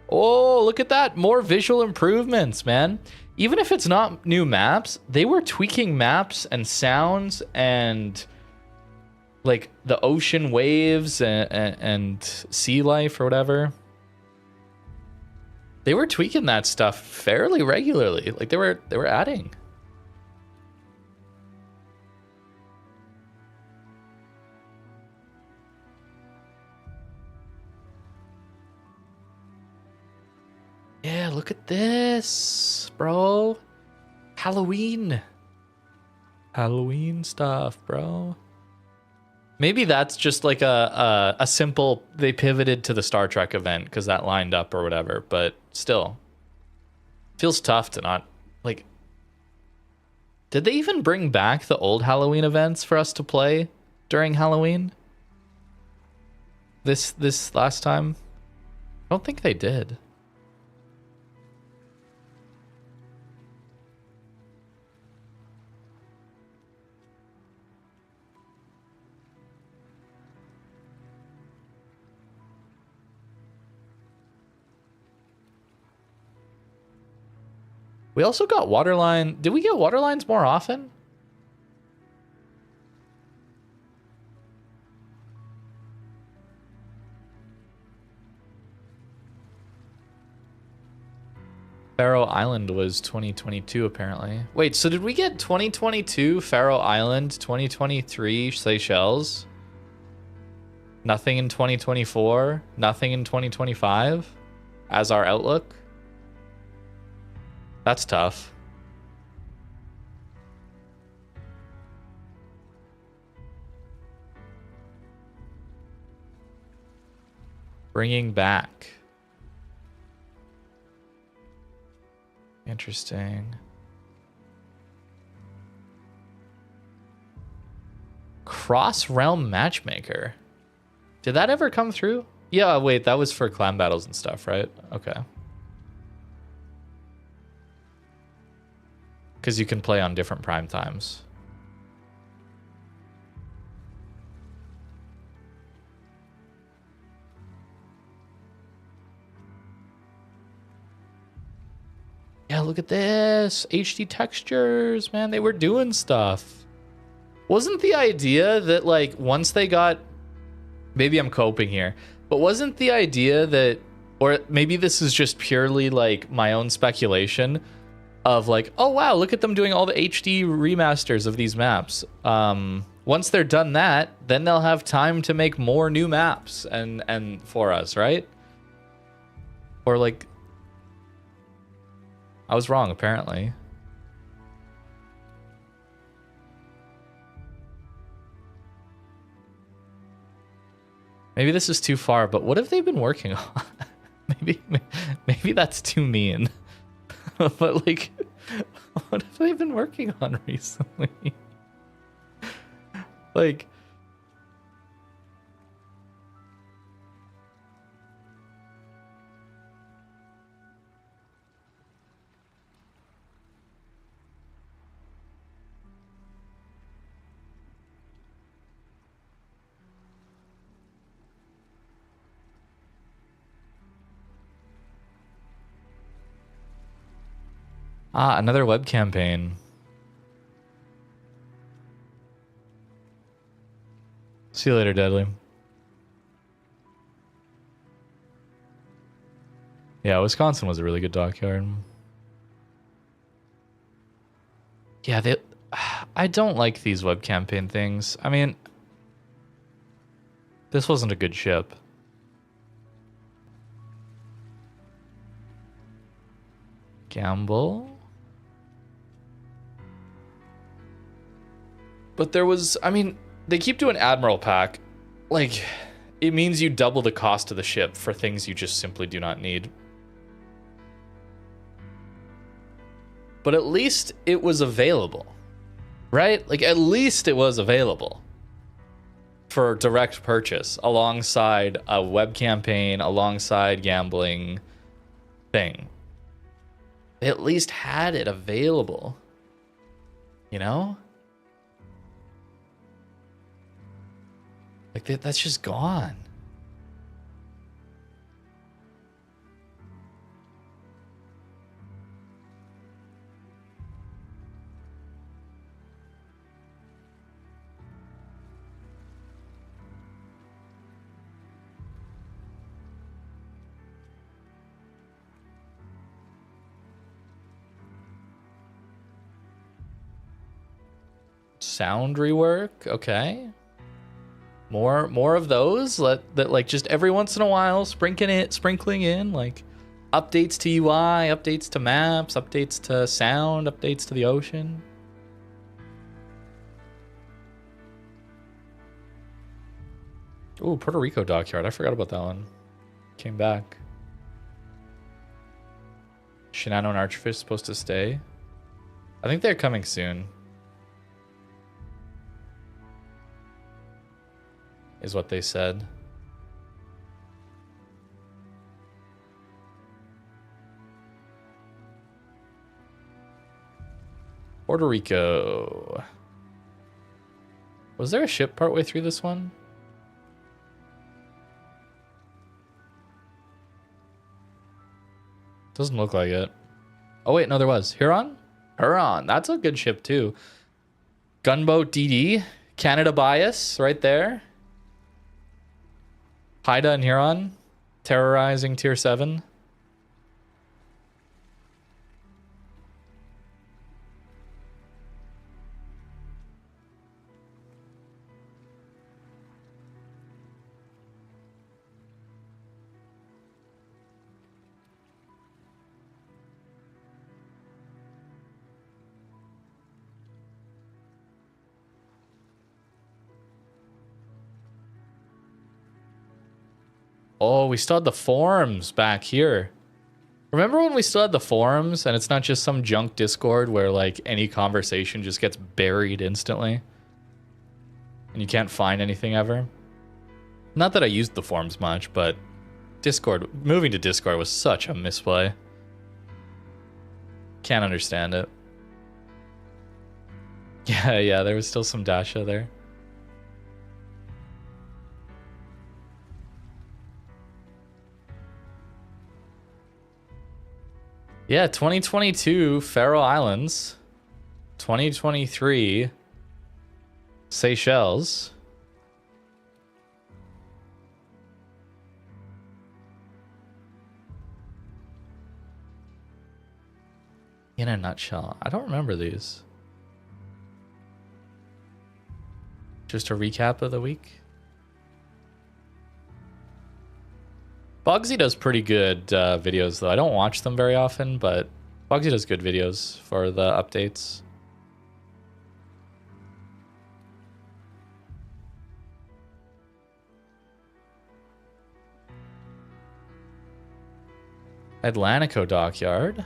Oh, look at that. More visual improvements, man. Even if it's not new maps, they were tweaking maps and sounds and like the ocean waves and sea life or whatever. They were tweaking that stuff fairly regularly. Like they were adding. Yeah, look at this, bro. Halloween stuff, bro. Maybe that's just like a simple, they pivoted to the Star Trek event because that lined up or whatever, but still. Feels tough to not, like, did they even bring back the old Halloween events for us to play during Halloween? This last time? I don't think they did. We also got waterline. Did we get waterlines more often? Faroe Island was 2022 apparently. Wait, so did we get 2022 Faroe Island, 2023 Seychelles? Nothing in 2024? Nothing in 2025 as our outlook? That's tough. Bringing back. Interesting. Cross-realm matchmaker. Did that ever come through? Yeah, wait, that was for clan battles and stuff, right? Okay. Because you can play on different prime times. Yeah, look at this. HD textures, man. They were doing stuff. Wasn't the idea that, like, once they got... Maybe I'm coping here. But wasn't the idea that... Or maybe this is just purely, like, my own speculation of, like, oh, wow, look at them doing all the HD remasters of these maps. Once they're done that, then they'll have time to make more new maps and for us, right? Or, like... I was wrong, apparently. Maybe this is too far, but what have they been working on? maybe that's too mean. But, like, what have they been working on recently? Like... Ah, another web campaign. See you later, Deadly. Yeah, Wisconsin was a really good dockyard. Yeah, I don't like these web campaign things. I mean, this wasn't a good ship. Gamble. But there was, I mean, they keep doing Admiral Pack. Like, it means you double the cost of the ship for things you just simply do not need. But at least it was available, right? Like, at least it was available for direct purchase alongside a web campaign, alongside gambling thing. They at least had it available, you know? Like, that's just gone. Sound rework, okay. More of those that like just every once in a while sprinkling in like updates to UI, updates to maps, updates to sound, updates to the ocean. Ooh, Puerto Rico dockyard. I forgot about that one. Came back. Shenanigans and Archerfish supposed to stay. I think they're coming soon. Is what they said. Puerto Rico. Was there a ship partway through this one? Doesn't look like it. Oh wait, no, there was. Huron? Huron. That's a good ship too. Gunboat DD. Canada bias right there. Haida and Huron. Terrorizing tier 7. Oh, we still had the forums back here. Remember when we still had the forums and it's not just some junk Discord where like any conversation just gets buried instantly and you can't find anything ever? Not that I used the forums much, but Discord, moving to Discord was such a misplay. Can't understand it. Yeah, there was still some Dasha there. Yeah, 2022 Faroe Islands, 2023 Seychelles. In a nutshell, I don't remember these. Just a recap of the week. Bugsy does pretty good videos, though. I don't watch them very often, but Bugsy does good videos for the updates. Atlantico Dockyard.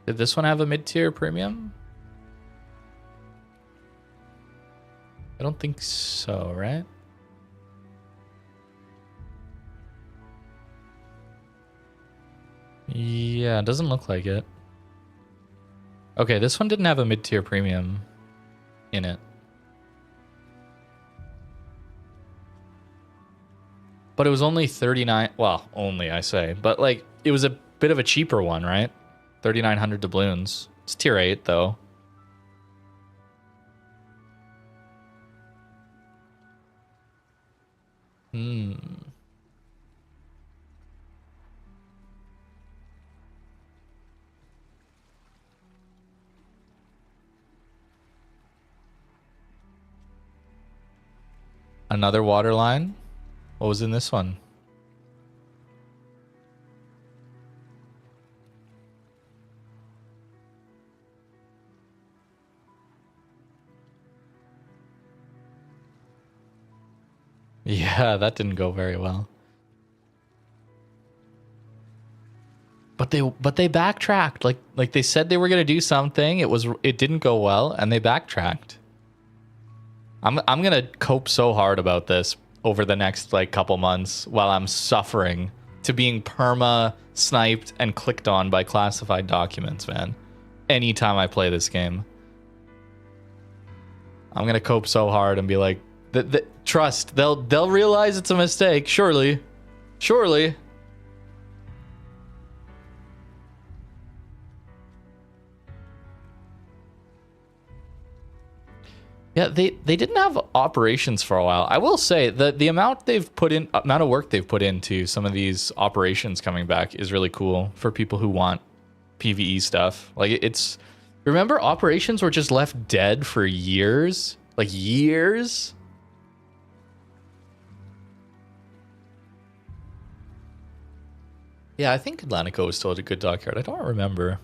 Did this one have a mid-tier premium? I don't think so, right? Yeah, it doesn't look like it. Okay, this one didn't have a mid-tier premium in it. But it was only 39, well, only I say, but like it was a bit of a cheaper one, right? 3,900 doubloons. It's tier 8 though. Another water line. What was in this one? Yeah, that didn't go very well. But they backtracked. Like they said they were gonna do something. It didn't go well, and they backtracked. I'm gonna cope so hard about this over the next like couple months while I'm suffering to being perma sniped and clicked on by classified documents, man. Anytime I play this game, I'm gonna cope so hard and be like, trust, they'll realize it's a mistake. Surely. Yeah, they didn't have operations for a while. I will say that the amount of work they've put into some of these operations coming back is really cool for people who want PvE stuff. Like remember operations were just left dead for years, like years. Yeah, I think Atlantico was still a good dockyard. I don't remember.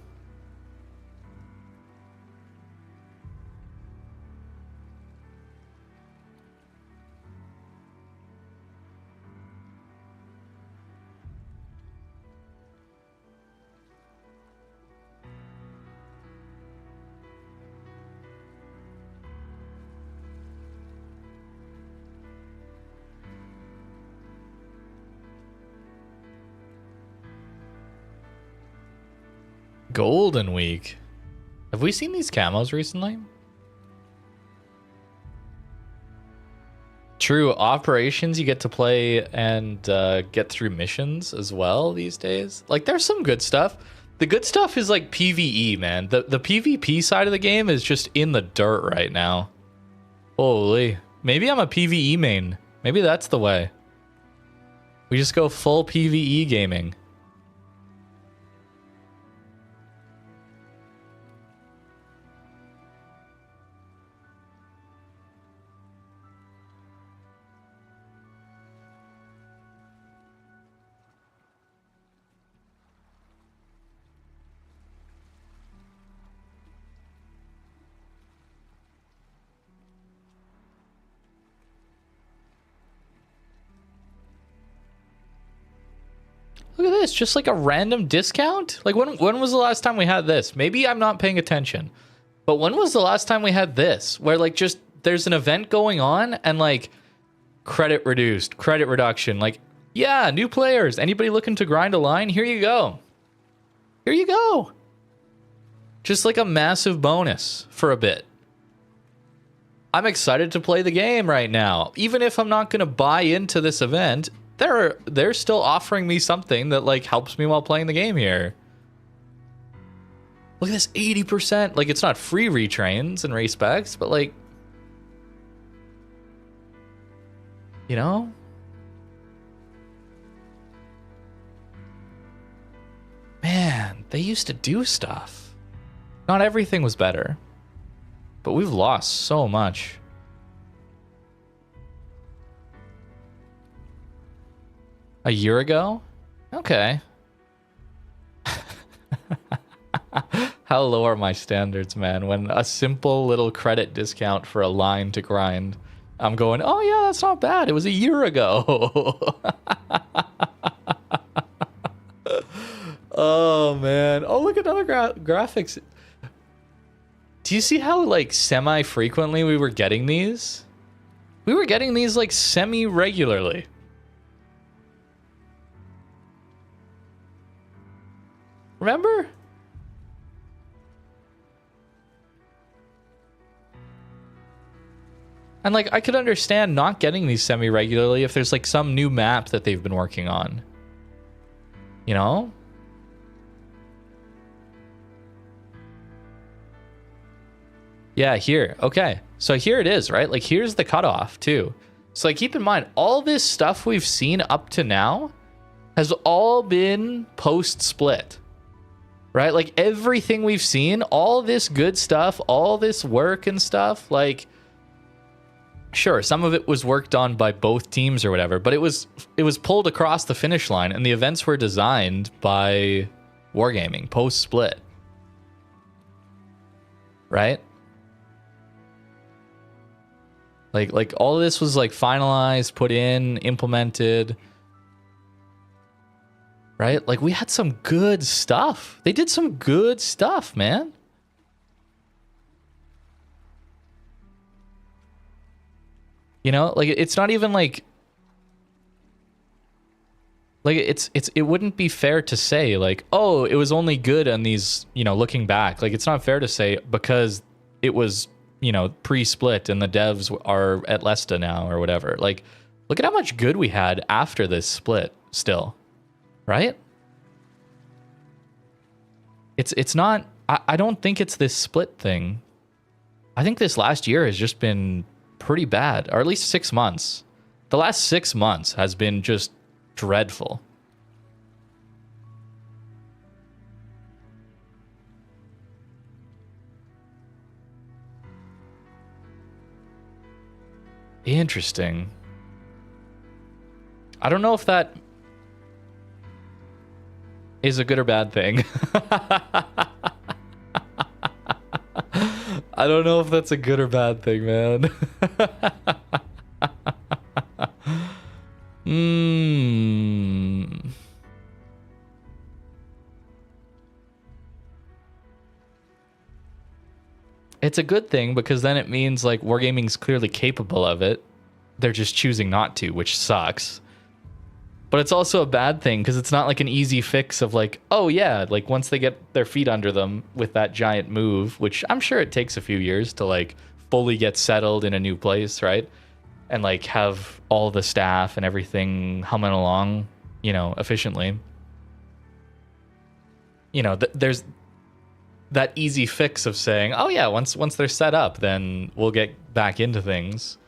Golden Week. Have we seen these camos recently? True, operations you get to play and get through missions as well these days. Like there's some good stuff. The good stuff is like PvE, man. The PvP side of the game is just in the dirt right now. Holy. Maybe I'm a PvE main. Maybe that's the way. We just go full PvE gaming. Look at this, just like a random discount? Like when was the last time we had this? Maybe I'm not paying attention. But when was the last time we had this? Where like just there's an event going on and like credit reduced, credit reduction. Like, yeah, new players. Anybody looking to grind a line? Here you go. Here you go. Just like a massive bonus for a bit. I'm excited to play the game right now. Even if I'm not going to buy into this event, they're still offering me something that like helps me while playing the game here. Look at this, 80%. Like, it's not free retrains and race packs, but like, you know? Man, they used to do stuff. Not everything was better, but we've lost so much. A year ago? Okay. How low are my standards, man? When a simple little credit discount for a line to grind, I'm going, oh yeah, that's not bad. It was a year ago. Oh, man. Oh, look at other graphics. Do you see how, like, semi-frequently we were getting these? We were getting these, like, semi-regularly. Remember? And, like, I could understand not getting these semi-regularly if there's, like, some new map that they've been working on. You know? Yeah, here. Okay. So here it is, right? Like, here's the cutoff, too. So, like, keep in mind, all this stuff we've seen up to now has all been post-split. Right? Like, everything we've seen, all this good stuff, all this work and stuff, like, sure, some of it was worked on by both teams or whatever, but it was pulled across the finish line, and the events were designed by Wargaming, post-split. Right? Like all of this was like finalized, put in, implemented. Right? Like we had some good stuff. They did some good stuff, man. You know, like it's not even like it wouldn't be fair to say like, oh, it was only good on these, you know, looking back. Like it's not fair to say because it was, you know, pre-split and the devs are at Lesta now or whatever. Like, look at how much good we had after this split still, right? It's not, I don't think it's this split thing. I think this last year has just been pretty bad, or at least 6 months. The last 6 months has been just dreadful. Interesting. I don't know if that is a good or bad thing. I don't know if that's a good or bad thing, man. It's a good thing because then it means like Wargaming's clearly capable of it. They're just choosing not to, which sucks. But it's also a bad thing because it's not like an easy fix of like, oh yeah, like once they get their feet under them with that giant move, which I'm sure it takes a few years to like fully get settled in a new place, right? And like have all the staff and everything humming along, you know, efficiently. You know, there's that easy fix of saying, oh yeah, once they're set up, then we'll get back into things.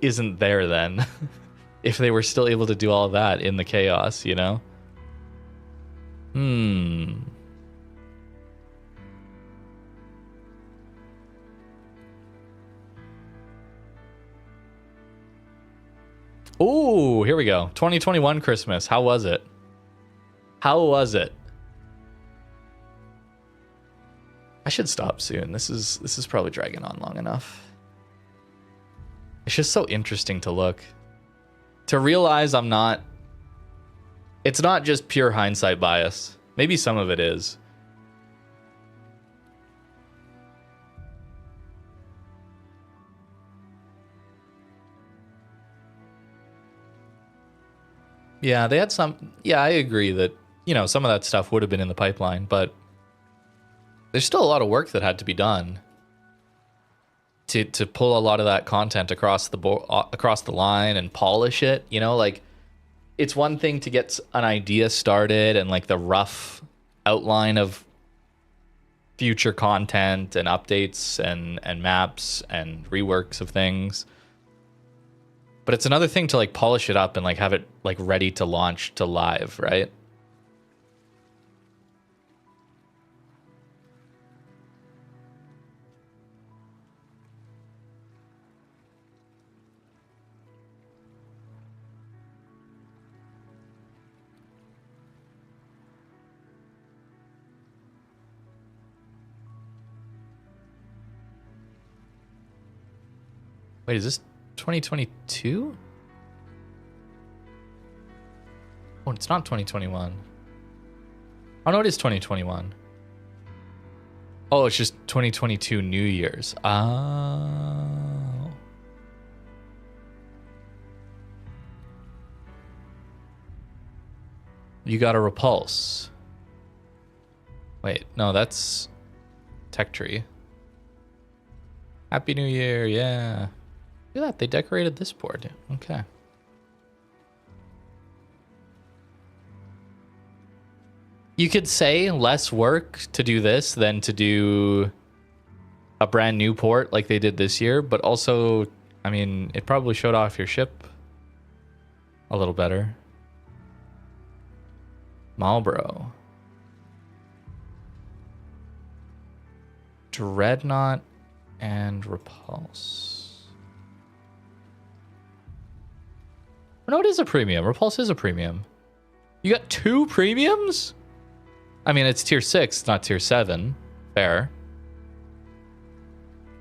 Isn't there then? If they were still able to do all that in the chaos, you know? Ooh, here we go. 2021 Christmas. How was it? How was it? I should stop soon. This is probably dragging on long enough. It's just so interesting to look. To realize I'm not It's not just pure hindsight bias. Maybe some of it is. Yeah, they had some. Yeah, I agree that, some of that stuff would have been in the pipeline, but there's still a lot of work that had to be done to pull a lot of that content across the line and polish it. Like, it's one thing to get an idea started and like the rough outline of future content and updates and maps and reworks of things. But it's another thing to like polish it up and like have it like ready to launch to live, right? Wait, is this 2022? Oh, it's not 2021. Oh, no, it is 2021. Oh, it's just 2022 New Year's. Oh. You got a Repulse. Wait, no, that's Tech Tree. Happy New Year, yeah. Look at that, they decorated this board. Okay. You could say less work to do this than to do a brand new port like they did this year, but also, I mean, it probably showed off your ship a little better. Marlboro. Dreadnought and Repulse. No, it is a premium. Repulse is a premium. You got 2 premiums? I mean, it's tier 6, not tier 7. Fair.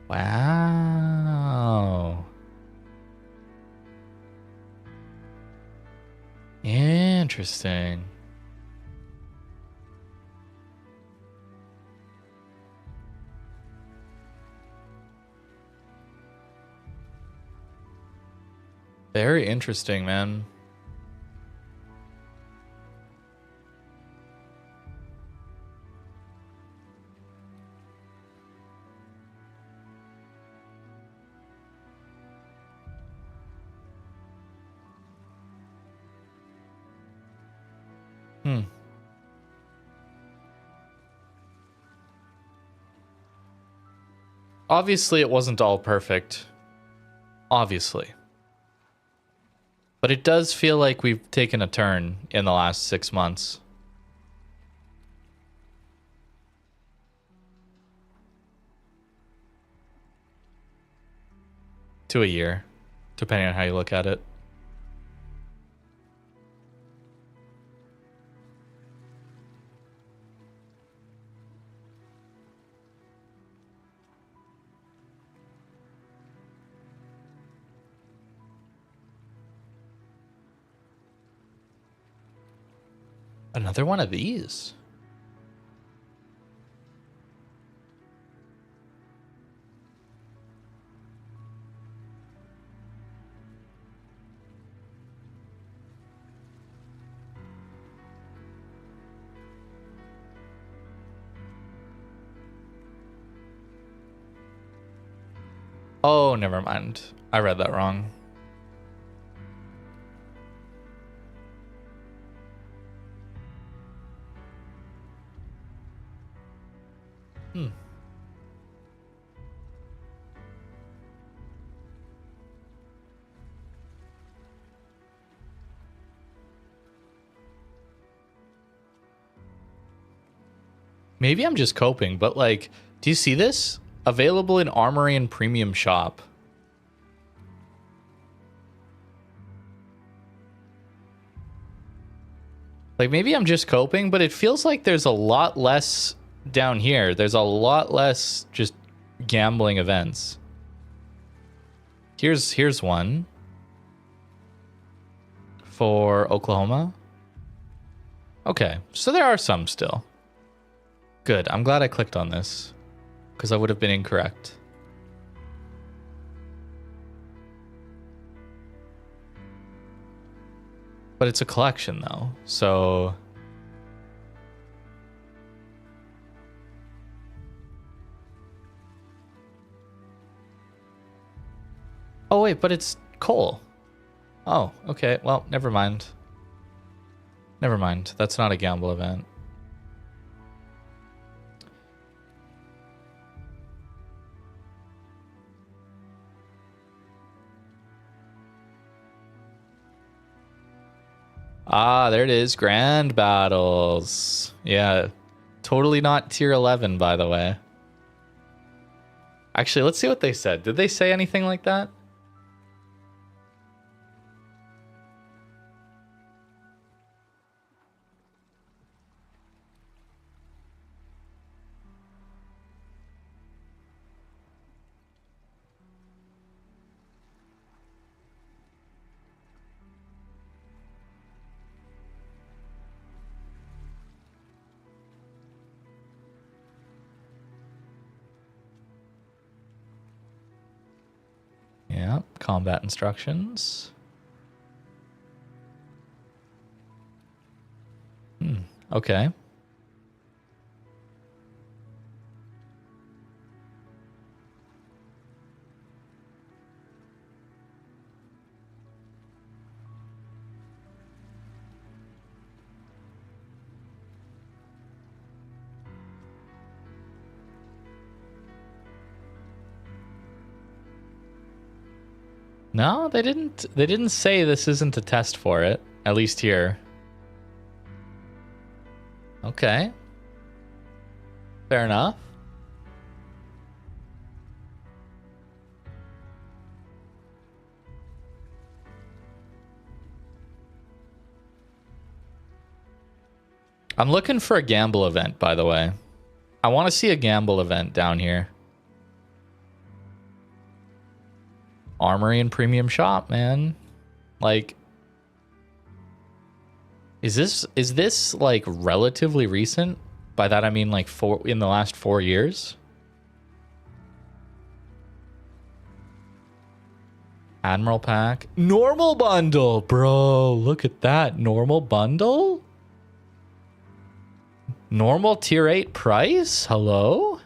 Wow. Interesting. Very interesting, man. Obviously, it wasn't all perfect. Obviously. But it does feel like we've taken a turn in the last 6 months. To a year, depending on how you look at it. Another one of these. Oh, never mind. I read that wrong. Maybe I'm just coping, but like, do you see this? Available in Armory and Premium Shop. Like, maybe I'm just coping, but it feels like there's a lot less down here. There's a lot less just gambling events. Here's one for Oklahoma. Okay, so there are some still. Good. I'm glad I clicked on this because I would have been incorrect. But it's a collection though, so... Oh wait, but it's coal. Oh, okay. Well, never mind. Never mind. That's not a gamble event. Ah, there it is. Grand battles. Yeah. Totally not tier 11, by the way. Actually, let's see what they said. Did they say anything like that? Yeah, combat instructions. Okay. No, they didn't. They didn't say this isn't a test for it. At least here. Okay. Fair enough. I'm looking for a gamble event, by the way. I want to see a gamble event down here. Armory and premium shop, man. Like, is this like relatively recent? By that I mean like in the last 4 years. Admiral pack, normal bundle, bro. Look at that normal bundle. Normal tier 8 price. Hello.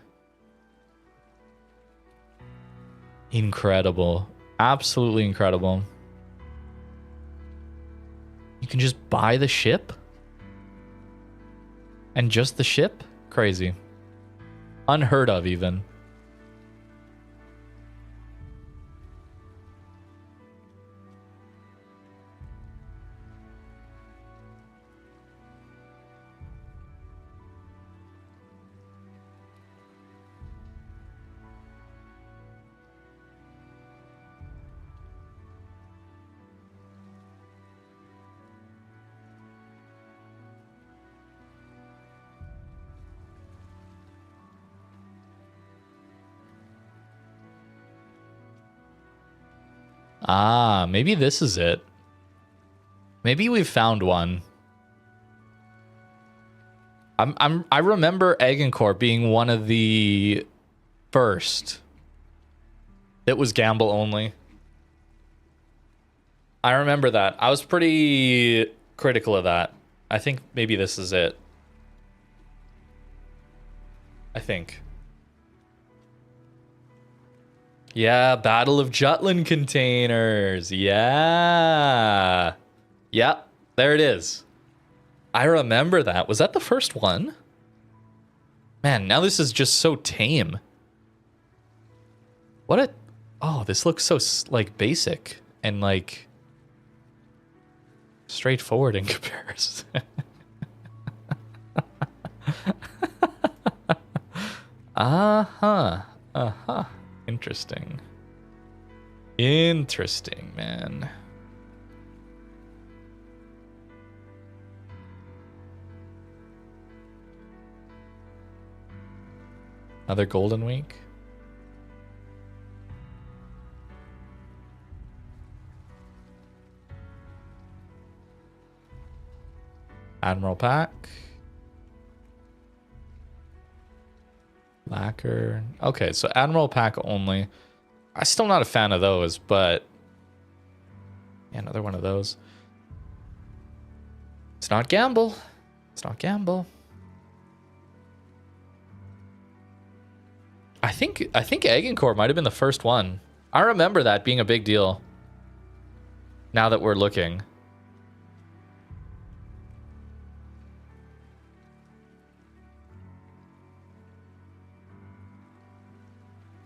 Incredible. Absolutely incredible. You can just buy the ship? And just the ship? Crazy. Unheard of, even. Ah, maybe this is it. Maybe we've found one. I remember Eggencorp being one of the first. It was gamble only. I remember that. I was pretty critical of that. I think maybe this is it. I think. Yeah, Battle of Jutland containers. Yeah. Yep, there it is. I remember that. Was that the first one? Man, now this is just so tame. What a... Oh, this looks so, like, basic and, like, straightforward in comparison. Uh-huh. Uh-huh. Interesting. Interesting, man. Another golden week. Admiral Pack. Lacquer. Okay, so Admiral Pack only. I'm still not a fan of those, but... Yeah, another one of those. It's not gamble. It's not gamble. I think Agincourt might have been the first one. I remember that being a big deal. Now that we're looking.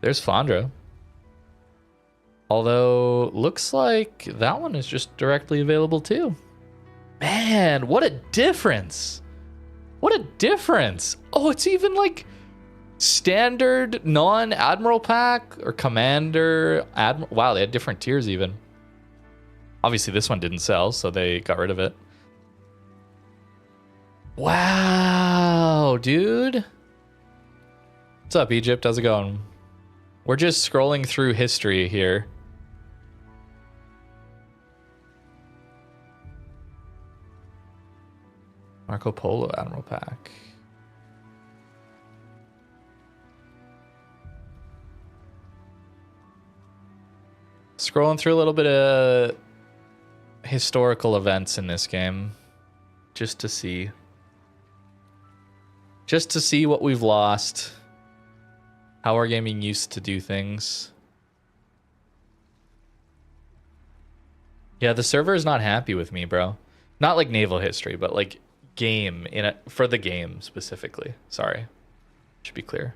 There's Flandre. Although, looks like that one is just directly available too. Man, what a difference. What a difference. Oh, it's even like standard non-admiral pack or commander admiral. Wow, they had different tiers even. Obviously, this one didn't sell, so they got rid of it. Wow, dude. What's up, Egypt? How's it going? We're just scrolling through history here. Marco Polo Admiral Pack. Scrolling through a little bit of historical events in this game. Just to see. Just to see what we've lost. How Wargaming used to do things. Yeah, the server is not happy with me, bro. Not like naval history, but like game for the game specifically. Sorry. Should be clear.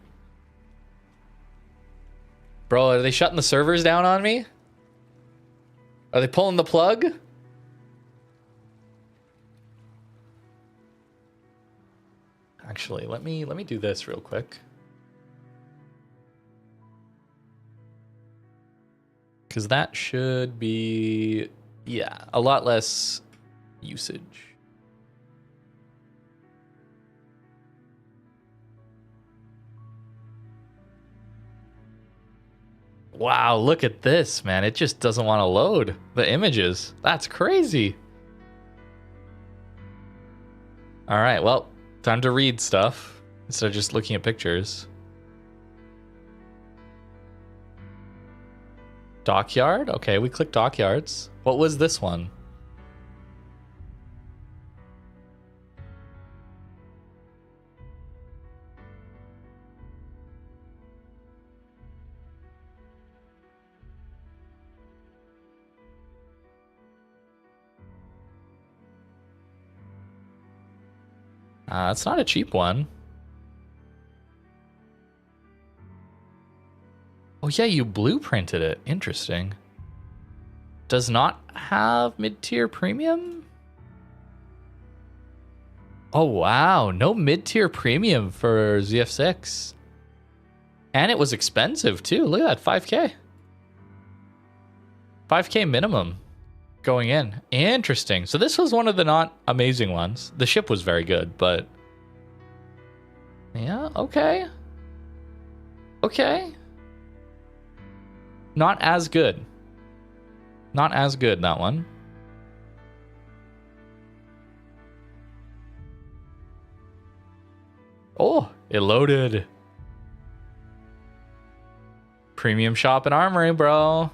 Bro, are they shutting the servers down on me? Are they pulling the plug? Actually, let me do this real quick. Because that should be, yeah, a lot less usage. Wow, look at this, man. It just doesn't want to load the images. That's crazy. All right, well, time to read stuff instead of just looking at pictures. Dockyard? Okay, we clicked dockyards. What was this one? It's not a cheap one. Oh yeah, you blueprinted it. Interesting. Does not have mid-tier premium? Oh wow, no mid-tier premium for ZF6. And it was expensive too. Look at that, 5K. 5K minimum going in. Interesting. So this was one of the not amazing ones. The ship was very good, but yeah, okay. Okay. Not as good. Not as good, that one. Oh, it loaded. Premium shop and armory, bro.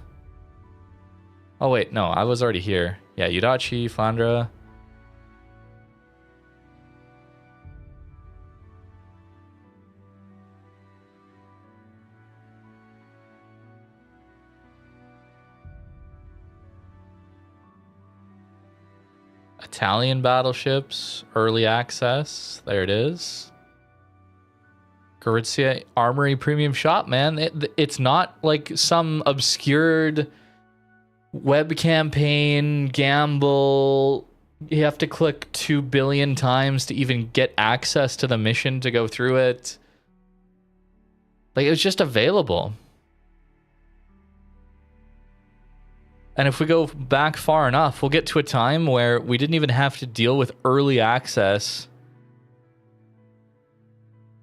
Oh, wait, no, I was already here. Yeah, Yudachi, Flandre. Italian battleships, early access. There it is. Gorizia Armory Premium Shop, man. It's not like some obscured web campaign gamble. You have to click 2 billion times to even get access to the mission to go through it. Like, it was just available. And if we go back far enough, we'll get to a time where we didn't even have to deal with early access.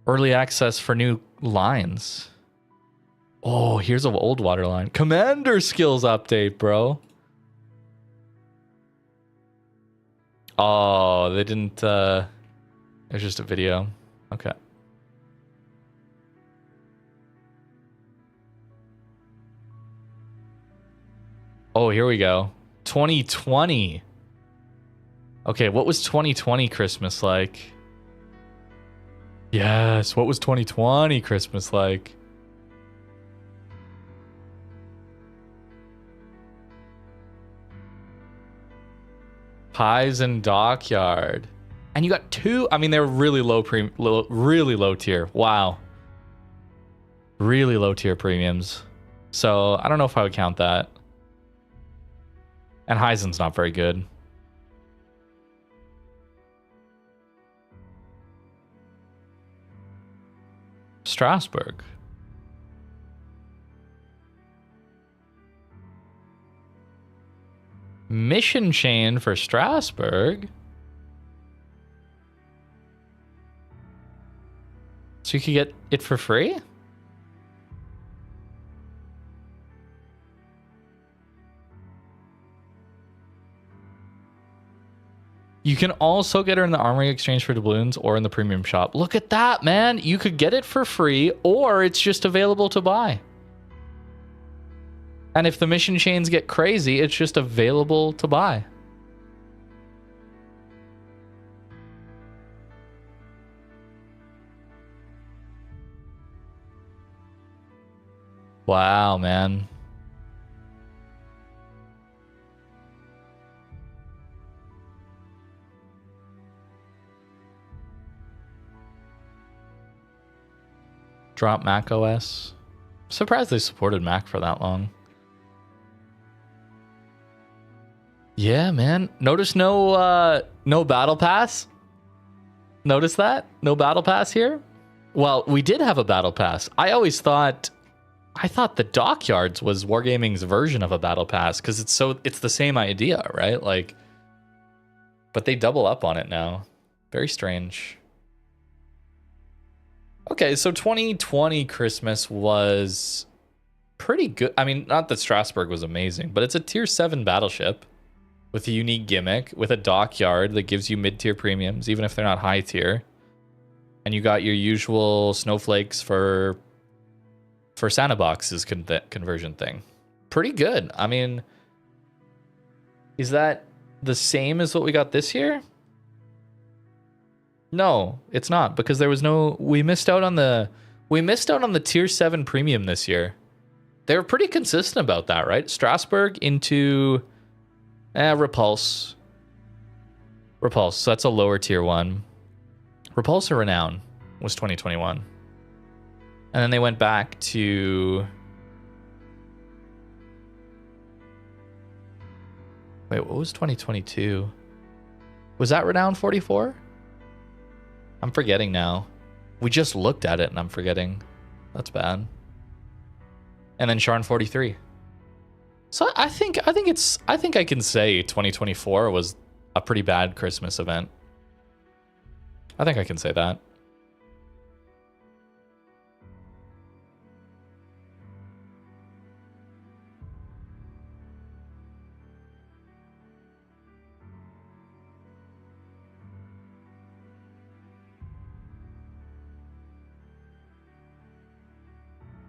Early access for new lines. Oh, here's an old water line. Commander skills update, bro. Oh, they didn't. It was just a video. Okay. Oh, here we go. 2020. Okay, what was 2020 Christmas like? Yes, what was 2020 Christmas like? Pies and Dockyard. And you got two. I mean, they're really really low tier. Wow. Really low tier premiums. So I don't know if I would count that. And Heisen's not very good. Strasbourg. Mission chain for Strasbourg. So you could get it for free? You can also get her in the Armory Exchange for doubloons or in the premium shop. Look at that, man. You could get it for free or it's just available to buy. And if the mission chains get crazy, it's just available to buy. Wow, man. Drop Mac OS. Surprised they supported Mac for that long. Yeah, man. Notice no battle pass? Notice that? No battle pass here? Well, we did have a battle pass. I thought the Dockyards was Wargaming's version of a battle pass because it's the same idea, right? Like, but they double up on it now. Very strange. Okay, so 2020 Christmas was pretty good. I mean, not that Strasbourg was amazing, but it's a tier 7 battleship with a unique gimmick, with a dockyard that gives you mid-tier premiums, even if they're not high tier. And you got your usual snowflakes for Santa Box's conversion thing. Pretty good. I mean, is that the same as what we got this year? No, it's not, because there was no. We missed out on the tier 7 premium this year. They were pretty consistent about that, right? Strasbourg into Repulse. So that's a lower tier 1. Repulse or Renown was 2021. And then they went back to... Wait, what was 2022? Was that Renown 44? I'm forgetting now. We just looked at it and I'm forgetting. That's bad. And then Sharn 43. So I think I can say 2024 was a pretty bad Christmas event. I think I can say that.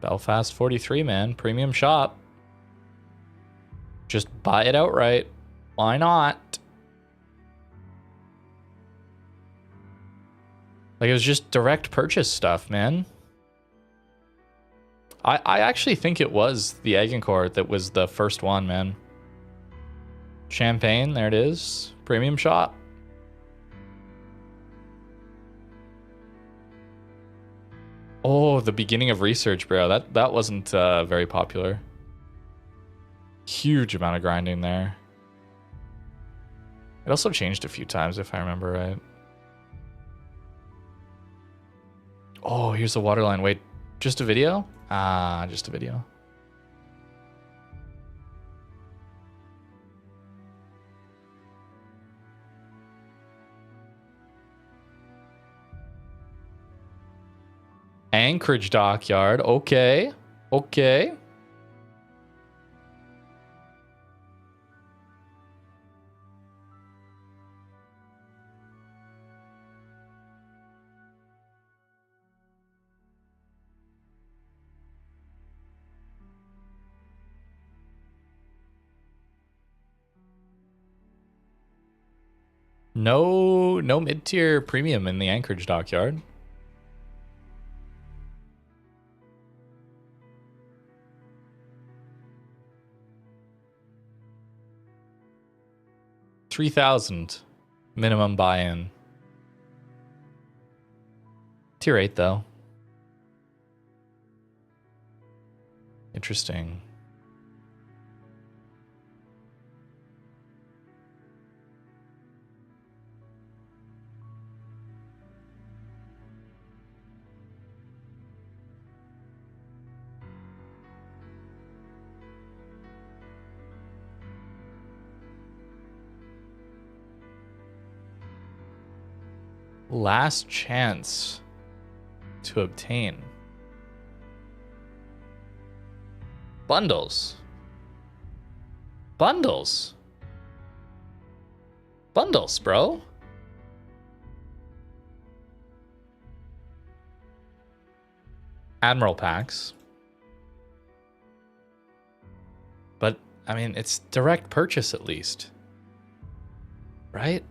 Belfast 43, man. Premium shop. Just buy it outright. Why not? Like, it was just direct purchase stuff, man. I actually think it was the Agincourt that was the first one, man. Champagne, there it is. Premium shop. Oh, the beginning of research, bro. That wasn't very popular. Huge amount of grinding there. It also changed a few times, if I remember right. Oh, here's the waterline. Wait, just a video? Ah, just a video. Anchorage Dockyard. Okay. Okay. No mid-tier premium in the Anchorage dockyard. $3,000 minimum buy-in. Tier 8 though. Interesting. Last chance to obtain bundles. Bundles, bro. Admiral packs. But I mean, it's direct purchase at least, right?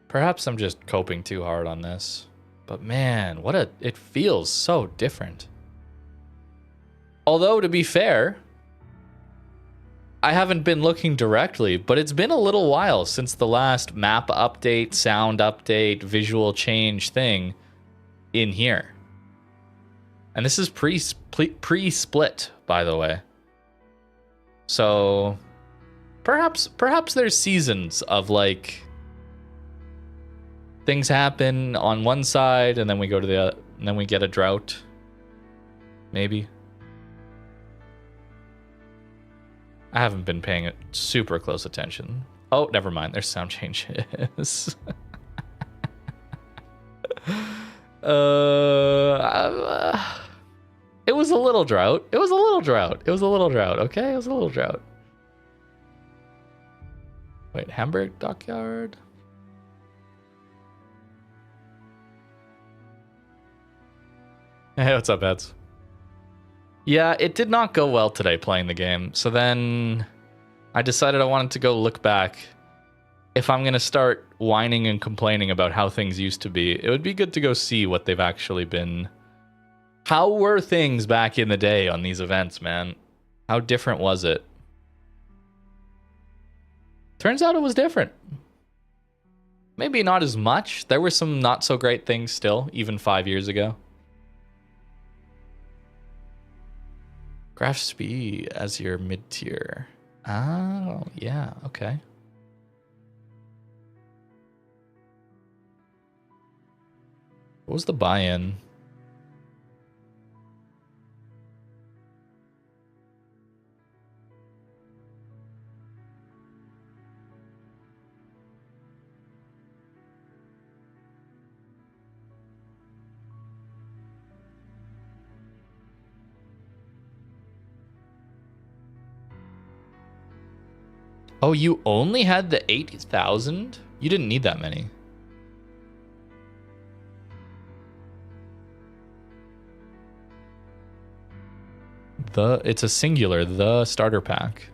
Perhaps I'm just coping too hard on this, but man, it feels so different. Although, to be fair, I haven't been looking directly, but it's been a little while since the last map update, sound update, visual change thing in here. And this is pre-split, by the way. So perhaps there's seasons of like things happen on one side and then we go to the other, and then we get a drought. Maybe. I haven't been paying super close attention. Oh, never mind. There's sound changes. It was a little drought. It was a little drought. It was a little drought. Okay, it was a little drought. Wait, Hamburg Dockyard? Hey, what's up, Eds? Yeah, it did not go well today playing the game. So then I decided I wanted to go look back. If I'm going to start whining and complaining about how things used to be, it would be good to go see what they've actually been. How were things back in the day on these events, man? How different was it? Turns out it was different. Maybe not as much. There were some not so great things still, even 5 years ago. Graph speed as your mid-tier. Oh, yeah, okay. What was the buy-in? Oh, you only had the 8,000? You didn't need that many. It's a singular, the starter pack.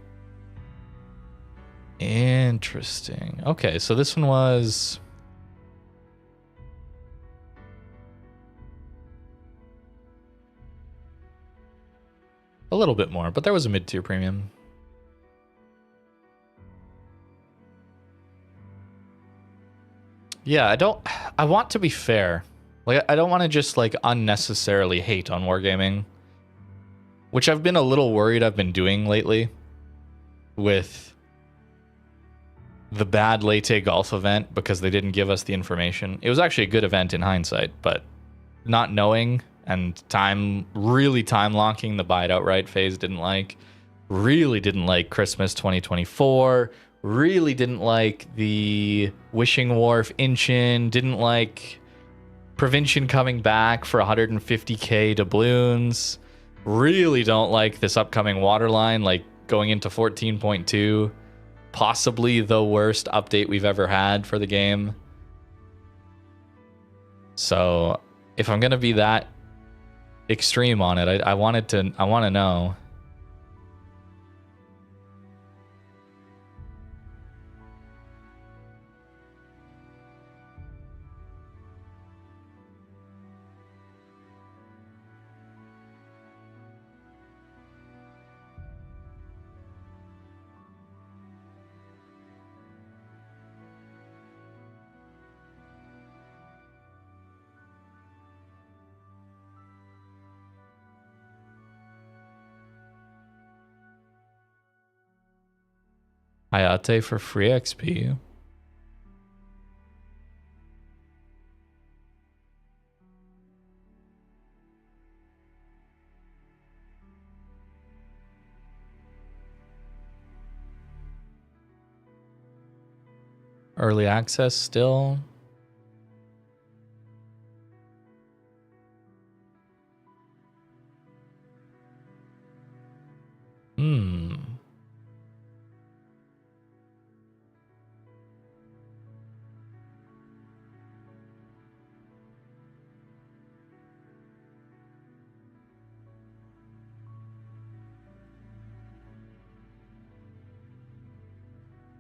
Interesting. Okay, so this one was... a little bit more, but there was a mid-tier premium. Yeah, I want to be fair. Like, I don't want to just, like, unnecessarily hate on Wargaming. Which I've been a little worried I've been doing lately. With the bad Leyte Golf event, because they didn't give us the information. It was actually a good event in hindsight, but not knowing and really time locking the buy it outright phase didn't like. Really didn't like Christmas 2024. Really didn't like the Wishing Wharf Inchin. Didn't like Provincian coming back for 150k doubloons. Really don't like this upcoming waterline, like going into 14.2. Possibly the worst update we've ever had for the game. So if I'm gonna be that extreme on it, I want to know. Hayate for free XP. Early access still.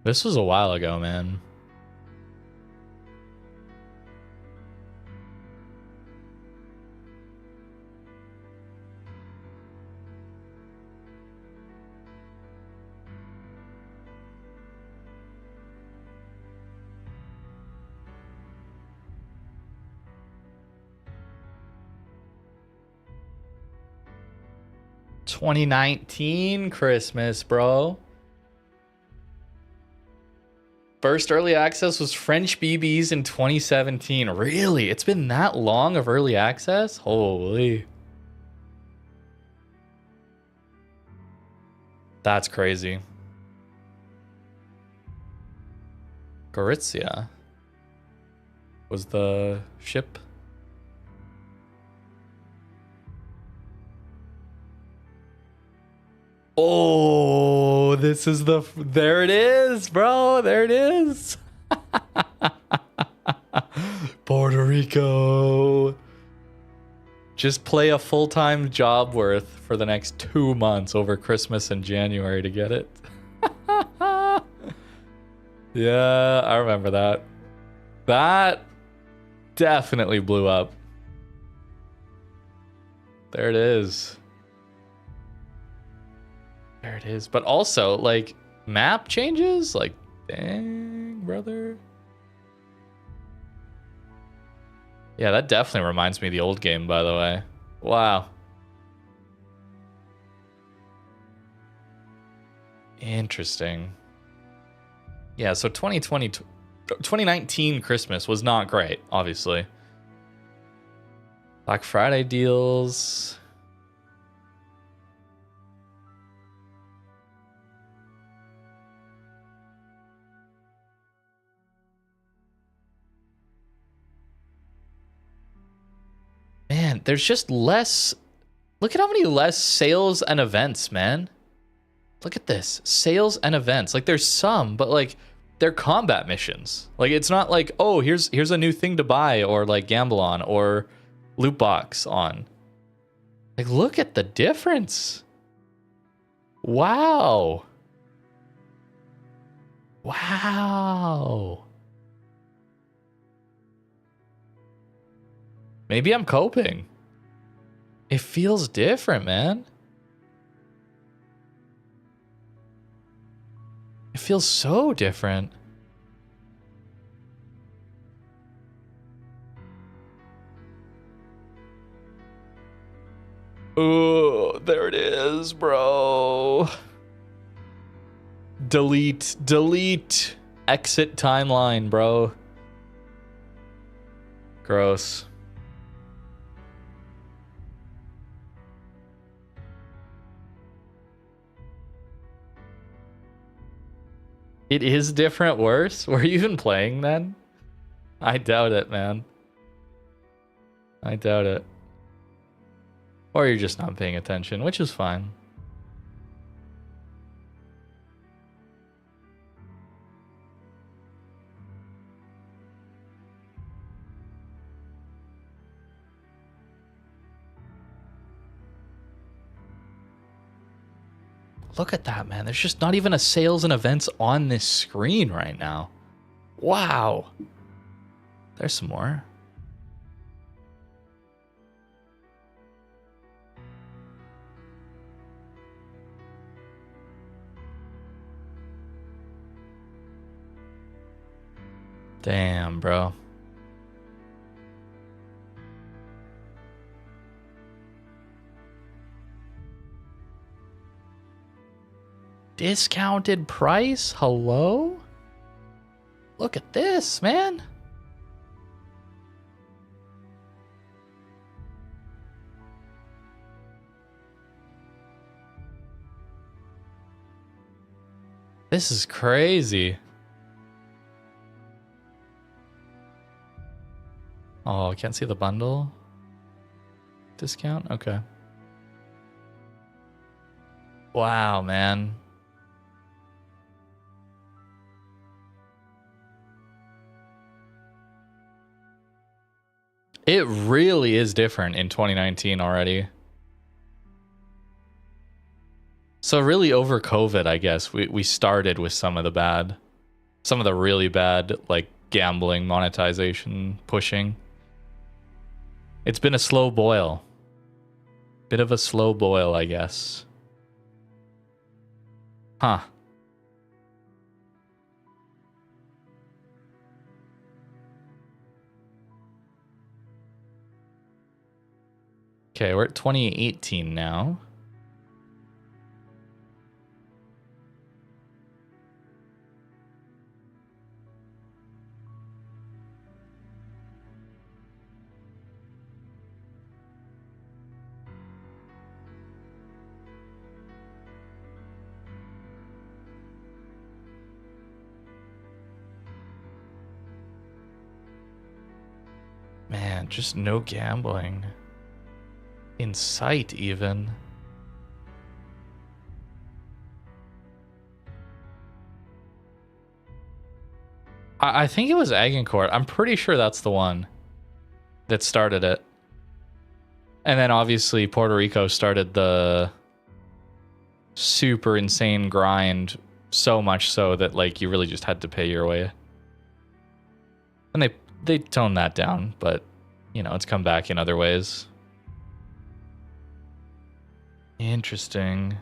This was a while ago, man. $2019 Christmas, bro. First early access was French BBs in 2017. Really? It's been that long of early access? Holy. That's crazy. Gorizia was the ship. Oh, this is the... There it is, bro. There it is. Puerto Rico. Just play a full-time job worth for the next 2 months over Christmas and January to get it. Yeah, I remember that. That definitely blew up. There it is. There it is. But also, like, map changes? Like, dang, brother. Yeah, that definitely reminds me of the old game, by the way. Wow. Interesting. Yeah, so 2019 Christmas was not great, obviously. Black Friday deals. Man, there's just less. Look at how many less sales and events, man. Look at this. Sales and events. Like, there's some, but like they're combat missions. Like, it's not like, oh, here's a new thing to buy or like gamble on or loot box on. Like, look at the difference. Wow. Wow. Maybe I'm coping. It feels different, man. It feels so different. Oh, there it is, bro. Delete. Exit timeline, bro. Gross. It is different worse? Were you even playing then? I doubt it, man. I doubt it. Or you're just not paying attention, which is fine. Look at that, man. There's just not even a sales and events on this screen right now. Wow. There's some more. Damn, bro. Discounted price? Hello? Look at this, man. This is crazy. Oh, I can't see the bundle. Discount? Okay. Wow, man. It really is different in 2019 already. So really over COVID, I guess, we started with some of the really bad, like, gambling, monetization, pushing. It's been a slow boil. Bit of a slow boil, I guess. Huh. Okay, we're at 2018 now. Man, just no gambling. In sight, even. I think it was Agincourt. I'm pretty sure that's the one that started it. And then obviously Puerto Rico started the super insane grind, so much so that, like, you really just had to pay your way. And they toned that down, but, you know, it's come back in other ways. Interesting.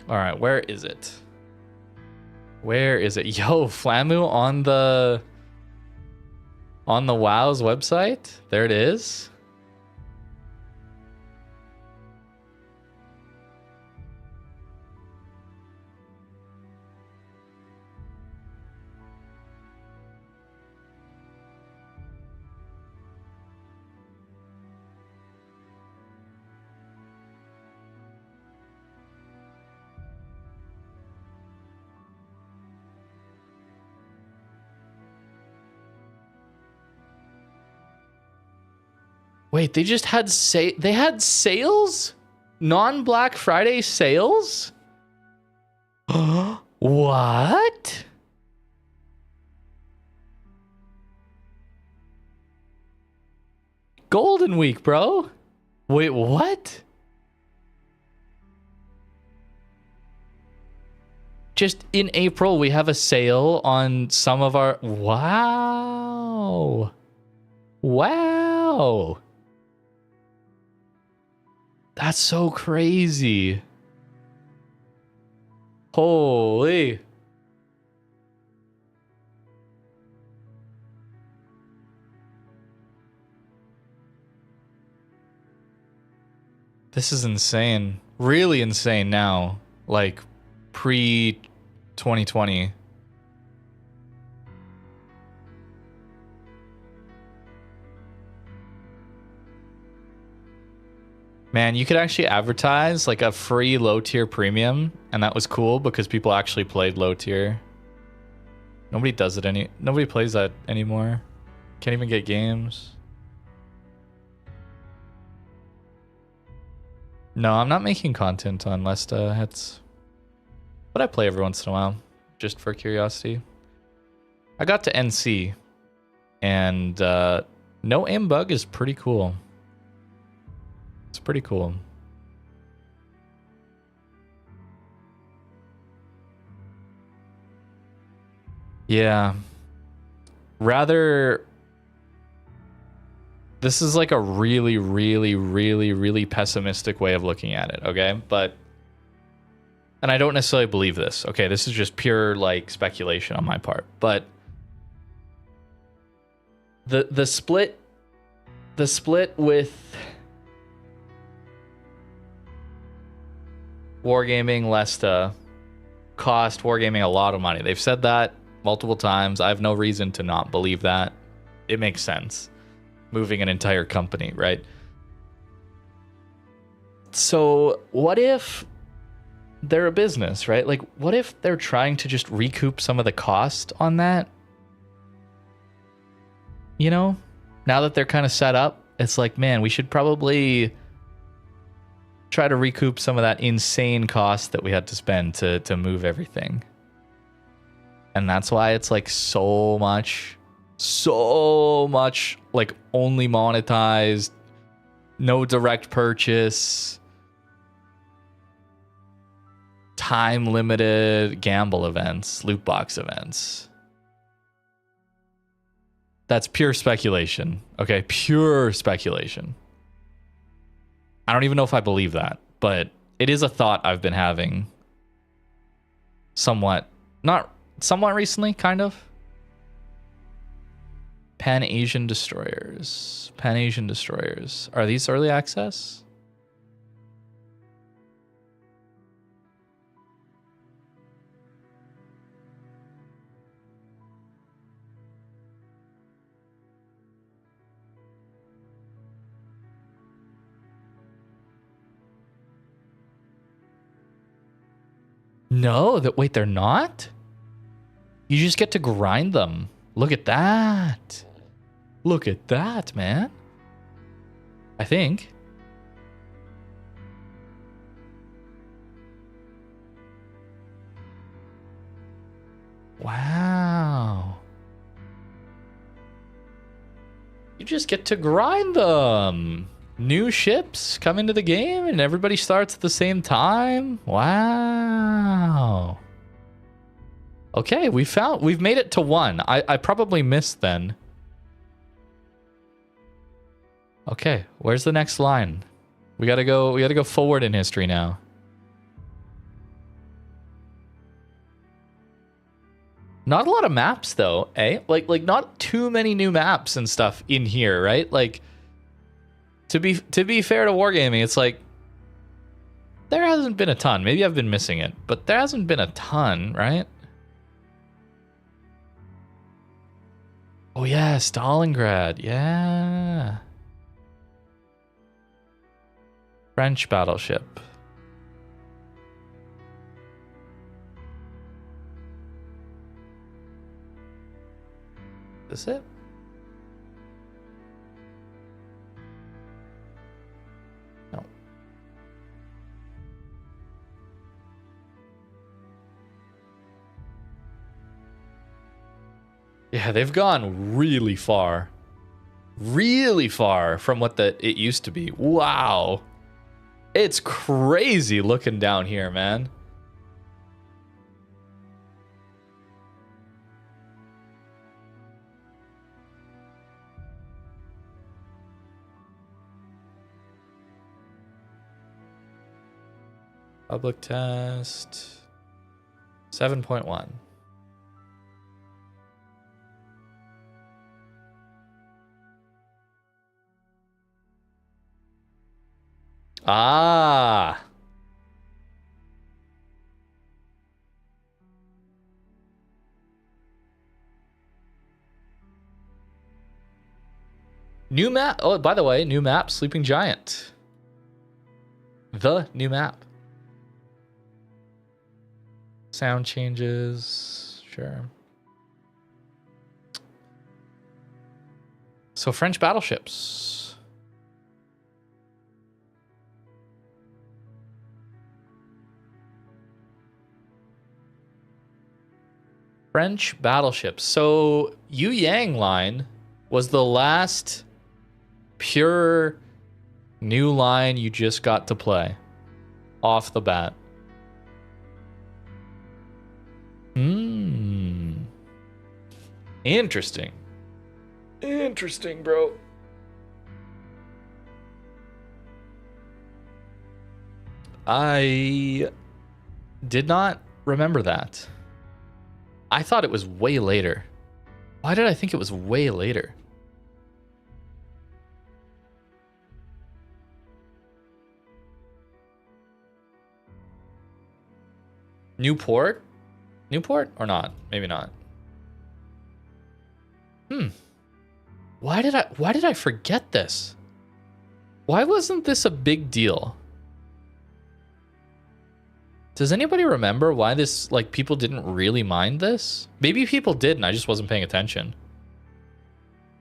All right, where is it? Where is it? Yo, Flamu on the WoW's website? There it is. Wait, they just had they had sales? Non-Black Friday sales? What? Golden Week, bro. Wait, what? Just in April, we have a sale on some of our... Wow. Wow. That's so crazy. Holy. This is insane. Really insane now. Like, pre-2020. Man, you could actually advertise like a free low tier premium, and that was cool because people actually played low tier. Nobody does it nobody plays that anymore. Can't even get games. No, I'm not making content on Lesta hits. But I play every once in a while, just for curiosity. I got to NC, and no aim bug is pretty cool. It's pretty cool. Yeah. rather, this is like a really, really, really, really pessimistic way of looking at it, okay? But, and I don't necessarily believe this, okay? This is just pure, like, speculation on my part. But the split with Wargaming, Lesta, cost Wargaming a lot of money. They've said that multiple times. I have no reason to not believe that. It makes sense. Moving an entire company, right? So what if they're a business, right? Like, what if they're trying to just recoup some of the cost on that? You know, now that they're kind of set up, it's like, man, we should probably try to recoup some of that insane cost that we had to spend to move everything. And that's why it's like so much like only monetized, no direct purchase, time limited gamble events, loot box events. That's pure speculation. Okay, pure speculation. I don't even know if I believe that, but it is a thought I've been having somewhat recently, kind of. Pan-Asian destroyers. Pan-Asian destroyers. Are these early access? No, wait, they're not? You just get to grind them. Look at that. Look at that, man. I think. Wow. You just get to grind them. New ships come into the game and everybody starts at the same time. Wow. Okay, we've made it to 1. I probably missed then. Okay, where's the next line? We gotta go forward in history now. Not a lot of maps though, eh? Like not too many new maps and stuff in here, right? Like to be fair to Wargaming, it's like there hasn't been a ton. Maybe I've been missing it, but there hasn't been a ton, right? Oh yeah, Stalingrad, yeah. French battleship. Is it? No. Yeah, they've gone really far. Really far from what it used to be. Wow. It's crazy looking down here, man. Public test 7.1. Ah. New map. Oh, by the way, new map, Sleeping Giant. The new map. Sound changes. Sure. So French battleships. French battleships. So Yu Yang line was the last pure new line you just got to play off the bat. Interesting. Interesting, bro. I did not remember that. I thought it was way later. Why did I think it was way later? Newport? Newport or not? Maybe not. Why did I forget this? Why wasn't this a big deal? Does anybody remember why this, like, people didn't really mind this? Maybe people did and I just wasn't paying attention.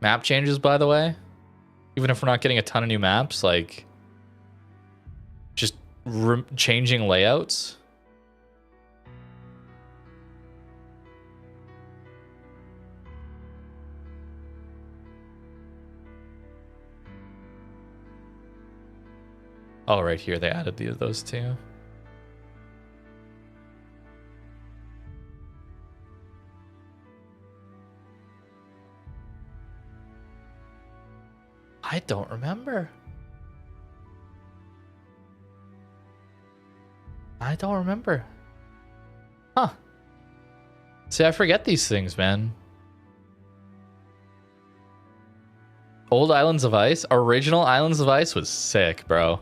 Map changes, by the way. Even if we're not getting a ton of new maps, like, just changing layouts. Oh, right here they added those two. I don't remember. I don't remember. Huh. See, I forget these things, man. Old Islands of Ice? Original Islands of Ice was sick, bro.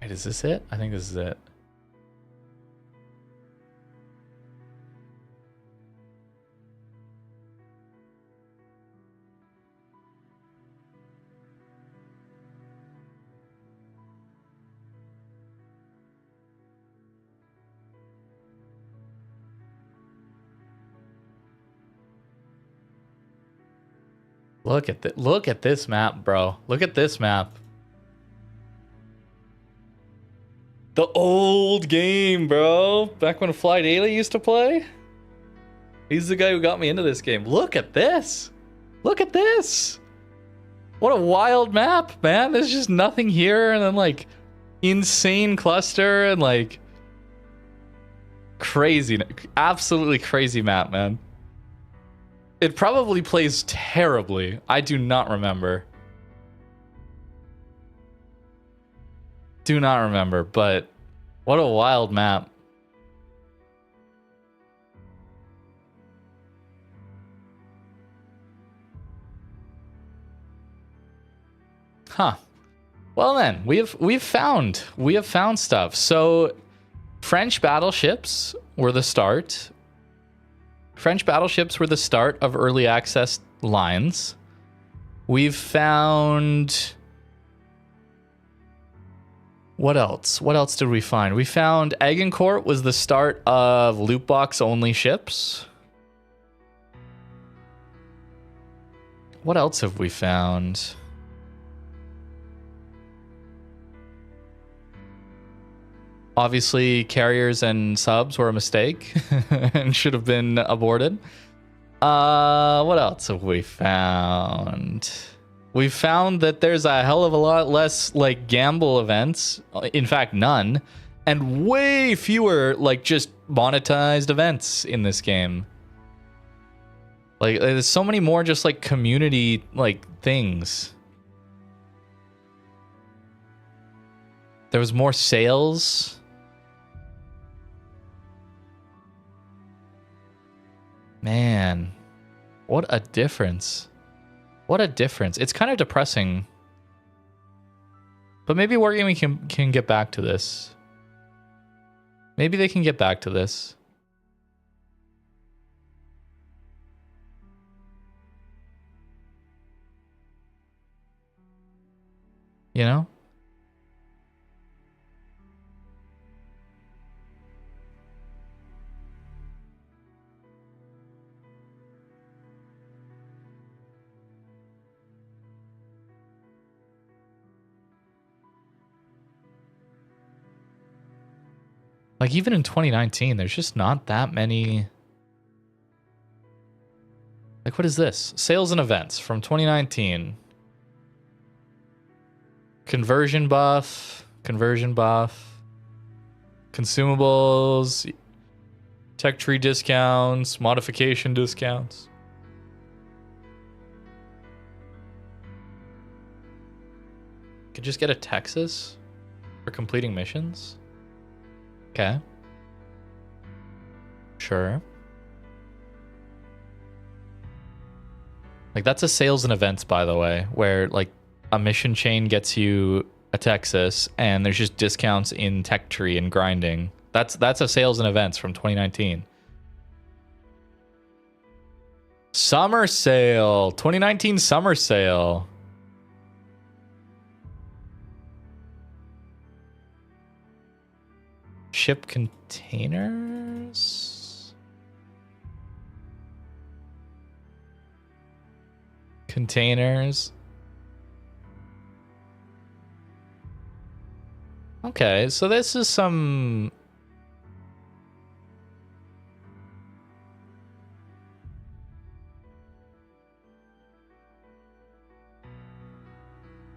Wait, is this it? I think this is it. Look at this map, bro. Look at this map. The old game, bro. Back when Fly Daily used to play. He's the guy who got me into this game. Look at this. Look at this. What a wild map, man. There's just nothing here and then like insane cluster and like crazy, absolutely crazy map, man. It probably plays terribly. I do not remember. Do not remember, but what a wild map. Huh. Well then, we have found stuff. So French battleships were the start. French battleships were the start of early access lines. We've found... What else? What else did we find? We found Agincourt was the start of loot box only ships. What else have we found? Obviously, carriers and subs were a mistake and should have been aborted. What else have we found? We found that there's a hell of a lot less like gamble events, in fact none, and way fewer like just monetized events in this game. Like there's so many more just like community like things. There was more sales. Man, what a difference. What a difference. It's kind of depressing. But maybe Wargaming can get back to this. Maybe they can get back to this. You know? Like, even in 2019, there's just not that many. Like, what is this? Sales and events from 2019. Conversion buff. Consumables. Tech tree discounts. Modification discounts. Could just get a Texas for completing missions? Okay. Sure. Like, that's a sales and events, by the way, where, like, a mission chain gets you a Texas, and there's just discounts in tech tree and grinding. That's a sales and events from 2019. Summer sale. 2019 summer sale. Ship containers? Containers. Okay, so this is some...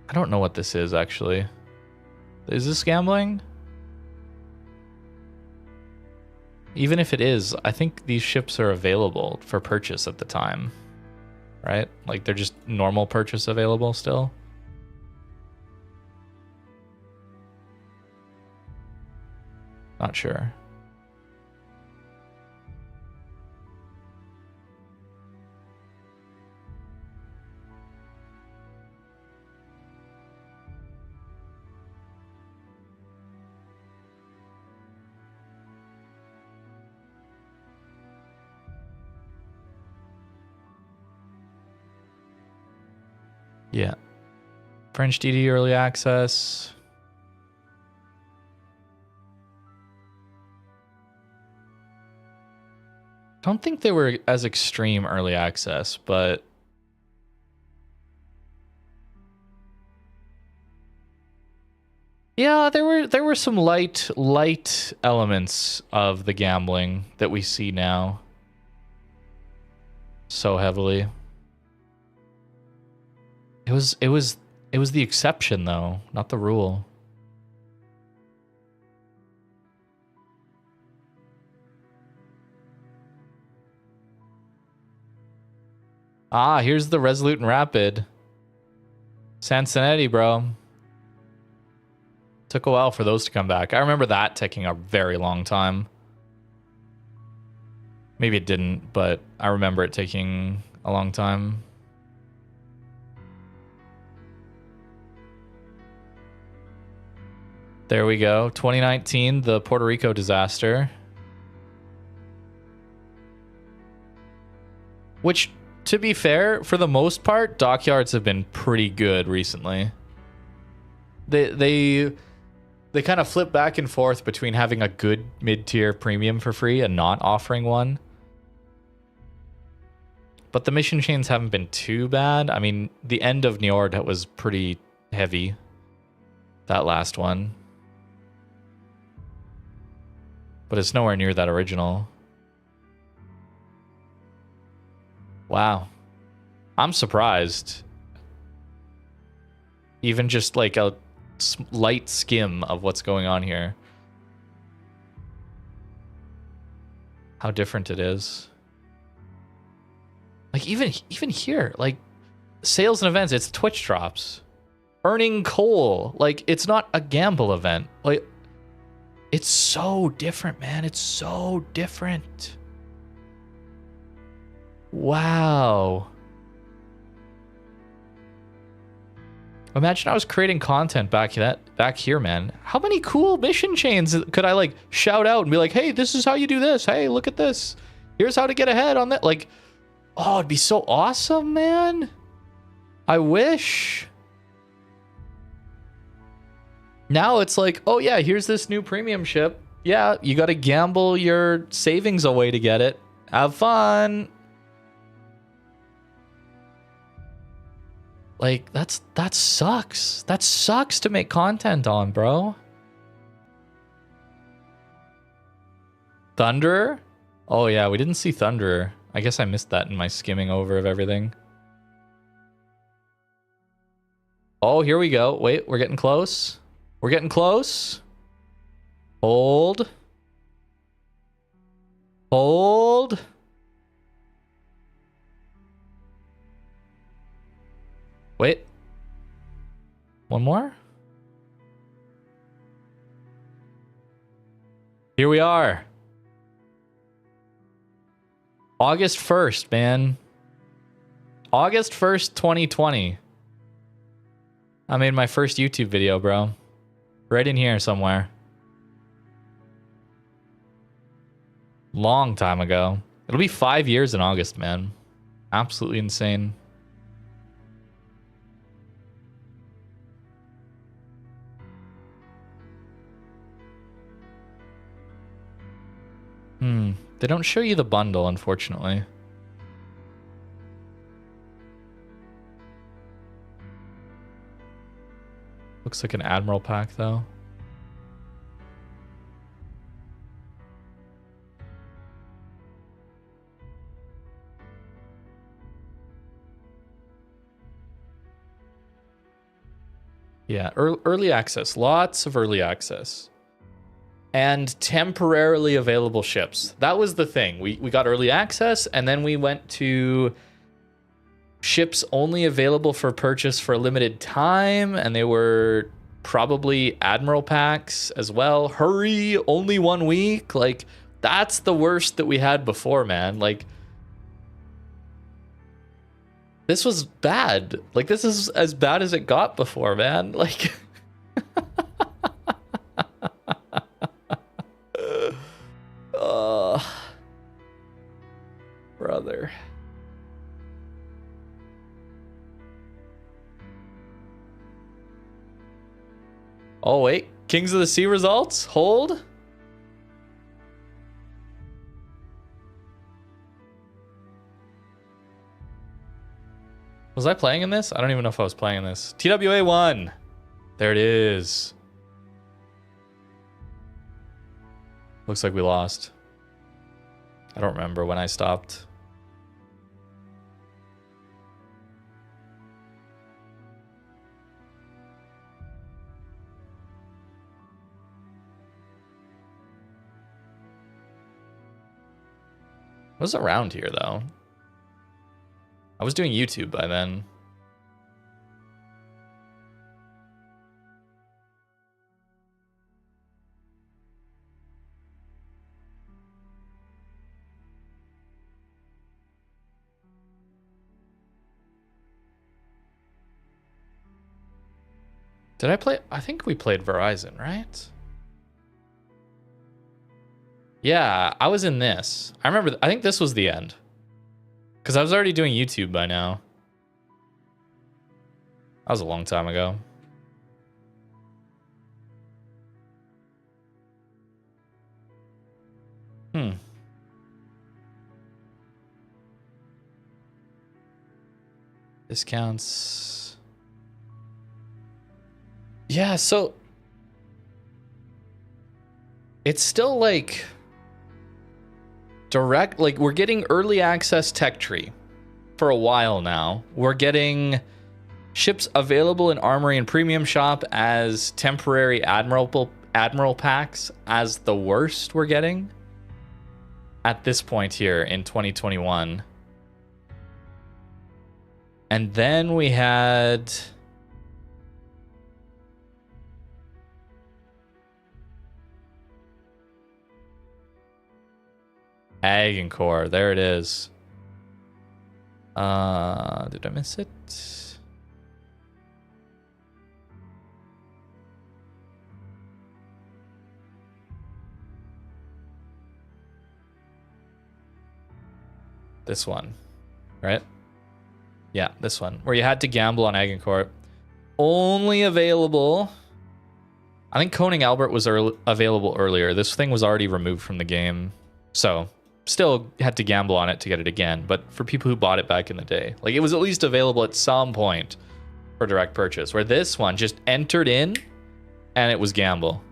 I don't know what this is, actually. Is this gambling? Even if it is, I think these ships are available for purchase at the time. Right? Like, they're just normal purchase available still. Not sure. Yeah. French DD early access. Don't think they were as extreme early access, but yeah, there were some light elements of the gambling that we see now so heavily. It was the exception though, not the rule. Ah, here's the Resolute and Rapid. Cincinnati, bro. Took a while for those to come back. I remember that taking a very long time. Maybe it didn't, but I remember it taking a long time. There we go. 2019, the Puerto Rico disaster. Which, to be fair, for the most part, dockyards have been pretty good recently. They kind of flip back and forth between having a good mid-tier premium for free and not offering one. But the mission chains haven't been too bad. I mean, the end of Njord was pretty heavy. That last one. But it's nowhere near that original. Wow. I'm surprised. Even just like a light skim of what's going on here. How different it is. Like even here, like sales and events, it's Twitch drops. Earning coal, like it's not a gamble event. Like it's so different, man. It's so different. Wow. Imagine I was creating content back here, man. How many cool mission chains could I like shout out and be like, hey, this is how you do this. Hey, look at this. Here's how to get ahead on that. Like, oh, it'd be so awesome, man. I wish. Now it's like, oh yeah, here's this new premium ship. Yeah, you got to gamble your savings away to get it. Have fun. Like, that sucks. That sucks to make content on, bro. Thunderer? Oh yeah, we didn't see Thunderer. I guess I missed that in my skimming over of everything. Oh, here we go. Wait, we're getting close. We're getting close. Hold. Hold. Wait. One more? Here we are. August 1st, man. August 1st, 2020. I made my first YouTube video, bro. Right in here somewhere. Long time ago. It'll be 5 years in August, man. Absolutely insane. They don't show you the bundle, unfortunately. Looks like an Admiral pack, though. Yeah, early access. Lots of early access. And temporarily available ships. That was the thing. We got early access, and then we went to ships only available for purchase for a limited time, and they were probably Admiral packs as well. Hurry, only 1 week. Like, that's the worst that we had before, man. Like, this was bad. Like, this is as bad as it got before, man. Like... brother. Oh, wait. Kings of the Sea results? Hold. Was I playing in this? I don't even know if I was playing in this. TWA 1. There it is. Looks like we lost. I don't remember when I stopped. I was around here, though. I was doing YouTube by then. Did I play? I think we played Verizon, right? Yeah, I was in this. I remember, I think this was the end. Because I was already doing YouTube by now. That was a long time ago. Discounts. Yeah, so... it's still like... direct, like we're getting early access tech tree for a while now. We're getting ships available in Armory and Premium Shop as temporary Admiral packs as the worst we're getting at this point here in 2021. And then we had... Ag and Core, there it is. Did I miss it? This one, right? Yeah, this one, where you had to gamble on Ag and Core. Only available... I think Koning Albert was available earlier. This thing was already removed from the game. So... still had to gamble on it to get it again, but for people who bought it back in the day, like it was at least available at some point for direct purchase, where this one just entered in and it was gamble.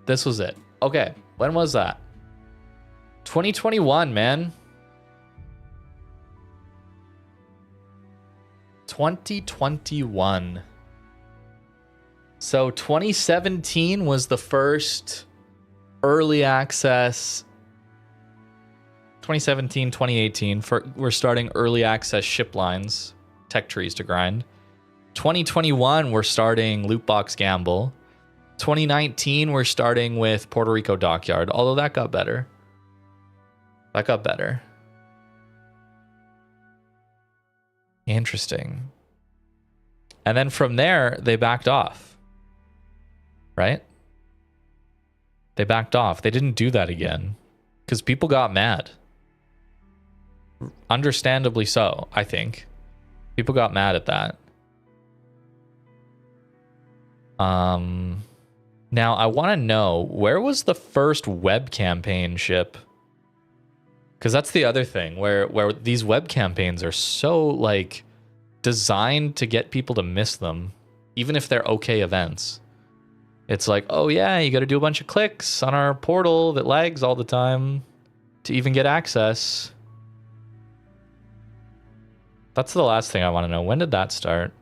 This was it. Okay, when was that? 2021, man. 2021. So 2017 was the first early access. 2017, 2018, we're starting early access ship lines, tech trees to grind. 2021, we're starting loot box gamble. 2019, we're starting with Puerto Rico Dockyard, although that got better. That got better. Interesting. And then from there, they backed off. Right? They backed off. They didn't do that again because people got mad. Understandably so, I think. People got mad at that. Now I want to know, where was the first web campaign ship? Because that's the other thing, where these web campaigns are so like designed to get people to miss them, even if they're okay events. It's like, oh yeah, you got to do a bunch of clicks on our portal that lags all the time to even get access. That's the last thing I want to know. When did that start?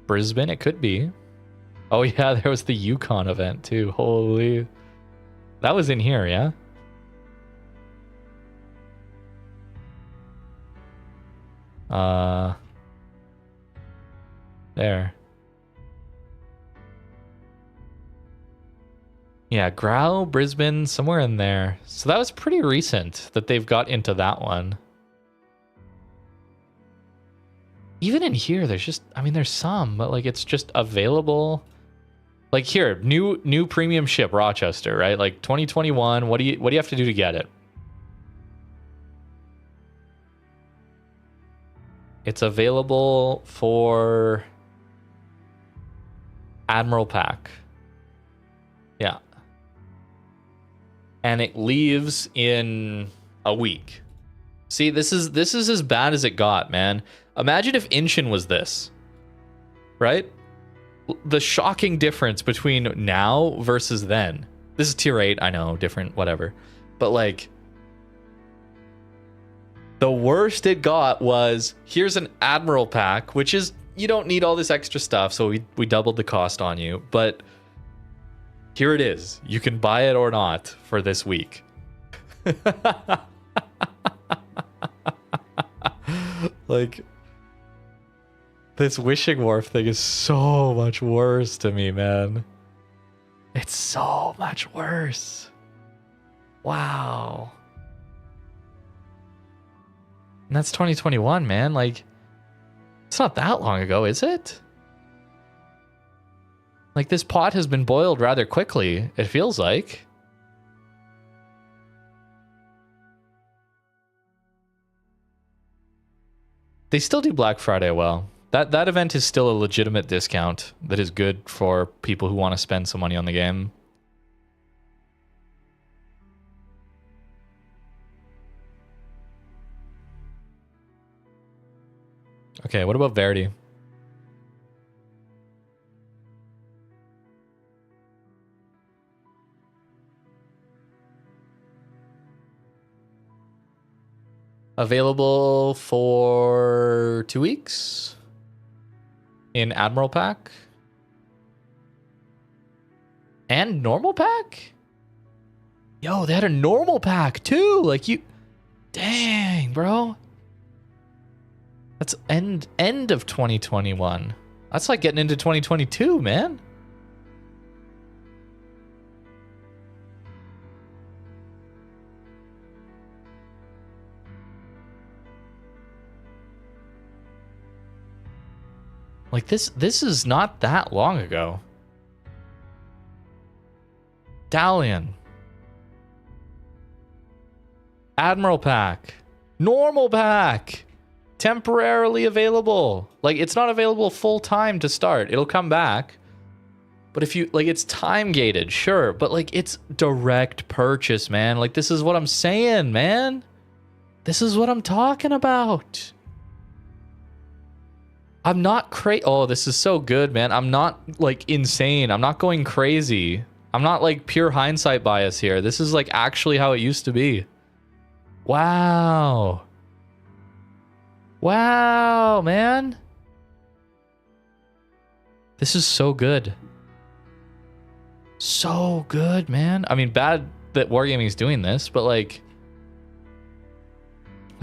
Brisbane, it could be. Oh yeah, there was the Yukon event too. Holy. That was in here, yeah? There. Yeah, Grau, Brisbane, somewhere in there. So that was pretty recent that they've got into that one. Even in here, there's just, I mean, there's some, but like it's just available. Like here, new premium ship, Rochester, right? Like 2021, what do you have to do to get it? It's available for Admiral Pack. Yeah. And it leaves in a week. See, this is as bad as it got, man. Imagine if Inshin was this, right? The shocking difference between now versus then. This is tier 8, I know, different, whatever. But like, the worst it got was, here's an Admiral Pack, which is, you don't need all this extra stuff, so we doubled the cost on you. But here it is. You can buy it or not for this week. Like, this Wishing Wharf thing is so much worse to me, man. It's so much worse. Wow. And that's 2021, man. Like, it's not that long ago, is it? Like, this pot has been boiled rather quickly, it feels like. They still do Black Friday well. That event is still a legitimate discount that is good for people who want to spend some money on the game. Okay, what about Verity? Available for 2 weeks in Admiral Pack and normal pack. Yo, they had a normal pack too. Like, you, dang, bro. That's end of 2021. That's like getting into 2022, man. Like, this is not that long ago. Dalian. Admiral Pack. Normal Pack. Temporarily available. Like, it's not available full time to start. It'll come back. But if you, like, it's time gated, sure. But, like, it's direct purchase, man. Like, this is what I'm saying, man. This is what I'm talking about. I'm not crazy. Oh, this is so good, man. I'm not like insane. I'm not going crazy. I'm not like pure hindsight bias here. This is like actually how it used to be. Wow. Wow, man. This is so good. So good, man. I mean, bad that Wargaming is doing this, but like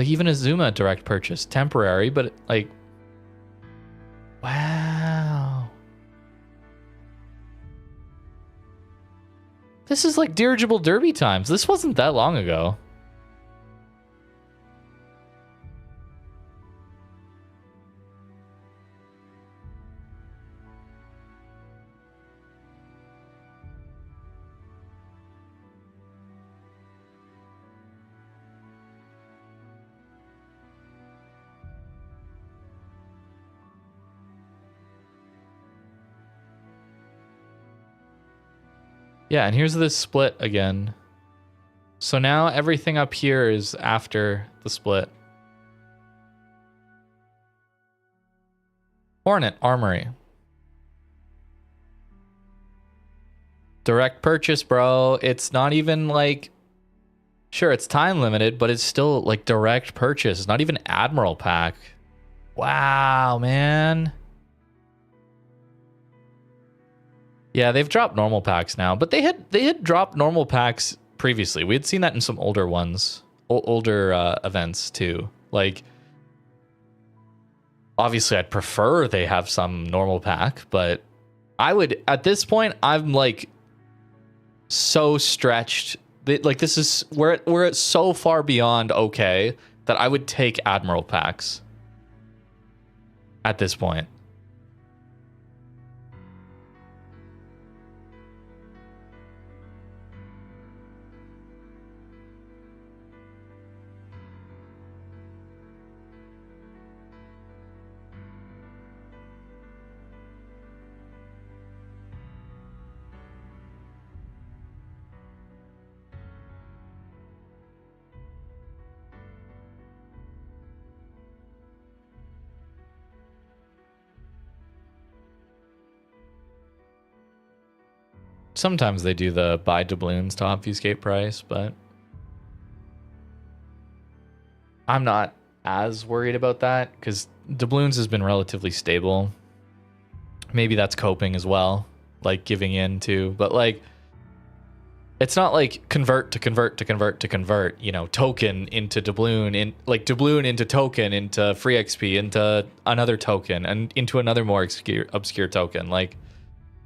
even Azuma direct purchase, temporary, but like, wow. This is like dirigible derby times. This wasn't that long ago. Yeah, and here's this split again. So now everything up here is after the split. Hornet Armory. Direct purchase, bro. It's not even like... Sure, it's time limited, but it's still like direct purchase. It's not even Admiral pack. Wow, man. Yeah, they've dropped normal packs now, but they had dropped normal packs previously. We had seen that in some older ones, older events too. Like, obviously, I'd prefer they have some normal pack, but I would at this point. I'm like so stretched. Like this is we're so far beyond okay that I would take Admiral packs at this point. Sometimes they do the buy doubloons to obfuscate price, but I'm not as worried about that because doubloons has been relatively stable. Maybe that's coping as well, like giving in to, but like it's not like convert to convert to convert to convert, you know, token into doubloon, in like doubloon into token, into free XP, into another token, and into another more obscure token. Like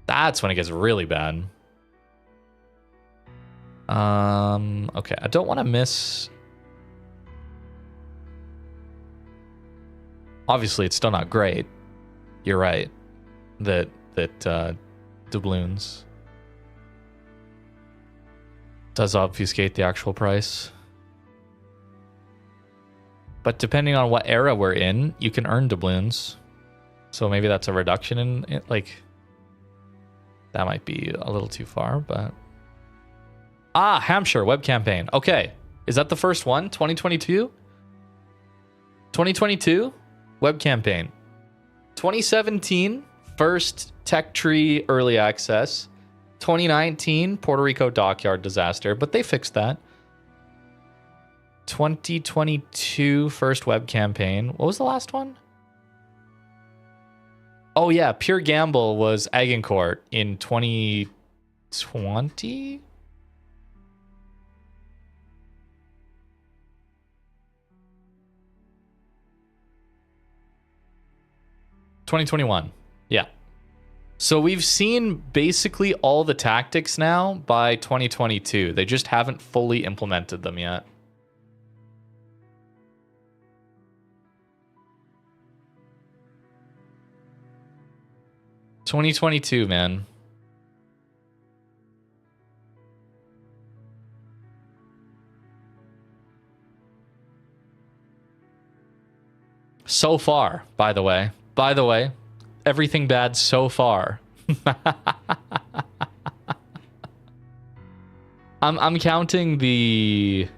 that's when it gets really bad. Okay, I don't want to miss. Obviously, it's still not great. You're right. That doubloons does obfuscate the actual price. But depending on what era we're in, you can earn doubloons. So maybe that's a reduction in it. Like, that might be a little too far, but... Ah, Hampshire web campaign. Okay. Is that the first one? 2022? 2022 web campaign. 2017 first tech tree early access. 2019 Puerto Rico dockyard disaster, but they fixed that. 2022 first web campaign. What was the last one? Oh yeah, Pure Gamble was Agincourt in 2020. 2021. Yeah. So we've seen basically all the tactics now by 2022. They just haven't fully implemented them yet. $2022, man. So far, by the way. By the way, everything bad so far. I'm counting the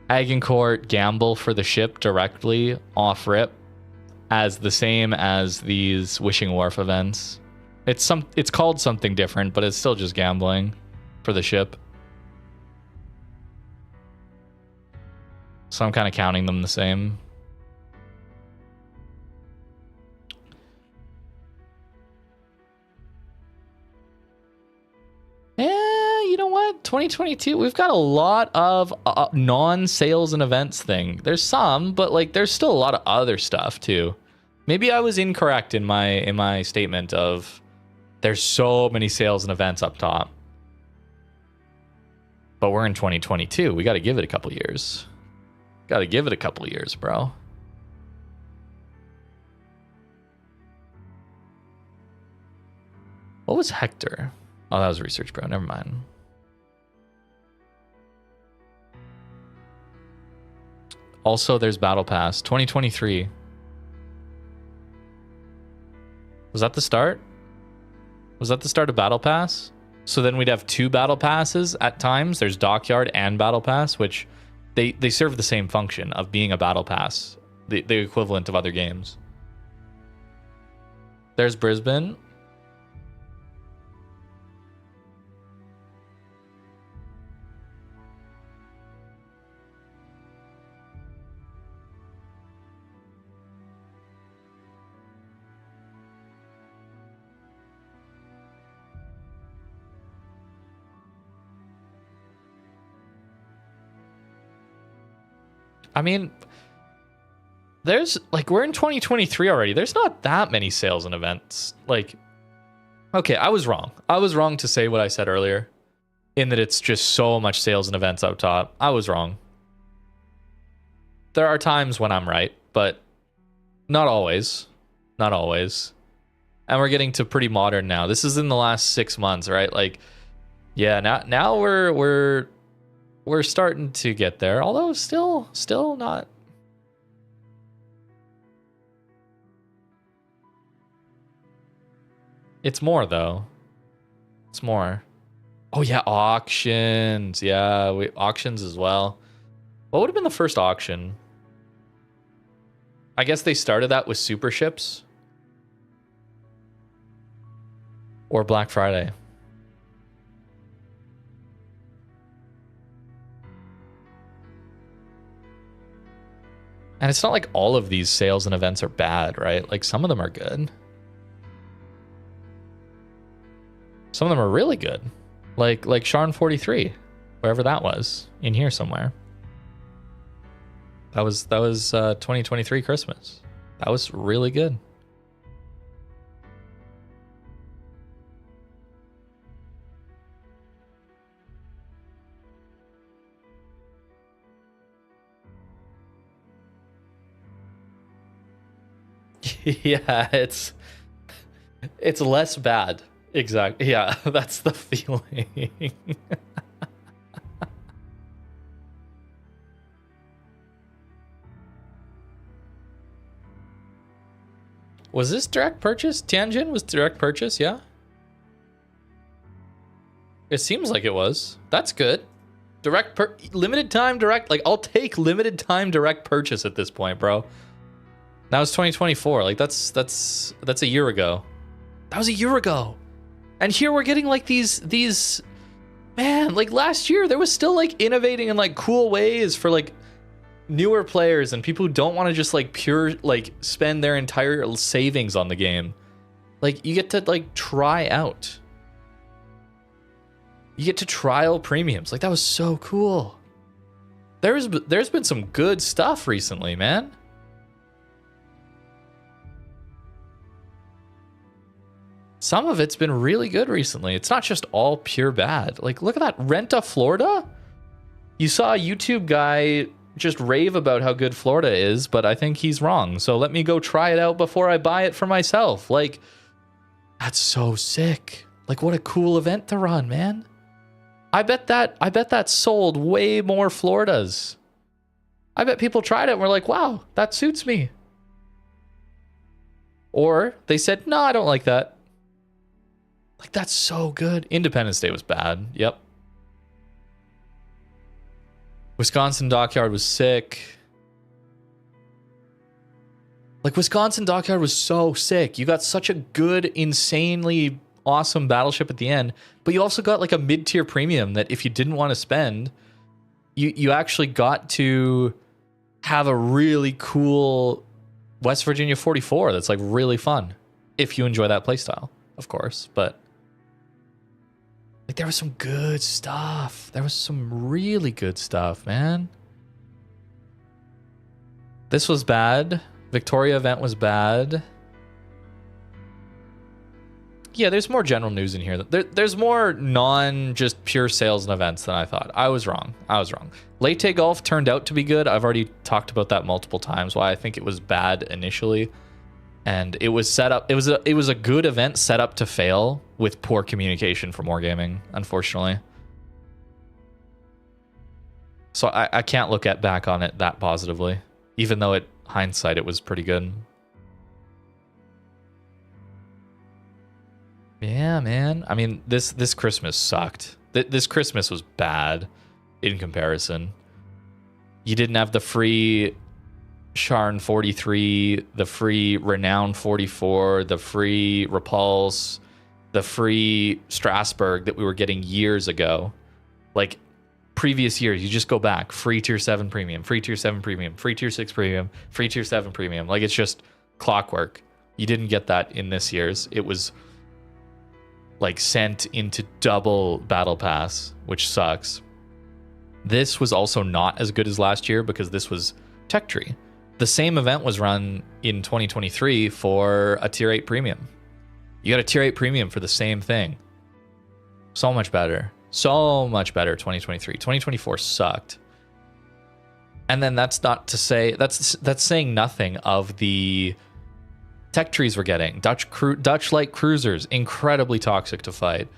Agincourt gamble for the ship directly off rip as the same as these Wishing Wharf events. It's called something different, but it's still just gambling for the ship. So I'm kind of counting them the same. Yeah, you know what? 2022, we've got a lot of non-sales and events thing. There's some, but like there's still a lot of other stuff too. Maybe I was incorrect in my statement of there's so many sales and events up top. But we're in 2022. We got to give it a couple years. Got to give it a couple years, bro. What was Hector? Oh, that was Research Bro. Never mind. Also, there's Battle Pass 2023. Was that the start? Was that the start of Battle Pass? So then we'd have 2 Battle Passes at times. There's Dockyard and Battle Pass, which they serve the same function of being a Battle Pass, the equivalent of other games. There's Brisbane. I mean, there's like, we're in 2023 already. There's not that many sales and events. Like, okay, I was wrong. I was wrong to say what I said earlier in that it's just so much sales and events up top. I was wrong. There are times when I'm right, but not always. Not always. And we're getting to pretty modern now. This is in the last 6 months, right? Like, yeah, now we're starting to get there, although still not. It's more though. It's more. Oh yeah, auctions. Yeah, auctions as well. What would have been the first auction? I guess they started that with super ships. Or Black Friday. And it's not like all of these sales and events are bad, right? Like some of them are good. Some of them are really good. Like Sharn 43, wherever that was, in here somewhere. That was 2023 Christmas. That was really good. Yeah, it's less bad. Exactly. Yeah, that's the feeling. Was this direct purchase? Tianjin was direct purchase, yeah? It seems like it was. That's good. Limited time direct, like I'll take limited time direct purchase at this point, bro. Now it's 2024. Like that's a year ago. That was a year ago. And here we're getting like these man, like last year there was still like innovating in like cool ways for like newer players and people who don't want to just like pure like spend their entire savings on the game. Like you get to like try out. You get to trial premiums. Like that was so cool. There's been some good stuff recently, man. Some of it's been really good recently. It's not just all pure bad. Like, look at that. Renta Florida? You saw a YouTube guy just rave about how good Florida is, but I think he's wrong. So let me go try it out before I buy it for myself. Like, that's so sick. Like, what a cool event to run, man. I bet that sold way more Floridas. I bet people tried it and were like, wow, that suits me. Or they said, no, I don't like that. Like, that's so good. Independence Day was bad. Yep. Wisconsin Dockyard was sick. Like, Wisconsin Dockyard was so sick. You got such a good, insanely awesome battleship at the end, but you also got like a mid-tier premium that if you didn't want to spend, you actually got to have a really cool West Virginia 44 that's like really fun if you enjoy that playstyle, of course. But like, there was some good stuff. There was some really good stuff, man. This was bad. Victoria event was bad. Yeah, there's more general news in here. There's more just pure sales and events than I thought. I was wrong. Leyte Golf turned out to be good. I've already talked about that multiple times, why I think it was bad initially. And it was set up. It was a good event set up to fail with poor communication from Wargaming, unfortunately. So I can't look back on it that positively, even though hindsight it was pretty good. Yeah, man. I mean, this Christmas sucked. This Christmas was bad in comparison. You didn't have the free Sharn 43, the free Renown 44, the free Repulse, the free Strasbourg that we were getting years ago. Like, previous years, you just go back. Free Tier 7 Premium, free Tier 7 Premium, free Tier 6 Premium, free Tier 7 Premium. Like, it's just clockwork. You didn't get that in this year's. It was like sent into double battle pass, which sucks. This was also not as good as last year because this was Tech Tree. The same event was run in 2023 for a Tier 8 Premium. You got a Tier 8 Premium for the same thing. So much better. So much better 2023. 2024 sucked. And then that's not to say, that's saying nothing of the tech trees we're getting. Dutch light cruisers, incredibly toxic to fight.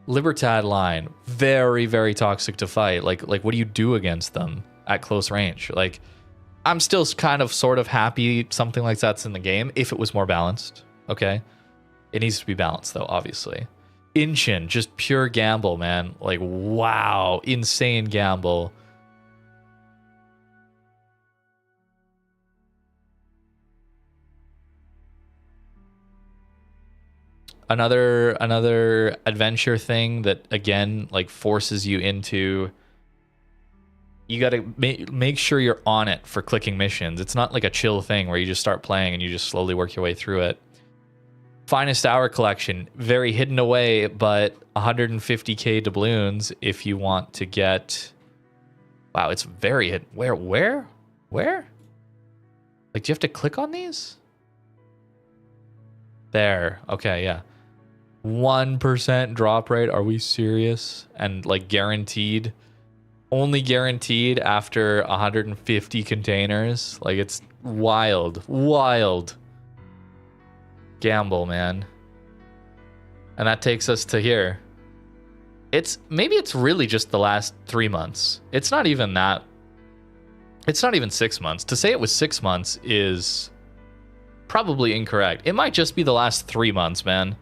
Libertad line, very, very toxic to fight. Like what do you do against them at close range? Like, I'm still kind of sort of happy something like that's in the game if it was more balanced. Okay, it needs to be balanced though, obviously. Inchin, just pure gamble, man. Like, wow, insane gamble. Another adventure thing that again like forces you into, you got to make sure you're on it for clicking missions. It's not like a chill thing where you just start playing and you just slowly work your way through it. Finest Hour collection, very hidden away, but 150k doubloons if you want to get. Wow, it's very hidden. Where? Like, do you have to click on these? There. Okay, yeah. 1% drop rate. Are we serious? And like guaranteed, only guaranteed after 150 containers. Like, it's wild gamble, man. And that takes us to here. Maybe it's really just the last 3 months. It's not even 6 months. To say it was 6 months is probably incorrect. It might just be the last 3 months, man.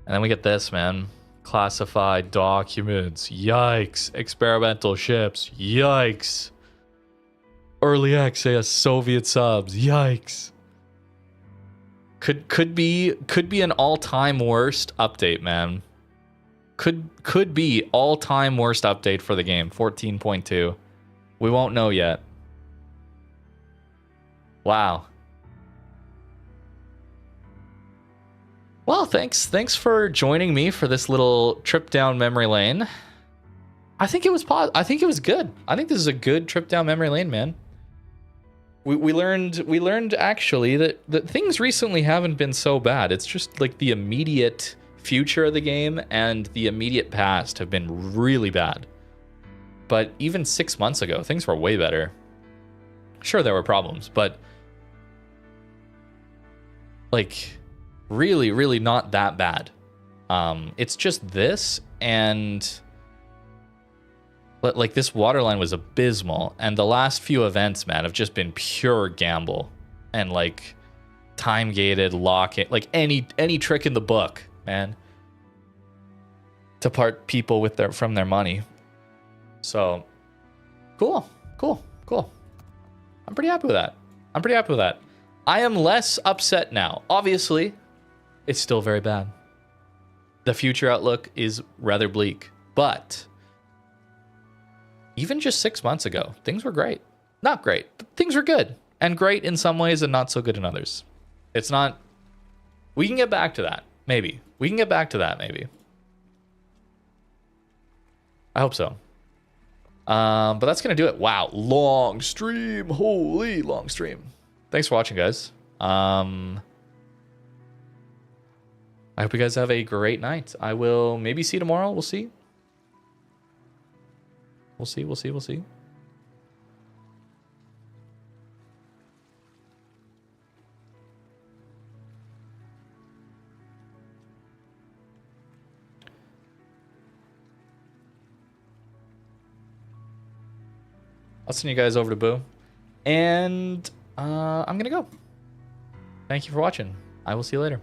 And then we get this, man. Classified documents. Yikes. Experimental ships. Yikes. Early access Soviet subs. Yikes. Could be an all-time worst update, man. Could be all-time worst update for the game. 14.2. We won't know yet. Wow. Well, thanks for joining me for this little trip down memory lane. I think it was good. I think this is a good trip down memory lane, man. We learned actually that things recently haven't been so bad. It's just like the immediate future of the game and the immediate past have been really bad. But even 6 months ago, things were way better. Sure, there were problems, but like really, really not that bad. It's just this, and like this waterline was abysmal, and the last few events, man, have just been pure gamble and like time gated, lock it, like any trick in the book, man, to part people from their money. So Cool. Cool. Cool. I'm pretty happy with that. I'm pretty happy with that. I am less upset now. Obviously, it's still very bad. The future outlook is rather bleak, but even just 6 months ago, things were great. Not great, but things were good. And great in some ways and not so good in others. It's not... We can get back to that, maybe. We can get back to that, maybe. I hope so. But that's going to do it. Wow, long stream. Holy long stream. Thanks for watching, guys. I hope you guys have a great night. I will maybe see you tomorrow. We'll see. We'll see, we'll see, we'll see. I'll send you guys over to Boo. And I'm going to go. Thank you for watching. I will see you later.